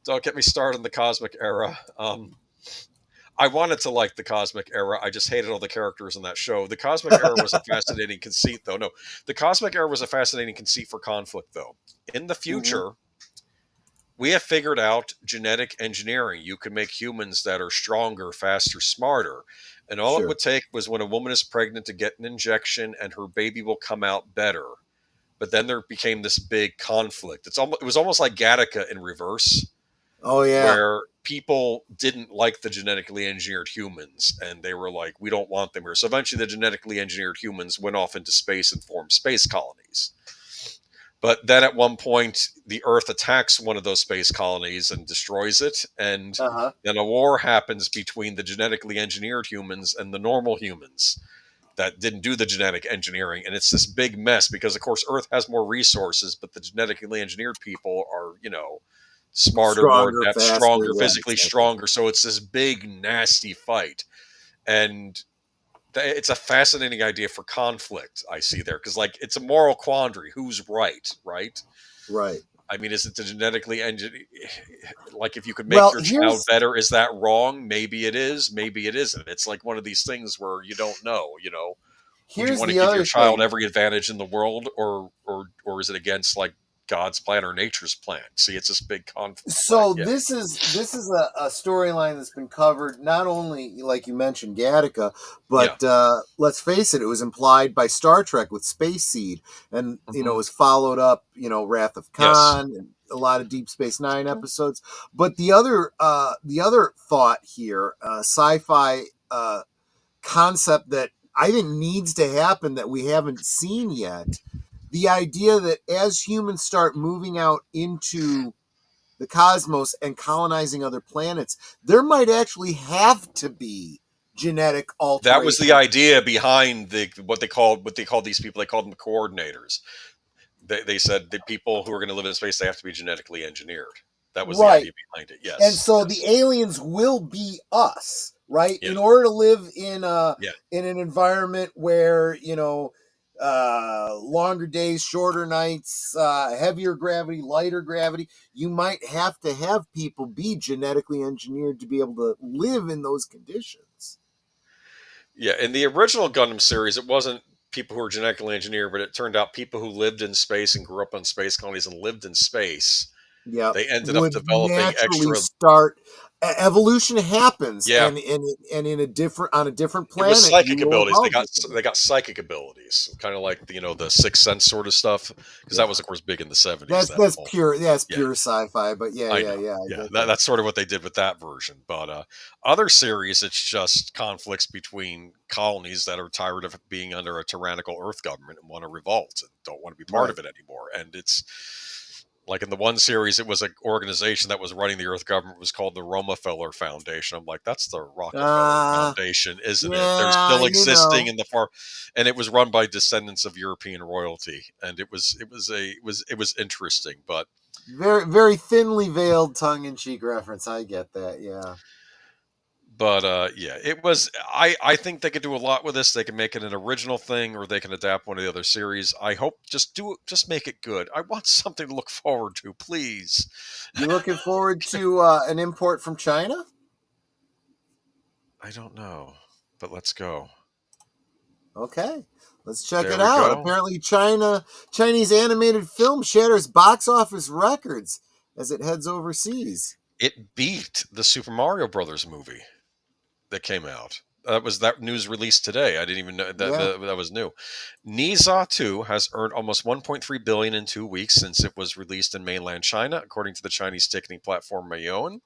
don't get me started on the Cosmic Era. I wanted to like the Cosmic Era. I just hated all the characters in that show. The Cosmic Era was a fascinating conceit, though. No, the Cosmic Era was a fascinating conceit for conflict, though. In the future, we have figured out genetic engineering. You can make humans that are stronger, faster, smarter. And all it would take was when a woman is pregnant to get an injection and her baby will come out better. But then there became this big conflict. It was almost like Gattaca in reverse. Oh, yeah. Where people didn't like the genetically engineered humans, and they were like, we don't want them here. So eventually the genetically engineered humans went off into space and formed space colonies. But then at one point, the Earth attacks one of those space colonies and destroys it. And then a war happens between the genetically engineered humans and the normal humans that didn't do the genetic engineering. And it's this big mess because, of course, Earth has more resources, but the genetically engineered people are, smarter, more adept, stronger, physically stronger. So it's this big, nasty fight. And it's a fascinating idea for conflict I see there. Because, it's a moral quandary. Who's right, right? Right. I mean, is it the genetically engineered? Like, if you could make your child better, is that wrong? Maybe it is. Maybe it isn't. It's like one of these things where you don't know. You know, would you want to give your child every advantage in the world, or is it against like God's plan or nature's plan? See, it's this big conflict. So this is a storyline that's been covered not only, like you mentioned, Gattaca, but let's face it, it was implied by Star Trek with Space Seed, and you know, it was followed up, you know, Wrath of Khan, and a lot of Deep Space Nine episodes. But the other thought here, sci-fi concept that I think needs to happen that we haven't seen yet. The idea that as humans start moving out into the cosmos and colonizing other planets, there might actually have to be genetic alteration. That was the idea behind what they called these people. They called them coordinators. They said the people who are going to live in space, they have to be genetically engineered. That was the idea behind it. Yes. And so the aliens will be us, right? Yeah. In order to live in an environment where, you know, longer days, shorter nights, heavier gravity, lighter gravity, you might have to have people be genetically engineered to be able to live in those conditions. Yeah, in the original Gundam series, it wasn't people who were genetically engineered, but it turned out people who lived in space and grew up on space colonies and lived in space. Yeah, they ended up developing extra. Evolution happens, and in a different planet. It was psychic abilities. They got psychic abilities, kind of like the Sixth Sense sort of stuff, because that was of course big in the 70s. That's pure. That's pure sci-fi. But yeah. That's sort of what they did with that version. But other series, it's just conflicts between colonies that are tired of being under a tyrannical Earth government and want to revolt and don't want to be part of it anymore. And it's like in the one series, it was an organization that was running the Earth government. It was called the Rockefeller Foundation. I'm like, that's the Rockefeller Foundation, isn't it? They're still existing in the far, and it was run by descendants of European royalty, and it was interesting, but very, very thinly veiled tongue-in-cheek reference. I get that, yeah. But it was. I think they could do a lot with this. They can make it an original thing, or they can adapt one of the other series. I hope just make it good. I want something to look forward to, please. You looking forward to an import from China? I don't know, but let's go. Okay, let's check it out. Apparently, Chinese animated film shatters box office records as it heads overseas. It beat the Super Mario Brothers movie that came out. That news released today. I didn't even know that was new. Niza 2 has earned almost $1.3 billion in 2 weeks since it was released in mainland China, according to the Chinese ticketing platform Maoyan.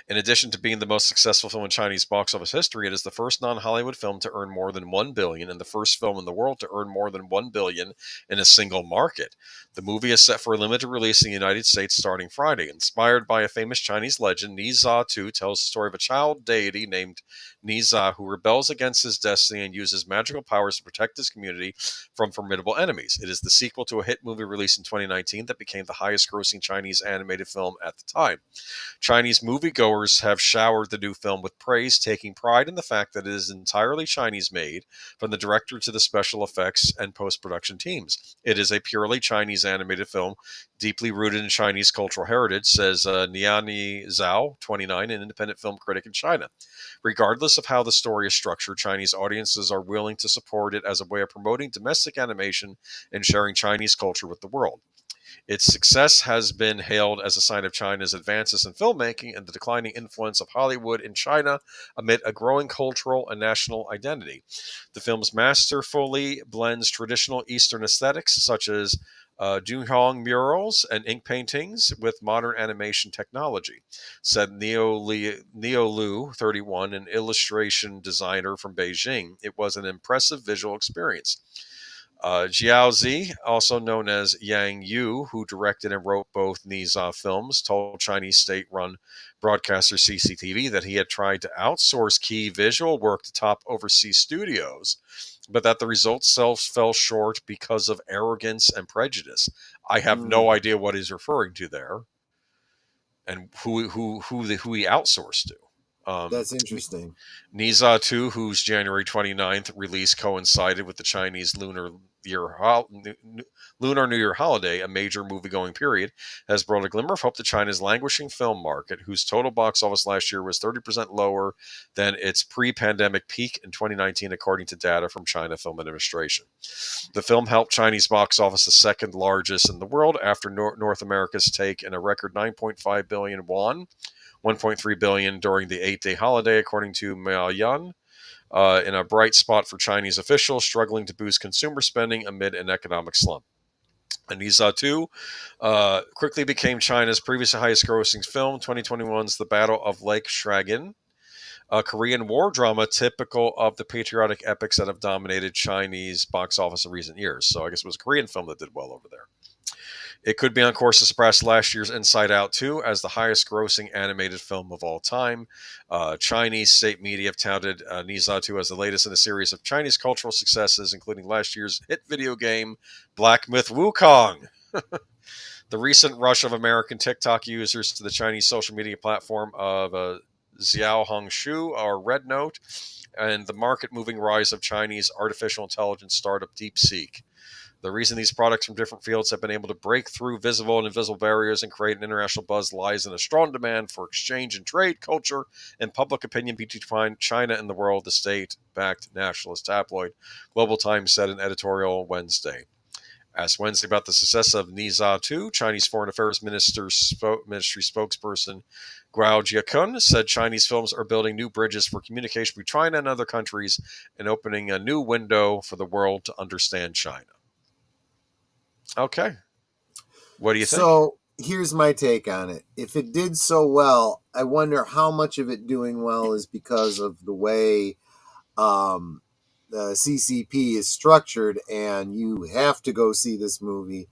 In addition to being the most successful film in Chinese box office history, it is the first non-Hollywood film to earn more than $1 billion and the first film in the world to earn more than $1 billion in a single market. The movie is set for a limited release in the United States starting Friday. Inspired by a famous Chinese legend, Niza 2 tells the story of a child deity named Niza who rebels against his destiny and uses magical powers to protect his community from formidable enemies. It is the sequel to a hit movie released in 2019 that became the highest-grossing Chinese animated film at the time. Chinese moviegoers have showered the new film with praise, taking pride in the fact that it is entirely Chinese-made, from the director to the special effects and post-production teams. It is a purely Chinese animated film, deeply rooted in Chinese cultural heritage, says Niani Zhao, 29, an independent film critic in China. Regardless of how the story is structured, Chinese audiences are willing to support it as a way of promoting domestic animation and sharing Chinese culture with the world. Its success has been hailed as a sign of China's advances in filmmaking and the declining influence of Hollywood in China amid a growing cultural and national identity. The film masterfully blends traditional Eastern aesthetics such as Dunhuang murals and ink paintings with modern animation technology, said Neo Lu, 31, an illustration designer from Beijing. It was an impressive visual experience. Jiaozi, also known as Yang Yu, who directed and wrote both Niza films, told Chinese state-run broadcaster CCTV that he had tried to outsource key visual work to top overseas studios, but that the results fell short because of arrogance and prejudice. I have no idea what he's referring to there, and who he outsourced to. That's interesting. Niza 2, whose January 29th release coincided with the Chinese Lunar New Year holiday, a major movie-going period, has brought a glimmer of hope to China's languishing film market, whose total box office last year was 30% lower than its pre-pandemic peak in 2019, according to data from China Film Administration. The film helped Chinese box office the second largest in the world after North America's take in a record 9.5 billion won, 1.3 billion during the 8-day holiday, according to Maoyan, in a bright spot for Chinese officials struggling to boost consumer spending amid an economic slump. Aniza 2 quickly became China's previous highest grossing film, 2021's The Battle of Lake Shragin, a Korean war drama typical of the patriotic epics that have dominated Chinese box office in recent years. So I guess it was a Korean film that did well over there. It could be on course to surpass last year's Inside Out 2 as the highest grossing animated film of all time. Chinese state media have touted Niza 2 as the latest in a series of Chinese cultural successes, including last year's hit video game Black Myth Wukong. The recent rush of American TikTok users to the Chinese social media platform of Xiao Hongshu or Red Note, and the market-moving rise of Chinese artificial intelligence startup DeepSeek. The reason these products from different fields have been able to break through visible and invisible barriers and create an international buzz lies in a strong demand for exchange in trade, culture, and public opinion between China and the world, the state-backed nationalist tabloid Global Times said in editorial Wednesday. Asked Wednesday about the success of Niza 2, Chinese Foreign Affairs Ministry spokesperson Guo Jiakun said Chinese films are building new bridges for communication between China and other countries and opening a new window for the world to understand China. Okay. What do you think? So here's my take on it. If it did so well, I wonder how much of it doing well is because of the way the CCP is structured, and you have to go see this movie,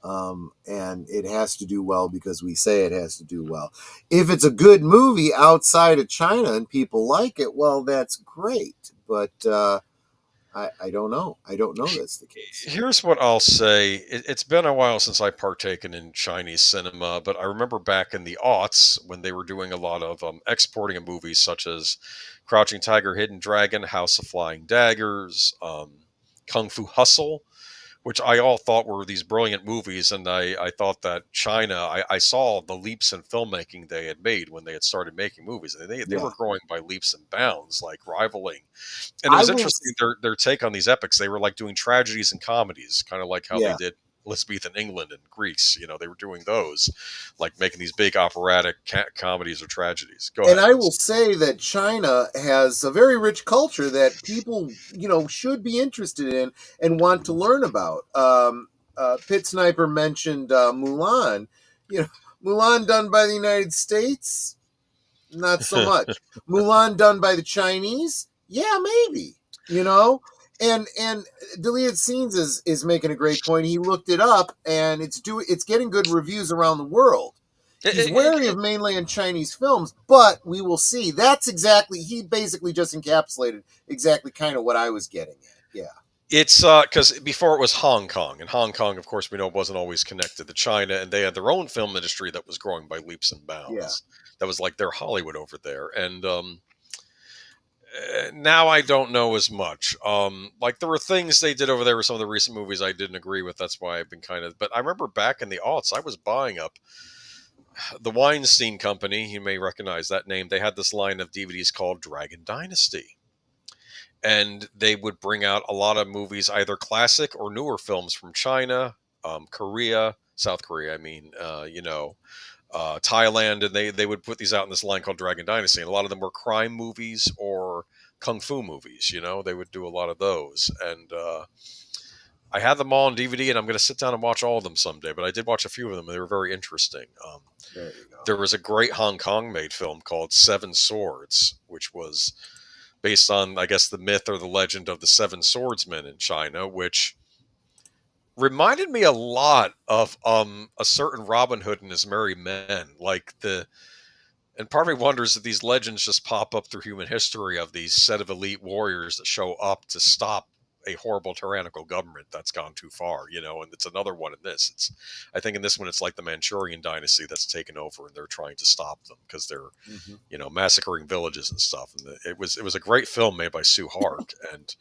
and it has to do well because we say it has to do well. If it's a good movie outside of China and people like it, well, that's great. But I don't know. I don't know that's the case. Here's what I'll say. It's been a while since I've partaken in Chinese cinema, but I remember back in the aughts when they were doing a lot of exporting of movies such as Crouching Tiger, Hidden Dragon, House of Flying Daggers, Kung Fu Hustle, which I all thought were these brilliant movies. And I thought that China, I saw the leaps in filmmaking they had made when they had started making movies. They were growing by leaps and bounds, like rivaling. And it was interesting, their take on these epics. They were like doing tragedies and comedies, kind of like how they did Elizabethan England and Greece. You know, they were doing those, like making these big operatic comedies or tragedies. Go ahead. And I will say that China has a very rich culture that people, should be interested in and want to learn about. Pit Sniper mentioned Mulan. Mulan done by the United States, not so much. Mulan done by the Chinese, yeah, maybe. And Deleted Scenes is making a great point. He looked it up, and it's getting good reviews around the world. He's wary of mainland Chinese films, but we will see. He basically just encapsulated exactly kind of what I was getting at. Yeah. It's because before it was Hong Kong, and Hong Kong, of course, we know wasn't always connected to China, and they had their own film industry that was growing by leaps and bounds. Yeah. That was like their Hollywood over there. And now I don't know as much. Like there were things they did over there with some of the recent movies I didn't agree with. That's why I've been but I remember back in the aughts, I was buying up the Weinstein Company. You may recognize that name. They had this line of DVDs called Dragon Dynasty. And they would bring out a lot of movies, either classic or newer films from China, Korea, South Korea, Thailand, and they would put these out in this line called Dragon Dynasty. And a lot of them were crime movies or kung fu movies. They would do a lot of those. And I had them all on DVD, and I'm going to sit down and watch all of them someday. But I did watch a few of them, and they were very interesting. There you go. There was a great Hong Kong-made film called Seven Swords, which was based on, I guess, the myth or the legend of the Seven Swordsmen in China, which reminded me a lot of a certain Robin Hood and his merry men. And part of me wonders if these legends just pop up through human history of these set of elite warriors that show up to stop a horrible tyrannical government that's gone too far, and it's another one in this. I think in this one it's like the Manchurian dynasty that's taken over, and they're trying to stop them because they're massacring villages and stuff. And it was a great film made by Sue Hark. And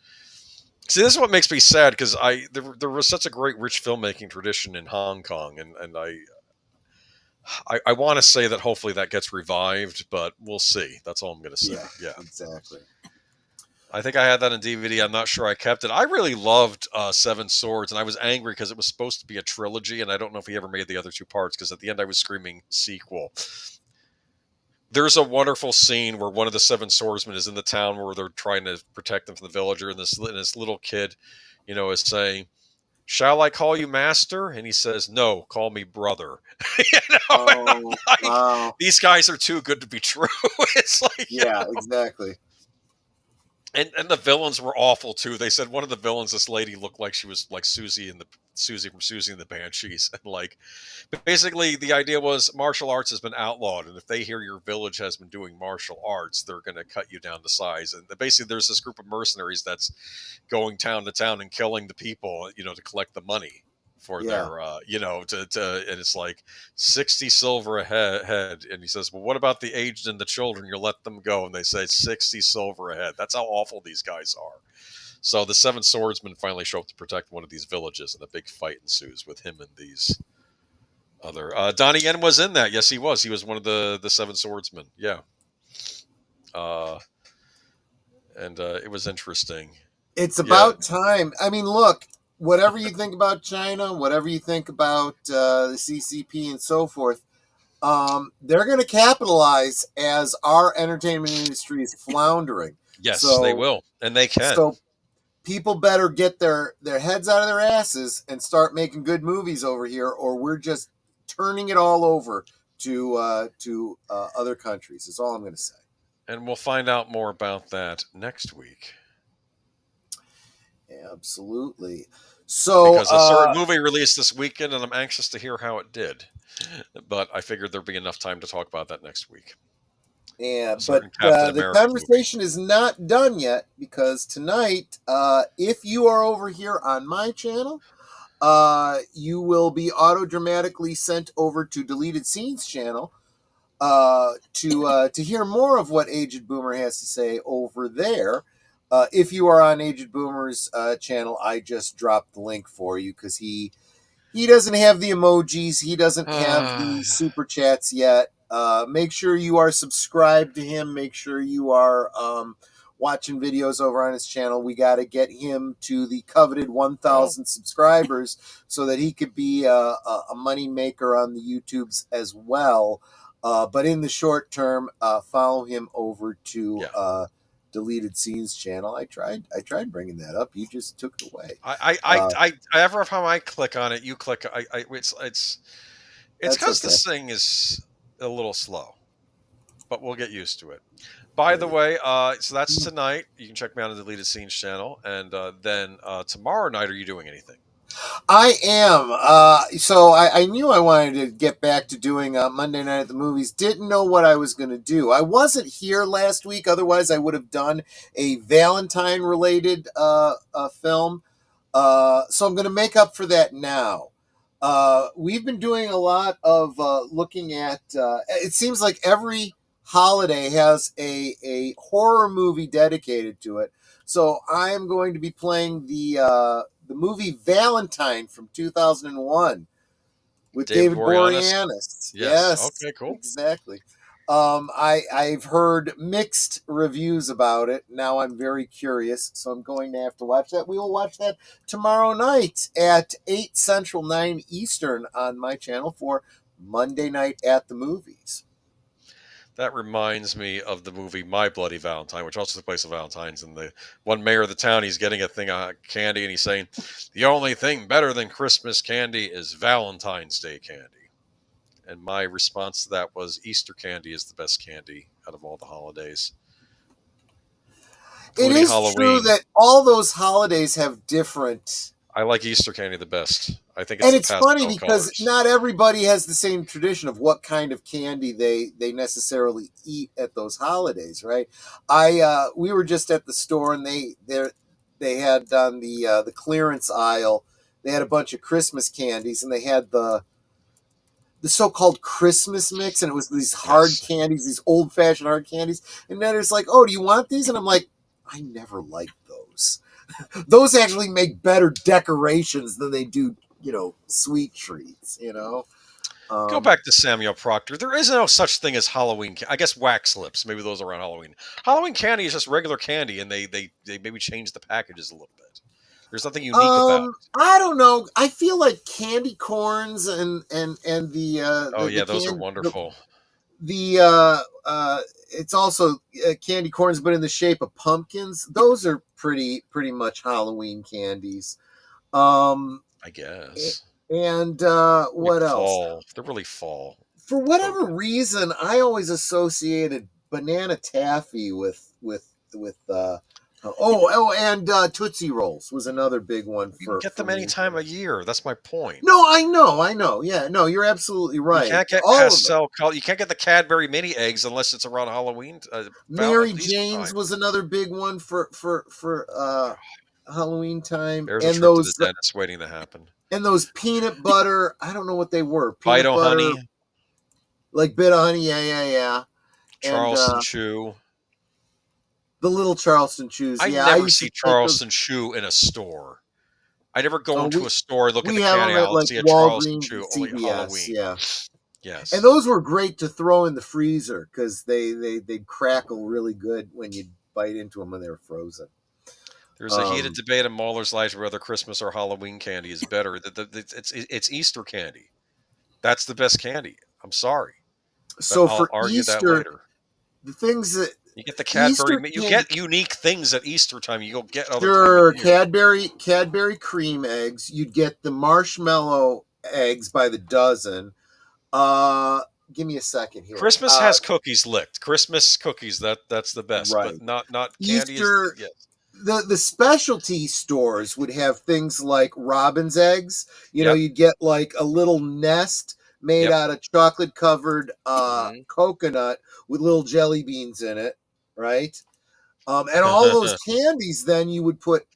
see, this is what makes me sad, because there was such a great rich filmmaking tradition in Hong Kong, and I want to say that hopefully that gets revived, but we'll see. That's all I'm going to say. Yeah, exactly. I think I had that on DVD. I'm not sure I kept it. I really loved Seven Swords, and I was angry because it was supposed to be a trilogy, and I don't know if he ever made the other two parts, because at the end I was screaming sequel. There's a wonderful scene where one of the Seven Swordsmen is in the town where they're trying to protect them from the villager, and this little kid, is saying, "Shall I call you master?" And he says, "No, call me brother." Wow. These guys are too good to be true. It's like, exactly. And the villains were awful too. They said one of the villains, this lady, looked like she was like Susie from Susie and the Banshees. And like, basically the idea was martial arts has been outlawed, and if they hear your village has been doing martial arts, they're going to cut you down to size. And basically there's this group of mercenaries that's going town to town and killing the people, to collect the money for their, and it's like 60 silver a head. And he says, "Well, what about the aged and the children? You let them go." And they say 60 silver a head. That's how awful these guys are. So the Seven Swordsmen finally show up to protect one of these villages, and a big fight ensues with him and these other. Donnie Yen was in that. Yes, he was. He was one of the Seven Swordsmen. Yeah. And it was interesting. It's about time. I mean, look, whatever you think about China, whatever you think about the CCP and so forth, they're going to capitalize as our entertainment industry is floundering. Yes, they will, and they can. So people better get their heads out of their asses and start making good movies over here, or we're just turning it all over to other countries. Is all I'm going to say. And we'll find out more about that next week. Absolutely. So, because a certain movie released this weekend, and I'm anxious to hear how it did. But I figured there'd be enough time to talk about that next week. Yeah, but the conversation is not done yet, because tonight, if you are over here on my channel, you will be auto-dramatically sent over to Deleted Scenes channel to hear more of what Aged Boomer has to say over there. If you are on Aged Boomer's channel, I just dropped the link for you, because he doesn't have the emojis. He doesn't have the super chats yet. Make sure you are subscribed to him. Make sure you are watching videos over on his channel. We got to get him to the coveted 1,000 subscribers so that he could be a money maker on the YouTubes as well. But in the short term, follow him over to Deleted Scenes channel. I tried bringing that up. You just took it away. Every time I click on it, you click. It's because this thing is a little slow, but we'll get used to it. By the way, so that's tonight. You can check me out on the Deleted Scenes channel, and then tomorrow night, are you doing anything? I am. So I knew I wanted to get back to doing Monday Night at the Movies. Didn't know what I was going to do. I wasn't here last week. Otherwise, I would have done a Valentine-related film. So I'm going to make up for that now. We've been doing a lot of looking at... it seems like every holiday has a horror movie dedicated to it. So I am going to be playing the movie Valentine from 2001 with David Boreanaz. Yes. Okay, cool. Exactly. I've heard mixed reviews about it. Now I'm very curious, so I'm going to have to watch that. We will watch that tomorrow night at 8 Central, 9 Eastern on my channel for Monday Night at the Movies. That reminds me of the movie My Bloody Valentine, which also took place of Valentine's. And the one mayor of the town, he's getting a thing of candy, and he's saying, "The only thing better than Christmas candy is Valentine's Day candy." And my response to that was, Easter candy is the best candy out of all the holidays. It is true that all those holidays have different... I like Easter candy the best. I think it's funny because not everybody has the same tradition of what kind of candy they necessarily eat at those holidays, right? We were just at the store, and they they had on the clearance aisle. They had a bunch of Christmas candies, and they had the so-called Christmas mix, and it was these hard candies, these old-fashioned hard candies. And Netter's like, "Oh, do you want these?" And I'm like, "I never liked those. Those actually make better decorations than they do, sweet treats. Go back to Samuel Proctor. There is no such thing as Halloween. I guess wax lips. Maybe those are around Halloween. Halloween candy is just regular candy, and they maybe change the packages a little bit. There's nothing unique about it. I don't know. I feel like candy corns and the those are wonderful. It's also candy corns, but in the shape of pumpkins. Those are pretty much Halloween candies. I guess. And what else? Fall. They're really fall. For whatever reason, I always associated banana taffy with and Tootsie Rolls was another big one. You can get them any time of year. That's my point. No, I know. Yeah, no, you're absolutely right. You can't get pastel color. You can't get the Cadbury mini eggs unless it's around Halloween. Mary Jane's was another big one for Halloween time. There's a trip to the dentist waiting to happen. And those peanut butter, I don't know what they were. Bite o' honey. Like bit of honey, yeah. Charleston Chew. The little Charleston Chews. I never see Charleston Chew in a store. I never go into a store, look at the candy aisle, and see a Charleston Chew. Only Halloween. Yeah. Yes. And those were great to throw in the freezer because they'd crackle really good when you bite into them when they were frozen. There's a heated debate in Mahler's Life whether Christmas or Halloween candy is better. It's Easter candy. That's the best candy. I'm sorry. So I'll for argue Easter, that later. The things that you get the Cadbury, you get unique things at Easter time. You go get other Cadbury cream eggs. You'd get the marshmallow eggs by the dozen. Give me a second here. Christmas has cookies licked. Christmas cookies. That's the best. Right. But not candy. Easter. Yes. The specialty stores would have things like robin's eggs. You'd get like a little nest made out of chocolate covered coconut with little jelly beans in it, right? And all those candies then you would put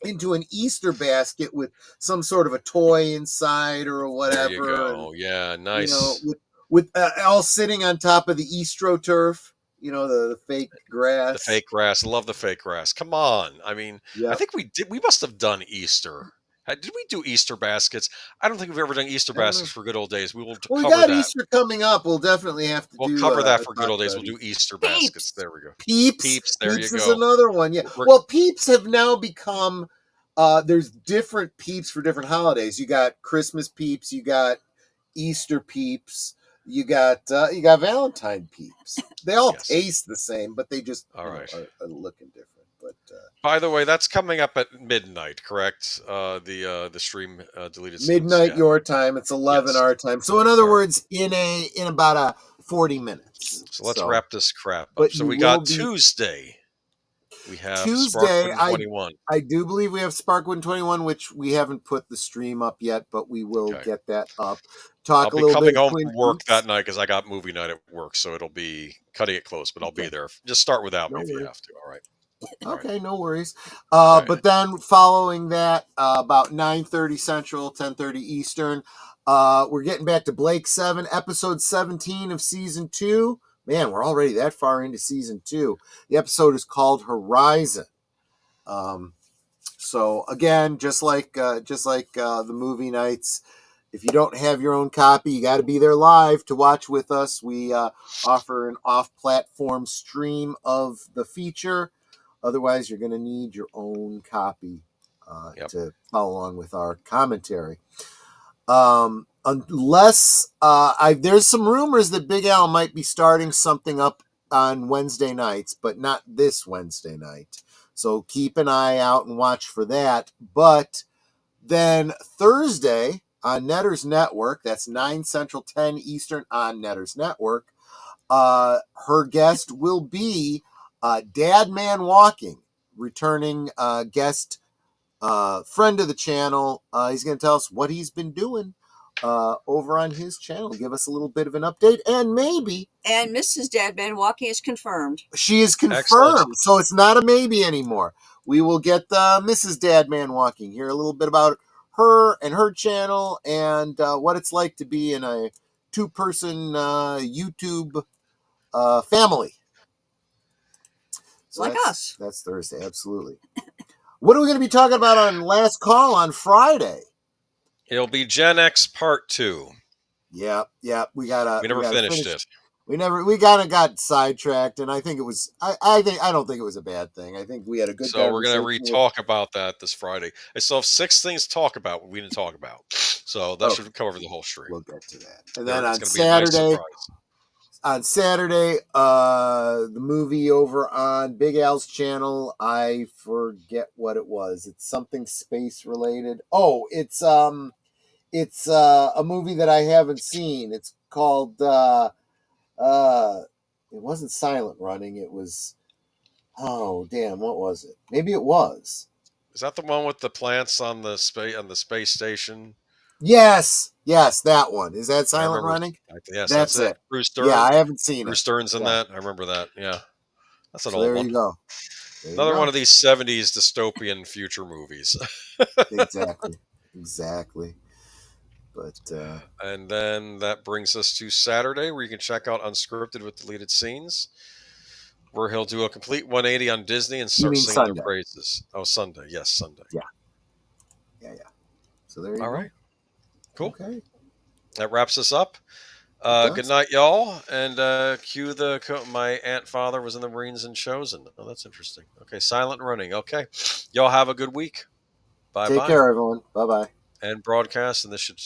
into an Easter basket with some sort of a toy inside or whatever. There you go. Yeah, nice. With all sitting on top of the EstroTurf. The fake grass. The fake grass. I love the fake grass. Come on. I mean, I think we did. We must have done Easter. Did we do Easter baskets? I don't think we've ever done Easter baskets for good old days. We will cover that. We got Easter coming up. We'll definitely have to We'll cover that for good old days. We'll do Easter baskets. There we go. Peeps. There Peeps you go. is another one. Yeah. Well, Peeps have now become, there's different Peeps for different holidays. You got Christmas Peeps. You got Easter Peeps. You got Valentine Peeps. They all taste the same, but they just are looking different. But by the way, that's coming up at midnight, correct? The stream deleted midnight your time. It's 11 our time. So in other words, in about 40 minutes. So let's wrap this crap up. So we got Tuesday. We have Tuesday. Spark 21. I do believe we have Spark 121, which we haven't put the stream up yet, but we will get that up. I'll be coming home from work that night because I got movie night at work, so it'll be cutting it close, but I'll be there. Just start without me if you have to. All right. Okay, no worries. But then following that, about 9:30 Central, 10:30 Eastern, we're getting back to Blake 7, episode 17 of season 2. Man, we're already that far into season 2. The episode is called Horizon. So again, just like the movie nights, if you don't have your own copy, you got to be there live to watch with us. We offer an off-platform stream of the feature. Otherwise, you're going to need your own copy to follow along with our commentary. Unless there's some rumors that Big Al might be starting something up on Wednesday nights, but not this Wednesday night. So keep an eye out and watch for that. But then Thursday on Netter's Network, that's 9 Central, 10 Eastern on Netter's Network, her guest will be Dad Man Walking, returning guest, friend of the channel. He's going to tell us what he's been doing over on his channel, give us a little bit of an update, and maybe. And Mrs. Dad Man Walking is confirmed. She is confirmed, Excellent. So it's not a maybe anymore. we will get Mrs. Dadman Walking. Hear a little bit about her and her channel and what it's like to be in a 2-person YouTube family. So like us. That's Thursday, absolutely. What are we going to be talking about on Last Call on Friday? It'll be Gen X Part 2. Yeah. We never finished it. We kind of got sidetracked, and I think it was. I don't think it was a bad thing. I think we had a good. So we're gonna re-talk about that this Friday. I still have 6 things to talk about we didn't talk about. So that should cover the whole stream. We'll get to that, and then on Saturday, the movie over on Big Al's channel. I forget what it was. It's something space related. Oh, it's a movie that I haven't seen. It's called. It wasn't Silent Running. It was, oh damn, what was it? Maybe it was. Is that the one with the plants on the space station? Yes, that one. Is that Silent Running? Yes, that's it. Bruce Stern. Yeah, I haven't seen Bruce Stern's in that. I remember that. Yeah, that's an old one. There you go. Another one of these 70s dystopian future movies. Exactly. But and then that brings us to Saturday, where you can check out Unscripted with Deleted Scenes, where he'll do a complete 180 on Disney and start singing their praises. Oh, Sunday. Yes, Sunday. Yeah. So there you go. All right. Cool. Okay. That wraps us up. Good night, y'all. And cue my aunt father was in the Marines and Chosen. Oh, that's interesting. Okay, Silent Running. Okay. Y'all have a good week. Bye-bye. Take care, everyone. Bye-bye. And broadcast, and this should